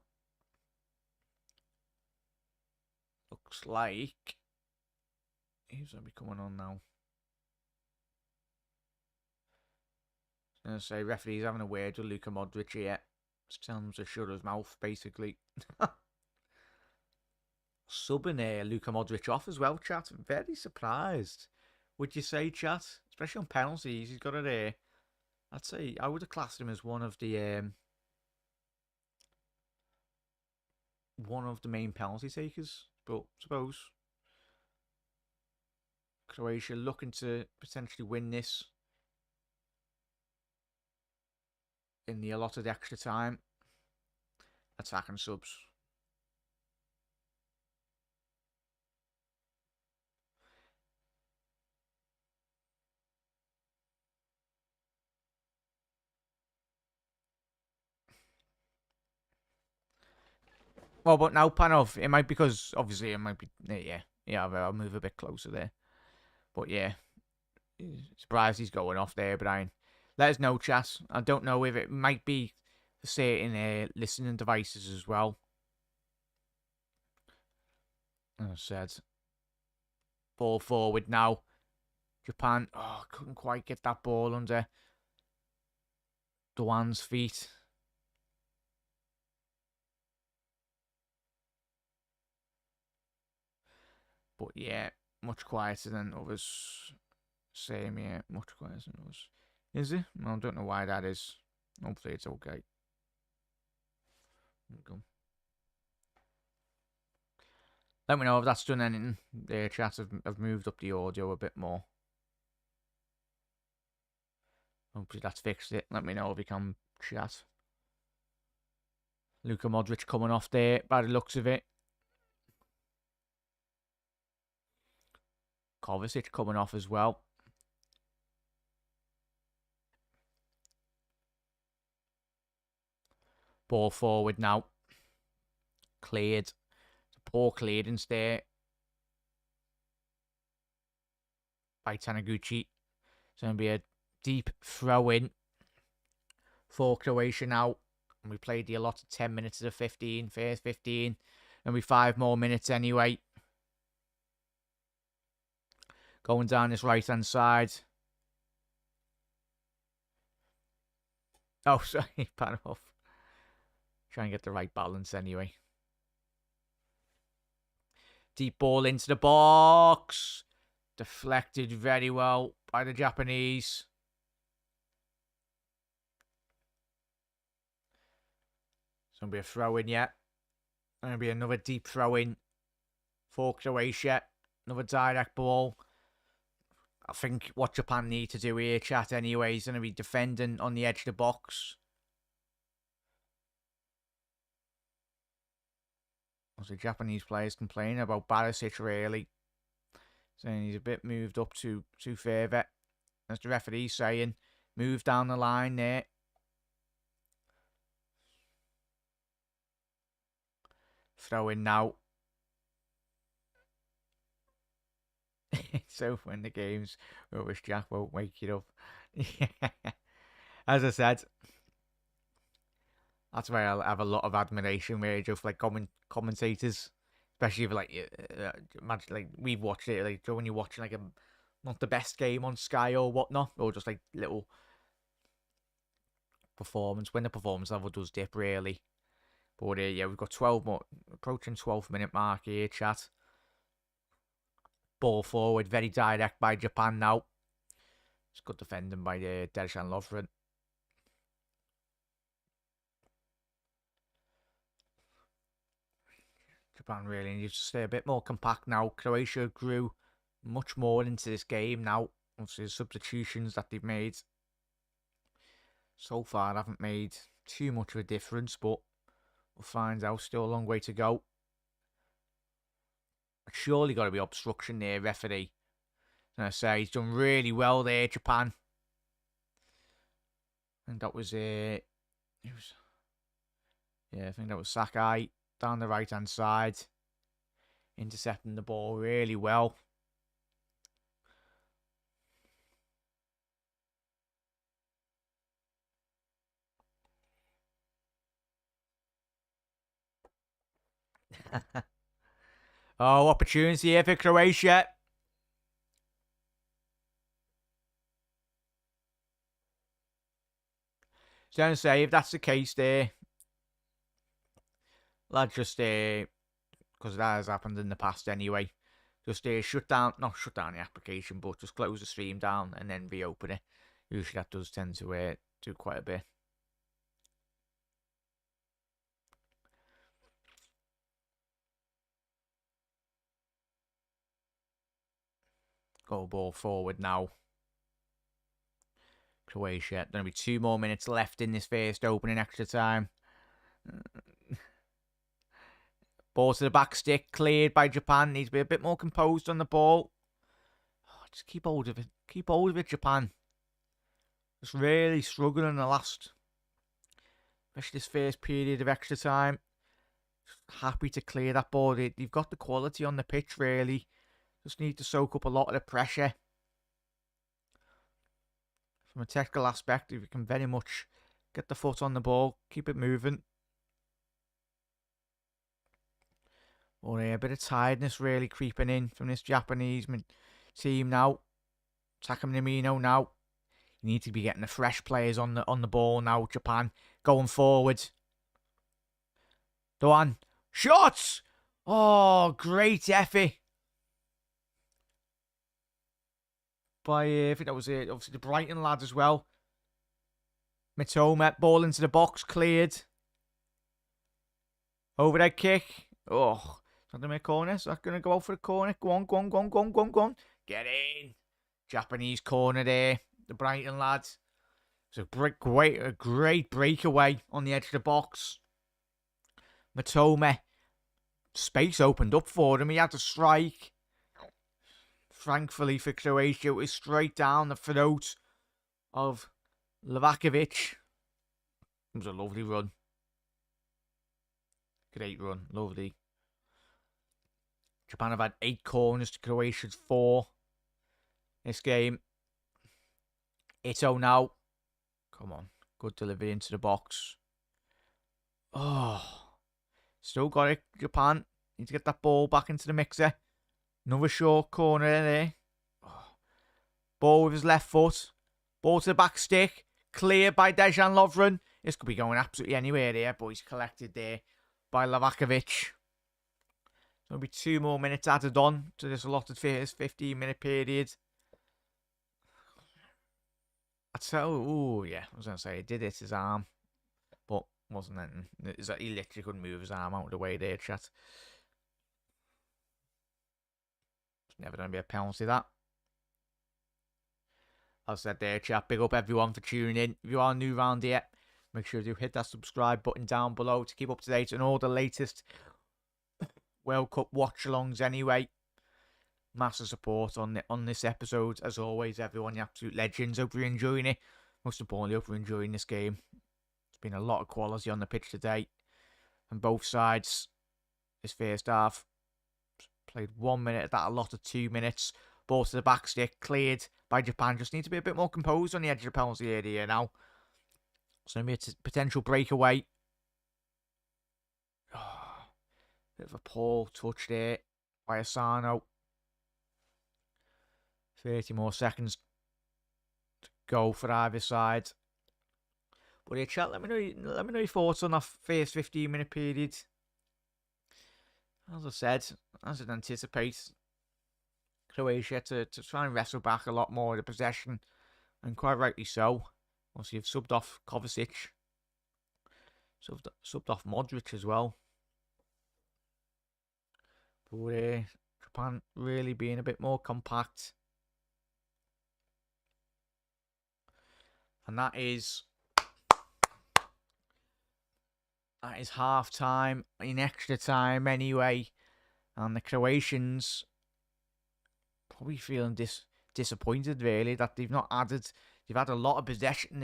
Looks like... Who's going to be coming on now? I was going to say, referee's having a word with Luka Modric here. Just telling him to shut his mouth, basically. Subbing Luka Modric off as well, chat. Very surprised. Would you say, chat? Especially on penalties, he's got it here. I'd say I would have classed him as one of the main penalty takers. But I suppose Croatia looking to potentially win this in the allotted extra time. Attacking subs. Well, but now Panov, it might because obviously it might be yeah. I'll move a bit closer there. But yeah, surprised he's going off there, Brian. Let us know, chat. I don't know if it might be for certain listening devices as well. As I said, ball forward now. Japan, couldn't quite get that ball under Doan's feet. But yeah, much quieter than others. Same, yeah, much quieter than others. Is it? I don't know why that is. Hopefully it's okay. Go. Let me know if that's done anything. The chat have moved up the audio a bit more. Hopefully that's fixed it. Let me know if you can chat. Luka Modric coming off there by the looks of it. Kovacic coming off as well. Ball forward now. Cleared. poor clearance there by Taniguchi. It's going to be a deep throw in for Croatia now. And we played the allotted 10 minutes of the 15, first 15. And we 5 more minutes anyway. Going down this right-hand side. Oh, sorry, pan off. Try and get the right balance anyway. Deep ball into the box. Deflected very well by the Japanese. It's going to be a throw-in yet. Going to be another deep throw-in for Croatia. Another direct ball. I think what Japan need to do here, chat, anyway, is going to be defending on the edge of the box. As the Japanese players complaining about Barisic, really. Saying he's a bit moved up too further. As the referee's saying, move down the line there. Throw in now. So when the game's rubbish, Jack won't wake you up. As I said, that's why I have a lot of admiration really just for, like, commentators, especially if, like, imagine, like, we've watched it, like, when you're watching, like, not the best game on Sky or whatnot, or just, like, little performance, when the performance level does dip, really. But yeah, we've got 12 more, approaching 12th minute mark here, chat. Ball forward, very direct by Japan now. It's good defending by Dejan Lovren. Japan really needs to stay a bit more compact now. Croatia grew much more into this game now. Obviously, the substitutions that they've made so far haven't made too much of a difference, but we'll find out. Still a long way to go. Surely got to be obstruction there, referee. And I say he's done really well there, Japan. And that was I think that was Sakai down the right hand side, intercepting the ball really well. Oh, opportunity here for Croatia. So I'm say if that's the case there, lad, just because that has happened in the past anyway, just not shut down the application, but just close the stream down and then reopen it. Usually that does tend to do quite a bit. Goal ball forward now. Croatia. Going to be 2 more minutes left in this first opening extra time. Ball to the back stick, cleared by Japan. Needs to be a bit more composed on the ball. Oh, just keep hold of it. Keep hold of it, Japan. Just really struggling in the last, especially this first period of extra time. Just happy to clear that ball. They've got the quality on the pitch, really. Just need to soak up a lot of the pressure. From a technical aspect, if you can very much get the foot on the ball, keep it moving. Oh yeah, a bit of tiredness really creeping in from this Japanese team now. Takamino now. You need to be getting the fresh players on the ball now, Japan. Going forward. Doan. Shots! Oh, great effort. By, I think that was obviously the Brighton lad as well. Mitoma, ball into the box, cleared. Overhead kick. Oh, is that going to be a corner? Is that going to go out for a corner? Go on, go on, go on, go on, go on, go on. Get in. Japanese corner there. The Brighton lads. It's a great breakaway on the edge of the box. Mitoma. Space opened up for him. He had to strike. Thankfully for Croatia, it was straight down the throat of Livakovic. It was a lovely run. Great run. Lovely. Japan have had 8 corners to Croatia's 4 this game. Ito now. Come on. Good delivery into the box. Oh. Still got it, Japan. Need to get that ball back into the mixer. Another short corner there. Oh. Ball with his left foot. Ball to the back stick. Cleared by Dejan Lovren. This could be going absolutely anywhere there, but he's collected there by Lavakovic. There'll be 2 more minutes added on to this allotted first 15-minute period. I'd say, oh yeah, I was going to say, he did hit his arm, but wasn't anything. He literally couldn't move his arm out of the way there, chat. It's never going to be a penalty, that. As I said there, chat, big up everyone for tuning in. If you are new around here, make sure to hit that subscribe button down below to keep up to date on all the latest World Cup watch-alongs anyway. Massive support on this episode. As always, everyone, you absolute legends. Hope you're enjoying it. Most importantly, hope you're enjoying this game. There's been a lot of quality on the pitch today. On both sides. This first half. Played 1 minute, that a lot of 2 minutes. Ball to the back stick, cleared by Japan. Just need to be a bit more composed on the edge of the penalty area now. It's going to be a potential breakaway. Oh, bit of a poor touch there by Asano. 30 more seconds to go for either side. But yeah, chat, let me know your thoughts on that first 15-minute period. As I said, as I'd anticipate, Croatia to try and wrestle back a lot more of the possession, and quite rightly so. Obviously, you've subbed off Kovacic, subbed off Modric as well. But Japan really being a bit more compact. And that is half time, in extra time anyway. And the Croatians probably feeling disappointed really that they've not added. They've had a lot of possession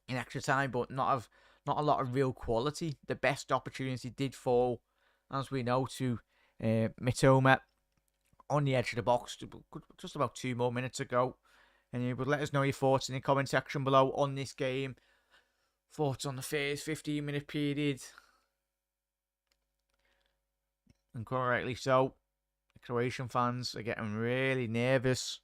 in extra time, but not a lot of real quality. The best opportunity did fall, as we know, to Mitoma on the edge of the box just about 2 more minutes ago. And you would let us know your thoughts in the comment section below on this game. Thoughts on the first 15-minute period. And quite rightly so. The Croatian fans are getting really nervous.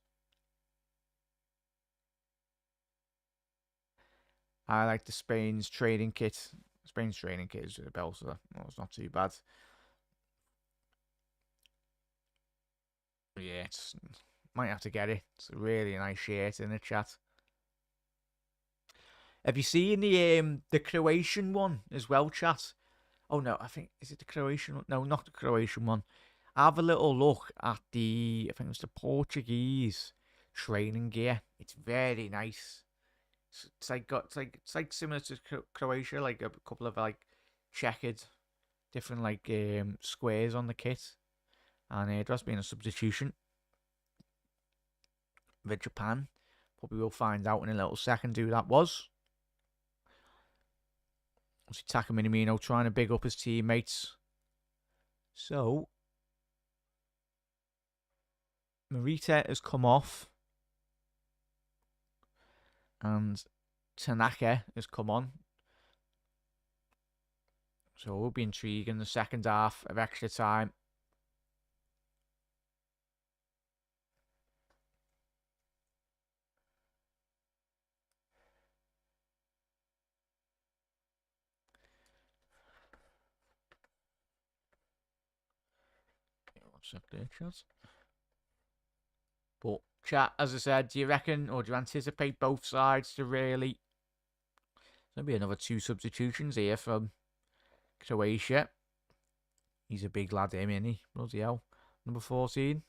I like the Spain's training kit. Spain's training kit is a belt, so it's not too bad. Yeah, might have to get it. It's a really nice shirt in the chat. Have you seen the Croatian one as well, chat? Oh no, I think, is it the Croatian one? No, not the Croatian one. Have a little look at I think it was the Portuguese training gear. It's very nice. It's like similar to Croatia, like a couple of like checkered, different like squares on the kit, and it has been a substitution with Japan. Probably will find out in a little second who that was. Obviously, Taka Minamino trying to big up his teammates. So, Morita has come off. And Tanaka has come on. So, it will be intriguing the second half of extra time. But chat, as I said, do you reckon, or do you anticipate both sides to really? There'll be another 2 substitutions here from Croatia. He's a big lad, him, isn't he? Bloody hell. Number 14.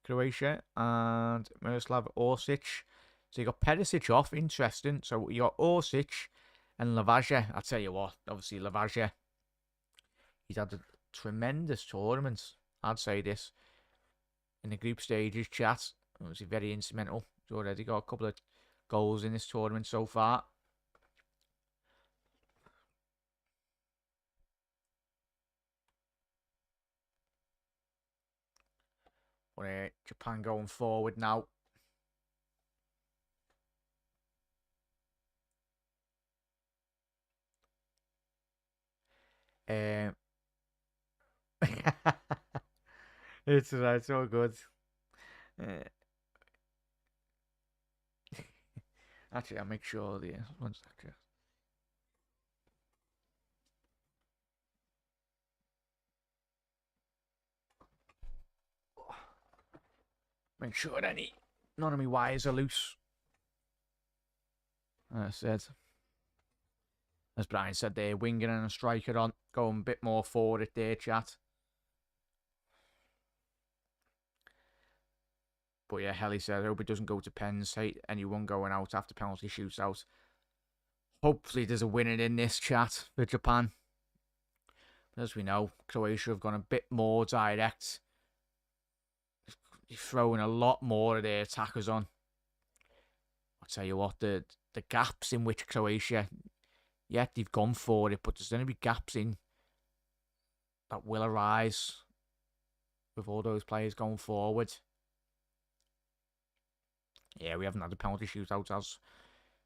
Croatia. And Miroslav Orsic. So you got Perisic off. Interesting. So you got Orsic and Lavaja. I'll tell you what. Obviously, Lavaja. He's had a tremendous tournament. I'd say this. In the group stages, chat. Obviously, very instrumental. He's already got a couple of goals in this tournament so far. But Japan going forward now. It's so good. Actually, I'll make sure the one second. Make sure none of my wires are loose. That's it. As Brian said, they're winging and a striker on, going a bit more forward at their chat. But yeah, Helly said, I hope it doesn't go to pens. Hate anyone going out after penalty shootout. Hopefully there's a winner in this chat for Japan. But as we know, Croatia have gone a bit more direct. They're throwing a lot more of their attackers on. I'll tell you what, the gaps in which Croatia, they've gone for it, but there's going to be gaps in that will arise with all those players going forward. Yeah, we haven't had a penalty shootout as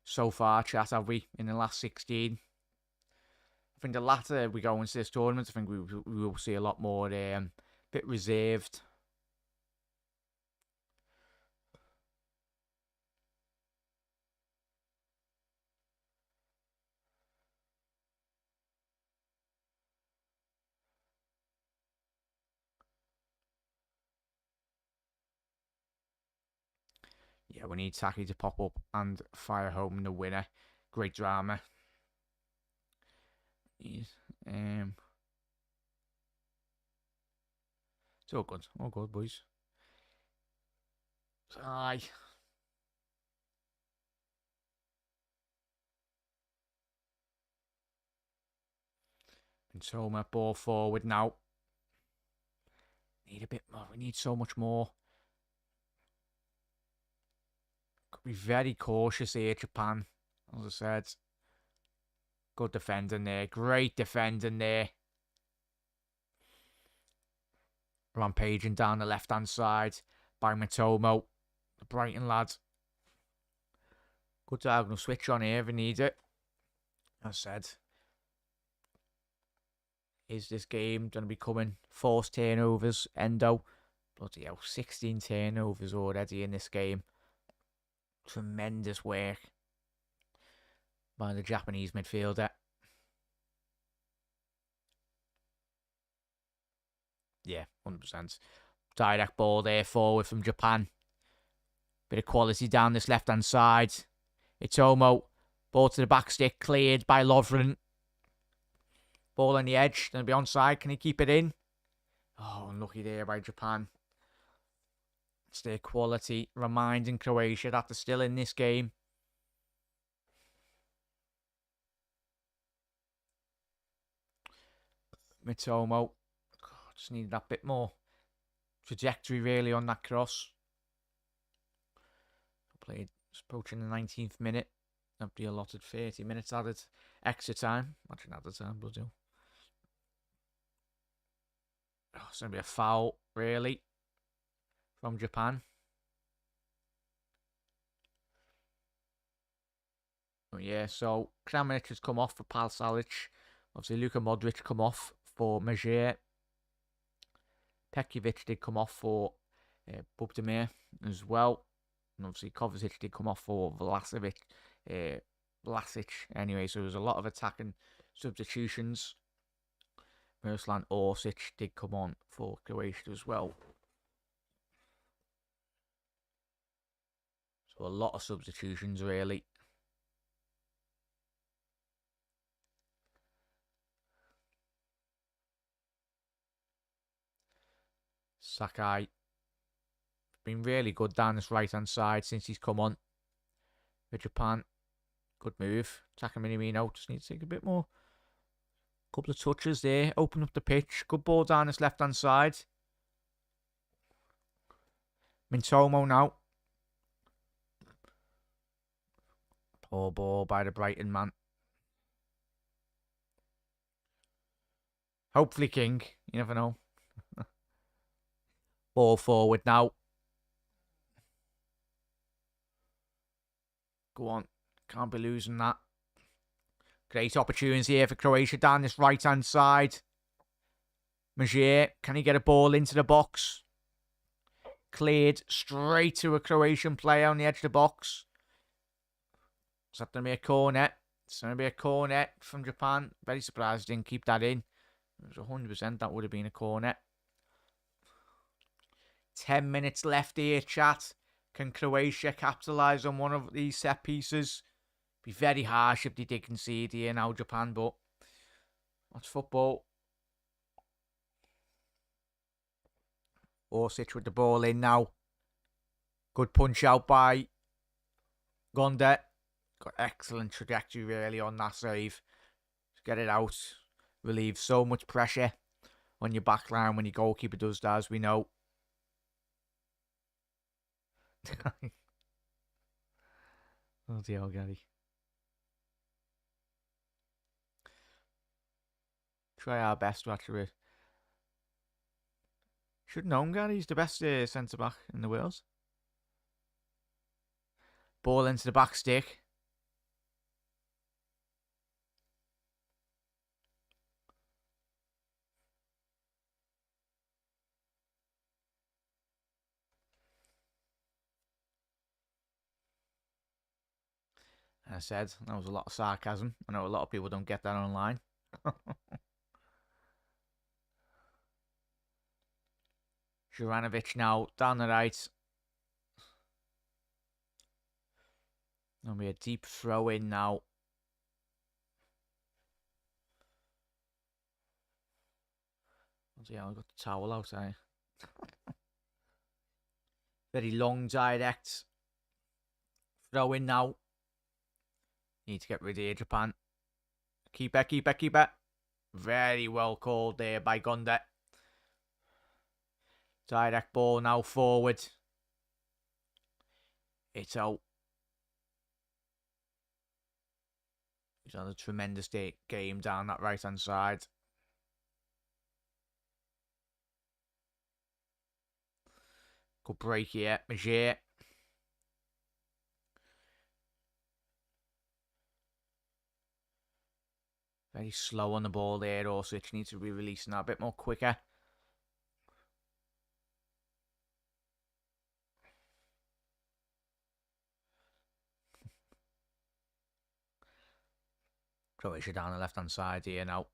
so far, chat, have we, in the last 16? I think the latter we go into this tournament, I think we will see a lot more bit reserved. Yeah, we need Taki to pop up and fire home the winner. Great drama. It's all good, boys. Aye. Soma ball forward now. Need a bit more. We need so much more. Could be very cautious here, Japan. As I said. Good defending there. Great defending there. Rampaging down the left-hand side by Matomo. The Brighton lad. Good diagonal switch on here if we need it. As I said. Is this game going to be coming? Forced turnovers, Endo. Bloody hell, 16 turnovers already in this game. Tremendous work by the Japanese midfielder. Yeah, 100%. Direct ball there forward from Japan. Bit of quality down this left-hand side. Itomo. Ball to the back stick, cleared by Lovren. Ball on the edge, going to be onside. Can he keep it in? Oh, unlucky there by Japan. It's their quality, reminding Croatia that they're still in this game. Mitomo. Just needed that bit more trajectory really on that cross. Played approaching the 19th minute. That'd be allotted 30 minutes added extra time. Imagine added time, bloody hell. Oh, it's going to be a foul, really, from Japan. Oh, yeah, so Kramaric has come off for Palsalic. Obviously, Luka Modric come off for Majer. Pekovic did come off for Bubdemir as well. And obviously, Kovacic did come off for Vlasic. Anyway, so there was a lot of attacking substitutions. Miroslav Orsic did come on for Croatia as well. So a lot of substitutions, really. Sakai been really good down this right-hand side since he's come on for Japan. Good move. Taka Minamino just needs to take a bit more. Couple of touches there. Open up the pitch. Good ball down this left-hand side. Mintomo now. Poor ball by the Brighton man. Hopefully King. You never know. Ball forward now. Go on. Can't be losing that. Great opportunity here for Croatia down this right-hand side. Magier, can he get a ball into the box? Cleared straight to a Croatian player on the edge of the box. Is that going to be a corner? It's going to be a corner from Japan. Very surprised didn't keep that in. It was 100% that would have been a corner. 10 minutes left here, chat. Can Croatia capitalise on one of these set pieces? Be very harsh if they did concede here now, Japan, but that's football. Orsic with the ball in now. Good punch out by Gonda. Got excellent trajectory really on that save. Just get it out. Relieve so much pressure on your back line when your goalkeeper does that, as we know. Oh dear, Gary. Try our best to actually. Should know Gary. He's the best centre back in the world. Ball into the back stick. I said that was a lot of sarcasm. I know a lot of people don't get that online. Juranovic now down the right. There'll be a deep throw in now. Yeah, I've got the towel outside. Very long, direct throw in now. Need to get rid of here, Japan. Keeper, keeper, keeper. Very well called there by Gonda. Direct ball now forward. It's out. He's had a tremendous game down that right-hand side. Good break here. Magier. Very slow on the ball there also. It needs to be releasing that a bit more quicker. Croatia down the left-hand side here now.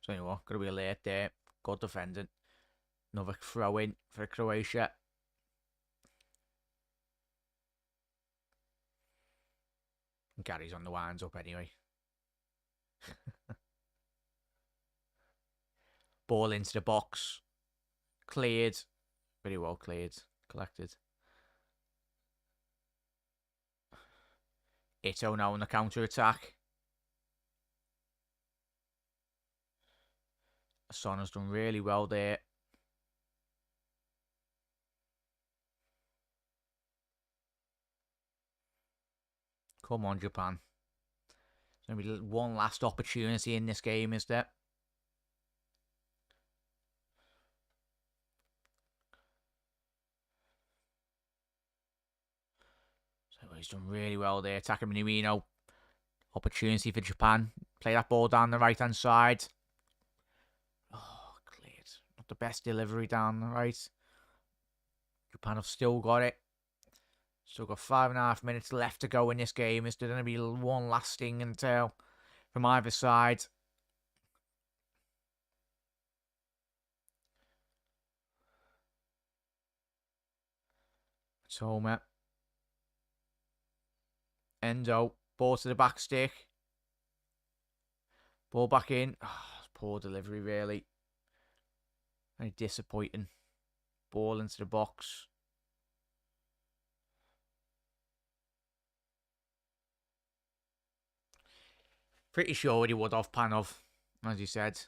Tell you what, gotta be late there. Good defending. Another throw in for Croatia. Gary's on the winds up anyway. Ball into the box. Cleared. Very well cleared. Collected. Ito now on the counter-attack. Son has done really well there. Come on, Japan. There's going to be one last opportunity in this game, is there? So he's done really well there. Takaminuino. Opportunity for Japan. Play that ball down the right-hand side. Oh, cleared. Not the best delivery down the right. Japan have still got it. Still got 5.5 minutes left to go in this game. Is there going to be one last sting and tail from either side? Toma. Endo. Ball to the back stick. Ball back in. Oh, poor delivery, really. Very disappointing. Ball into the box. Pretty sure he would have Panov, as you said.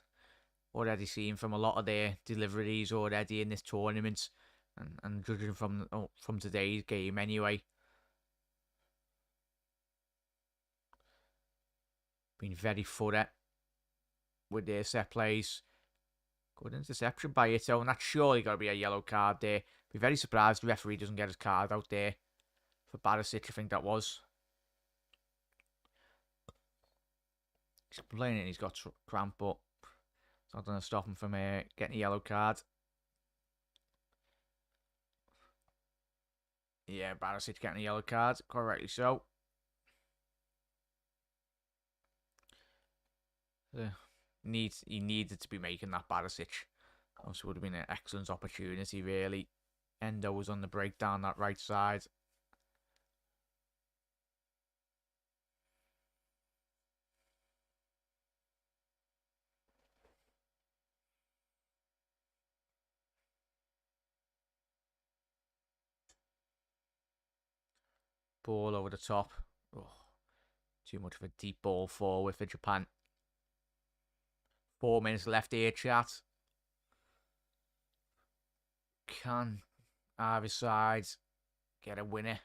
Already seen from a lot of their deliveries already in this tournament. And judging from today's game anyway. Been very thorough with their set plays. Good interception by Ito, and that's surely got to be a yellow card there. Be very surprised the referee doesn't get his card out there for Barisic, I think that was. He's complaining he's got cramp, but it's not going to stop him from getting a yellow card. Yeah, Barisic getting a yellow card, correctly so. He needed to be making that, Barisic. Also would have been an excellent opportunity, really. Endo was on the breakdown that right side. Ball over the top. Oh, too much of a deep ball forward for Japan. 4 minutes left here, chat. Can either side get a winner?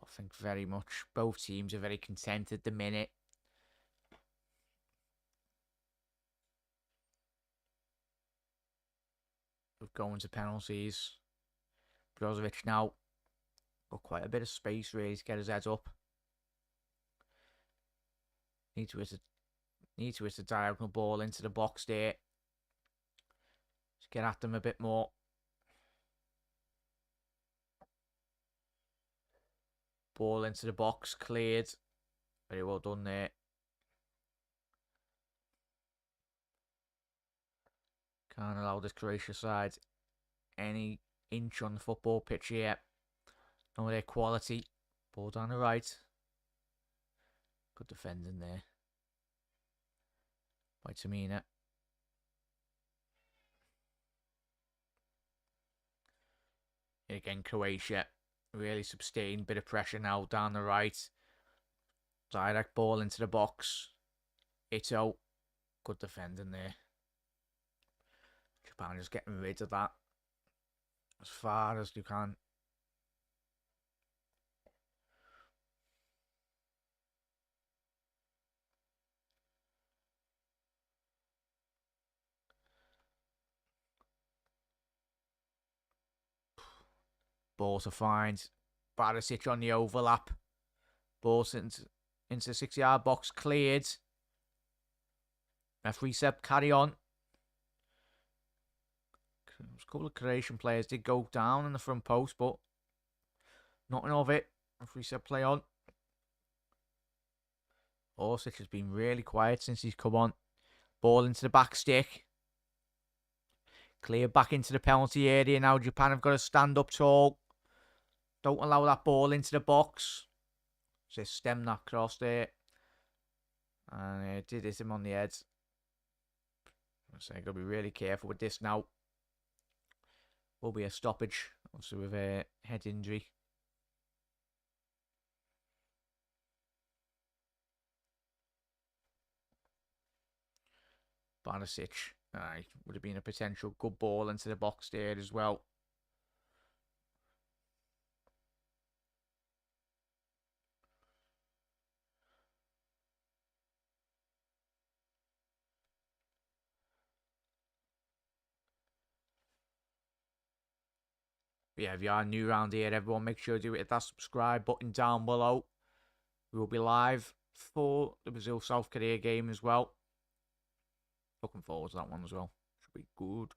I think very much. Both teams are very content at the minute. Of going to penalties. Brozovic now got quite a bit of space really to get his head up. Need to hit a diagonal ball into the box there. Just get at them a bit more. Ball into the box, cleared. Very well done there. Can't allow this Croatia side any inch on the football pitch here. No their quality. Ball down the right. Good defending there by Tamina. Again, Croatia really sustained. Bit of pressure now down the right. Direct ball into the box. Ito. Good defending there. Japan just getting rid of that as far as you can. Ball to find. Barisic on the overlap. Ball into the 6-yard box. Cleared. Referee said carry on. A couple of Croatian players did go down in the front post, but nothing of it. Referee said play on. Orsic has been really quiet since he's come on. Ball into the back stick. Clear back into the penalty area now. Japan have got to stand up tall. Don't allow that ball into the box. Just stem that cross there. And it did hit him on the head. So I've got to be really careful with this now. Will be a stoppage. Also with a head injury. Barisic. Would have been a potential good ball into the box there as well. Yeah, if you are new around here, everyone, make sure to hit that subscribe button down below. We will be live for the Brazil-South Korea game as well. Looking forward to that one as well. Should be good.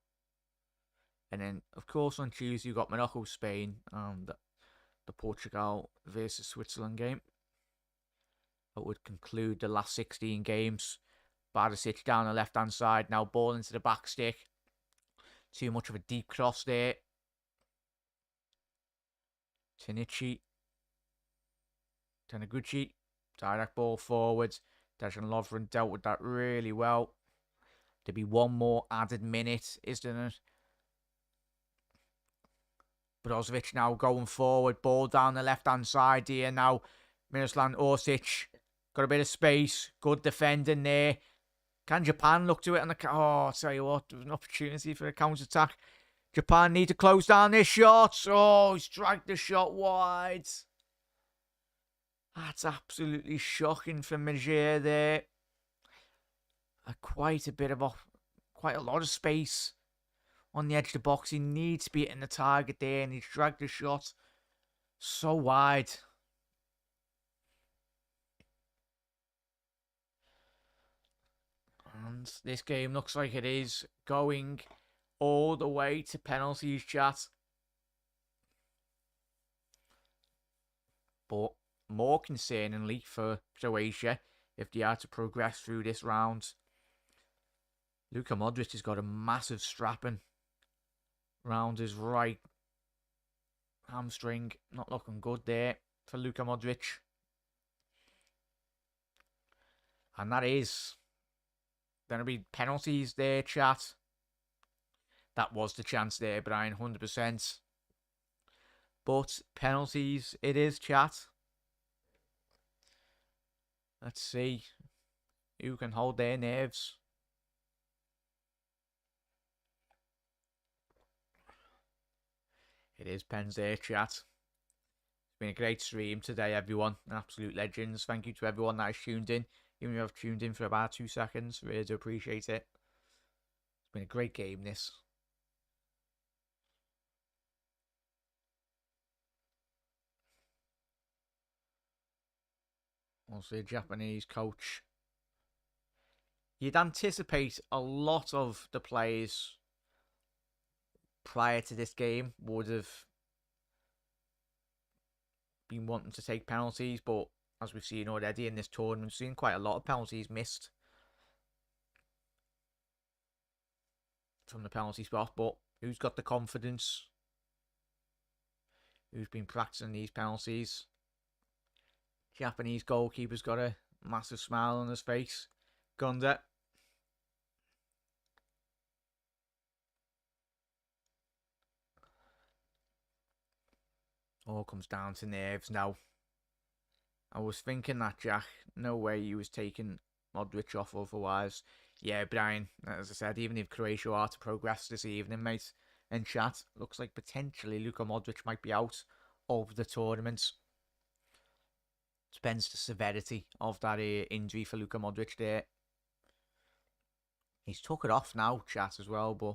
And then, of course, on Tuesday, you've got Morocco-Spain and the Portugal versus Switzerland game. That would conclude the last 16 games. Barisic down the left-hand side. Now ball into the back stick. Too much of a deep cross there. Taniguchi. Direct ball forwards. Dejan Lovren dealt with that really well. There'll be one more added minute, isn't it? Brozovic now going forward. Ball down the left-hand side here now. Miroslav Orsic. Got a bit of space. Good defending there. Can Japan look to it on the... Oh, I'll tell you what. There was an opportunity for a counter-attack. Japan need to close down this shot. Oh, he's dragged the shot wide. That's absolutely shocking for Major there. Quite a lot of space on the edge of the box. He needs to be hitting the target there, and he's dragged the shot so wide. And this game looks like it is going all the way to penalties, chat. But more concerningly for Croatia, if they are to progress through this round, Luka Modric has got a massive strapping round his right hamstring. Not looking good there for Luka Modric. And that is going to be penalties there, chat. That was the chance there, Brian, 100%. But penalties it is, chat. Let's see who can hold their nerves. It is pens there, chat. It's been a great stream today, everyone. Absolute legends. Thank you to everyone that has tuned in. Even if you have tuned in for about 2 seconds, really do appreciate it. It's been a great game, this. Also, a Japanese coach. You'd anticipate a lot of the players prior to this game would have been wanting to take penalties, but as we've seen already in this tournament, we've seen quite a lot of penalties missed from the penalty spot. But who's got the confidence? Who's been practicing these penalties? Japanese goalkeeper's got a massive smile on his face. Gunda. All comes down to nerves now. I was thinking that, Jack. No way he was taking Modric off otherwise. Yeah, Brian, as I said, even if Croatia are to progress this evening, mate, in chat, looks like potentially Luka Modric might be out of the tournament. Depends the severity of that injury for Luka Modric there. He's took it off now, chat, as well, but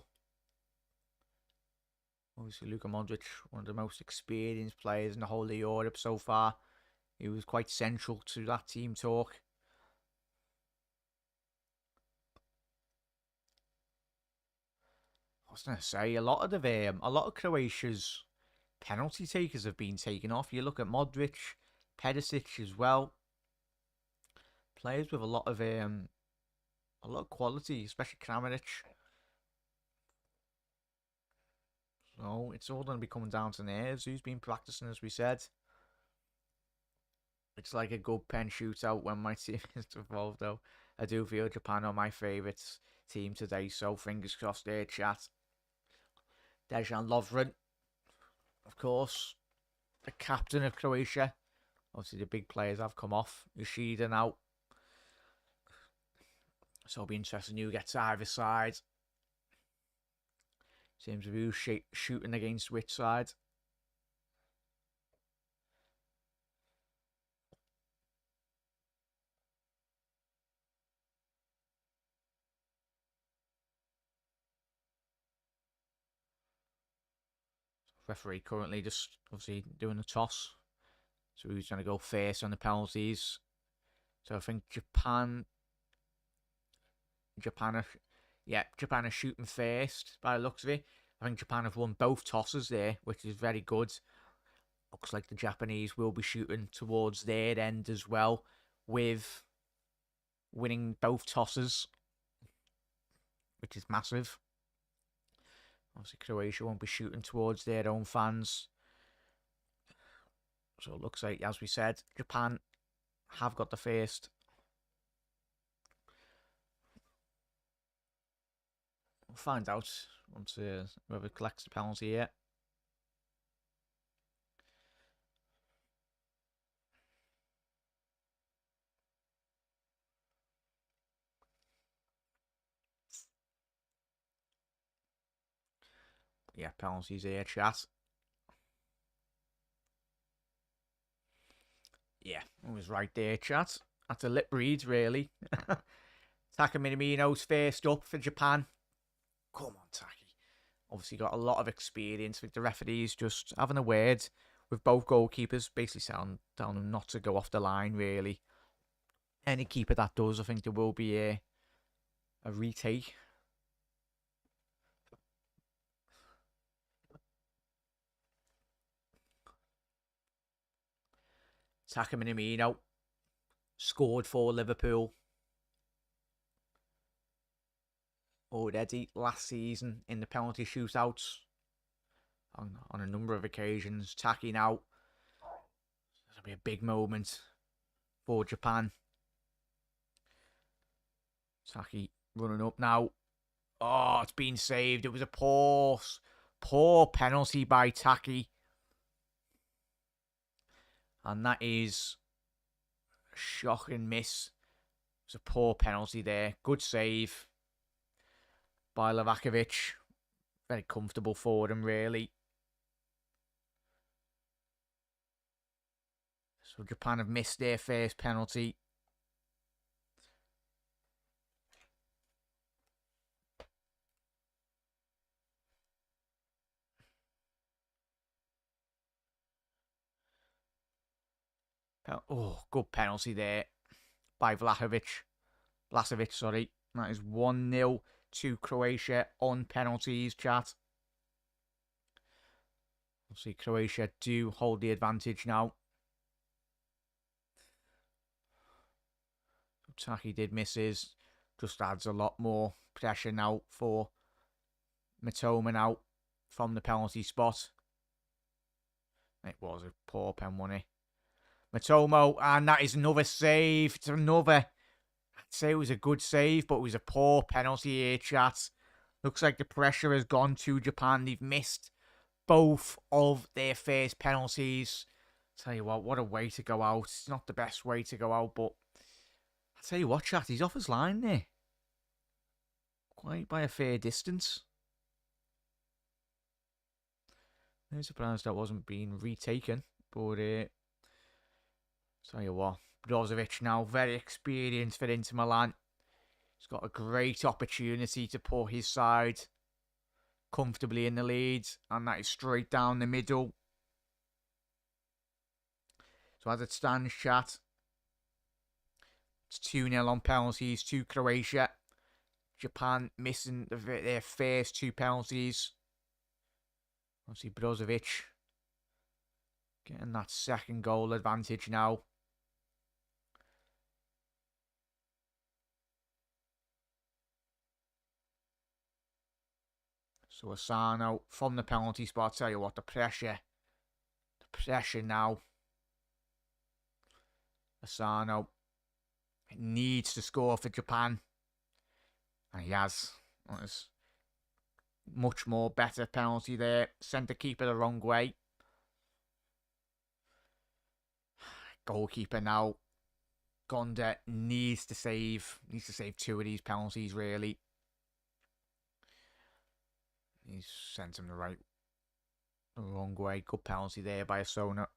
obviously Luka Modric, one of the most experienced players in the whole of Europe so far. He was quite central to that team talk. I was going to say, a lot of Croatia's penalty takers have been taken off. You look at Modric, Perisic as well. Players with a lot of quality, especially Kramaric. So it's all going to be coming down to nerves. Who's been practicing, as we said. It's like a good pen shootout when my team is involved, though. I do feel Japan are my favourite team today, so fingers crossed there, chat. Dejan Lovren, of course, the captain of Croatia. Obviously, the big players have come off. Yoshida now. So it'll be interesting who gets either side. Seems to be who's shooting against which side. Referee currently just obviously doing a toss. So who's going to go first on the penalties? So I think Japan are shooting first by the looks of it. I think Japan have won both tosses there, which is very good. Looks like the Japanese will be shooting towards their end as well, with winning both tosses, which is massive. Obviously, Croatia won't be shooting towards their own fans. So it looks like, as we said, Japan have got the first. We'll find out once whoever collects the penalty here. Yeah, penalties here, chat. Yeah, I was right there, chat. That's a lip read, really. Taka Minamino's first up for Japan. Come on, Taki. Obviously got a lot of experience with the referees just having a word with both goalkeepers, basically telling them not to go off the line, really. Any keeper that does, I think there will be a retake. Taka Minamino scored for Liverpool already last season in the penalty shootouts on a number of occasions. Taki now. That'll be a big moment for Japan. Taki running up now. Oh, it's been saved. It was a poor penalty by Taki. And that is a shocking miss. It was a poor penalty there. Good save by Livakovic. Very comfortable for him, really. So Japan have missed their first penalty. Oh, good penalty there by Vlahovic. Blasevic, sorry. That is 1-0 to Croatia on penalties, chat. Obviously, Croatia do hold the advantage now. Taki did miss his. Just adds a lot more pressure now for Mitoma now from the penalty spot. It was a poor pen, wasn't it? Mitoma, and that is another save. It's another. I'd say it was a good save, but it was a poor penalty here, chat. Looks like the pressure has gone to Japan. They've missed both of their first penalties. Tell you what a way to go out. It's not the best way to go out, but I'll tell you what, chat, he's off his line there. Quite by a fair distance. I'm surprised that wasn't being retaken, but tell you what, Brozovic now, very experienced for Inter Milan. He's got a great opportunity to put his side comfortably in the lead, and that is straight down the middle. So as it stands, chat, it's 2-0 on penalties to Croatia. Japan missing their first two penalties. Obviously, Brozovic getting that second goal advantage now. So Asano from the penalty spot. Tell you what, the pressure now. Asano needs to score for Japan. And he has. That's much more better penalty there. Sent the keeper the wrong way. Goalkeeper now. Gonda needs to save two of these penalties, really. He's sent him the wrong way. Good penalty there by Asano.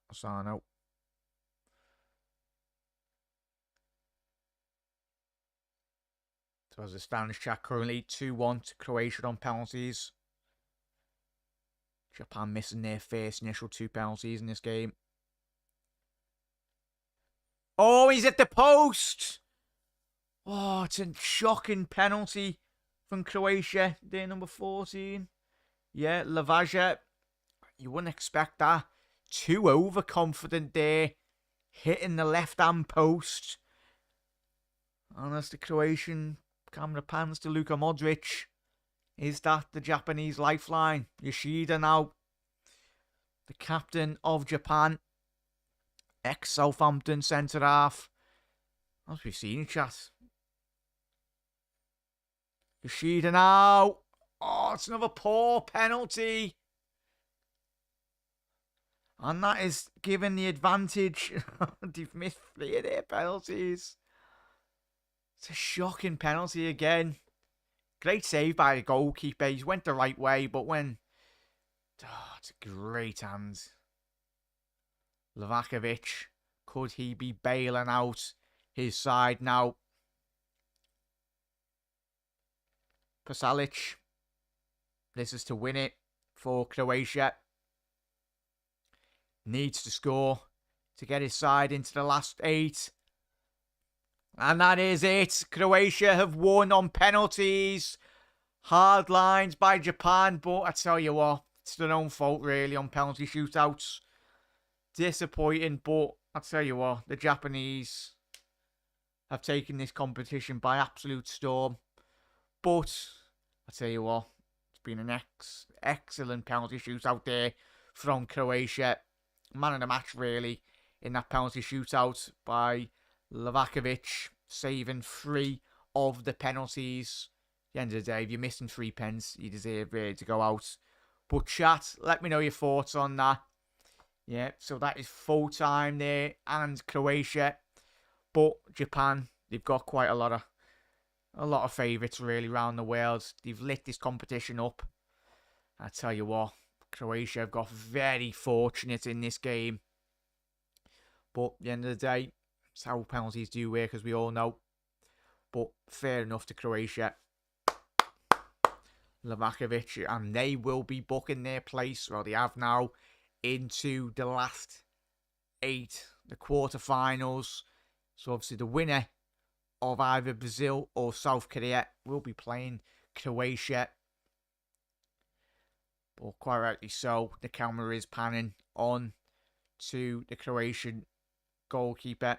So as the standings, chat, currently 2-1 to Croatia on penalties. Japan missing their first initial two penalties in this game. Oh, he's at the post! Oh, it's a shocking penalty from Croatia. They're number 14. Yeah, Lavaja. You wouldn't expect that. Too overconfident there. Hitting the left-hand post. And as the Croatian camera pans to Luka Modric. Is that the Japanese lifeline? Yoshida now. The captain of Japan. Ex-Southampton centre-half. As we've seen in chat. Yoshida now. Oh, it's another poor penalty. And that is given the advantage. They've missed 3 of their penalties. It's a shocking penalty again. Great save by the goalkeeper. He went the right way, but when Oh, it's a great hand. Livakovic. Could he be bailing out his side now? Pasalic. This is to win it for Croatia. Needs to score to get his side into the last 8. And that is it. Croatia have won on penalties. Hard lines by Japan, but I tell you what, it's their own fault really on penalty shootouts. Disappointing, but I tell you what, the Japanese have taken this competition by absolute storm. But I tell you what, it's been an excellent penalty shootout there from Croatia. Man of the match really in that penalty shootout by Livakovic, saving 3 of the penalties. At the end of the day, if you're missing 3 pens, you deserve really to go out. But chat, let me know your thoughts on that. Yeah, so that is full time there, and Croatia. But Japan, they've got quite a lot of favourites really around the world. They've lit this competition up. I tell you what, Croatia have got very fortunate in this game. But at the end of the day, it's how penalties do work, as we all know. But fair enough to Croatia. Livakovic, and they will be booking their place, well, they have now, into the last 8, the quarterfinals. So obviously the winner of either Brazil or South Korea will be playing Croatia. But quite rightly so, the camera is panning on to the Croatian goalkeeper.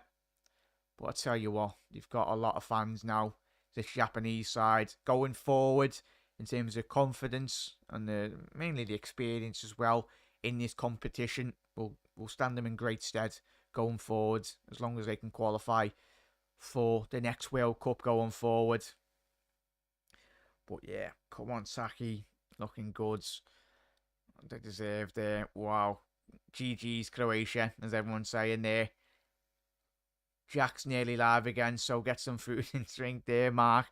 But I tell you what, you've got a lot of fans now, this Japanese side, going forward in terms of confidence and mainly the experience as well in this competition. Will stand them in great stead going forward, as long as they can qualify for the next World Cup going forward. But yeah, come on, Saki, looking good. They deserved it. Wow. GG's Croatia, as everyone's saying there. Jack's nearly live again, so get some food and drink there, Mark.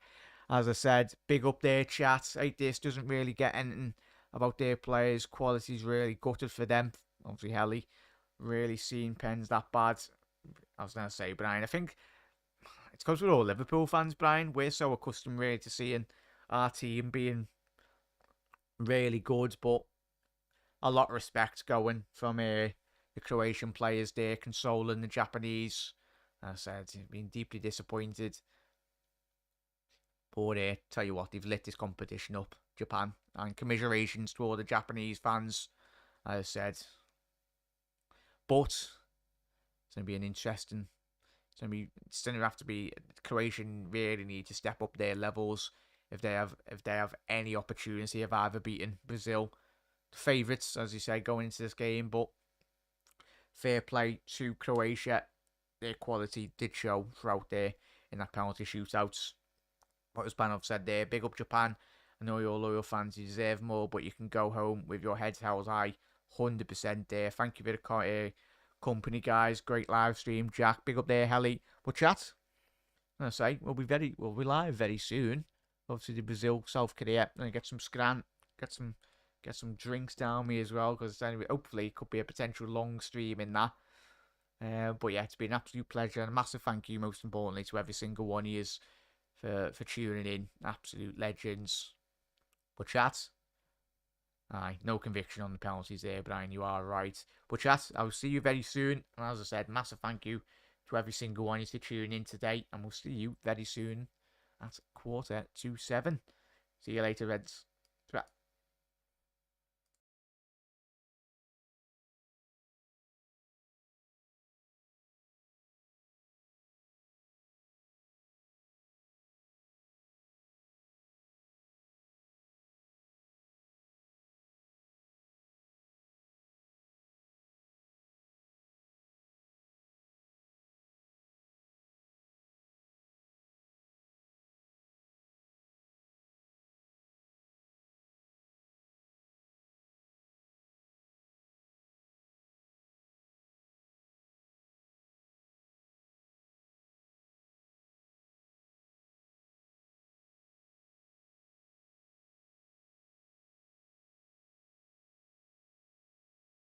As I said, big up there, chat. This doesn't really get anything about their players. Quality's really gutted for them. Obviously, Helly really seeing pens that bad. I was going to say, Brian, I think it's because we're all Liverpool fans, Brian. We're so accustomed really to seeing our team being really good, but a lot of respect going from the Croatian players there, consoling the Japanese. As I said, been deeply disappointed. But tell you what, they've lit this competition up, Japan. And commiserations to all the Japanese fans, as I said. But it's going to be an interesting... It's going to have to be... Croatian really need to step up their levels if they have any opportunity of either beating Brazil. The favourites, as you say, going into this game. But fair play to Croatia. Their quality did show throughout there in that penalty shootouts. What as Banov said there, big up Japan. I know you're loyal fans, you deserve more, but you can go home with your heads held high. 100% there. Thank you for the company, guys. Great live stream, Jack. Big up there, Helly. But chat, I'm gonna say we'll be live very soon. Obviously, the Brazil, South Korea. Gonna get some scran, get some drinks down me as well, because anyway, hopefully it could be a potential long stream in that. But yeah, it's been an absolute pleasure, and a massive thank you, most importantly, to every single one of you for tuning in. Absolute legends. But chat, aye, no conviction on the penalties there, Brian, you are right. But chat, I'll see you very soon, and as I said, massive thank you to every single one of you for tuning in today, and we'll see you very soon at 6:45. See you later, Reds.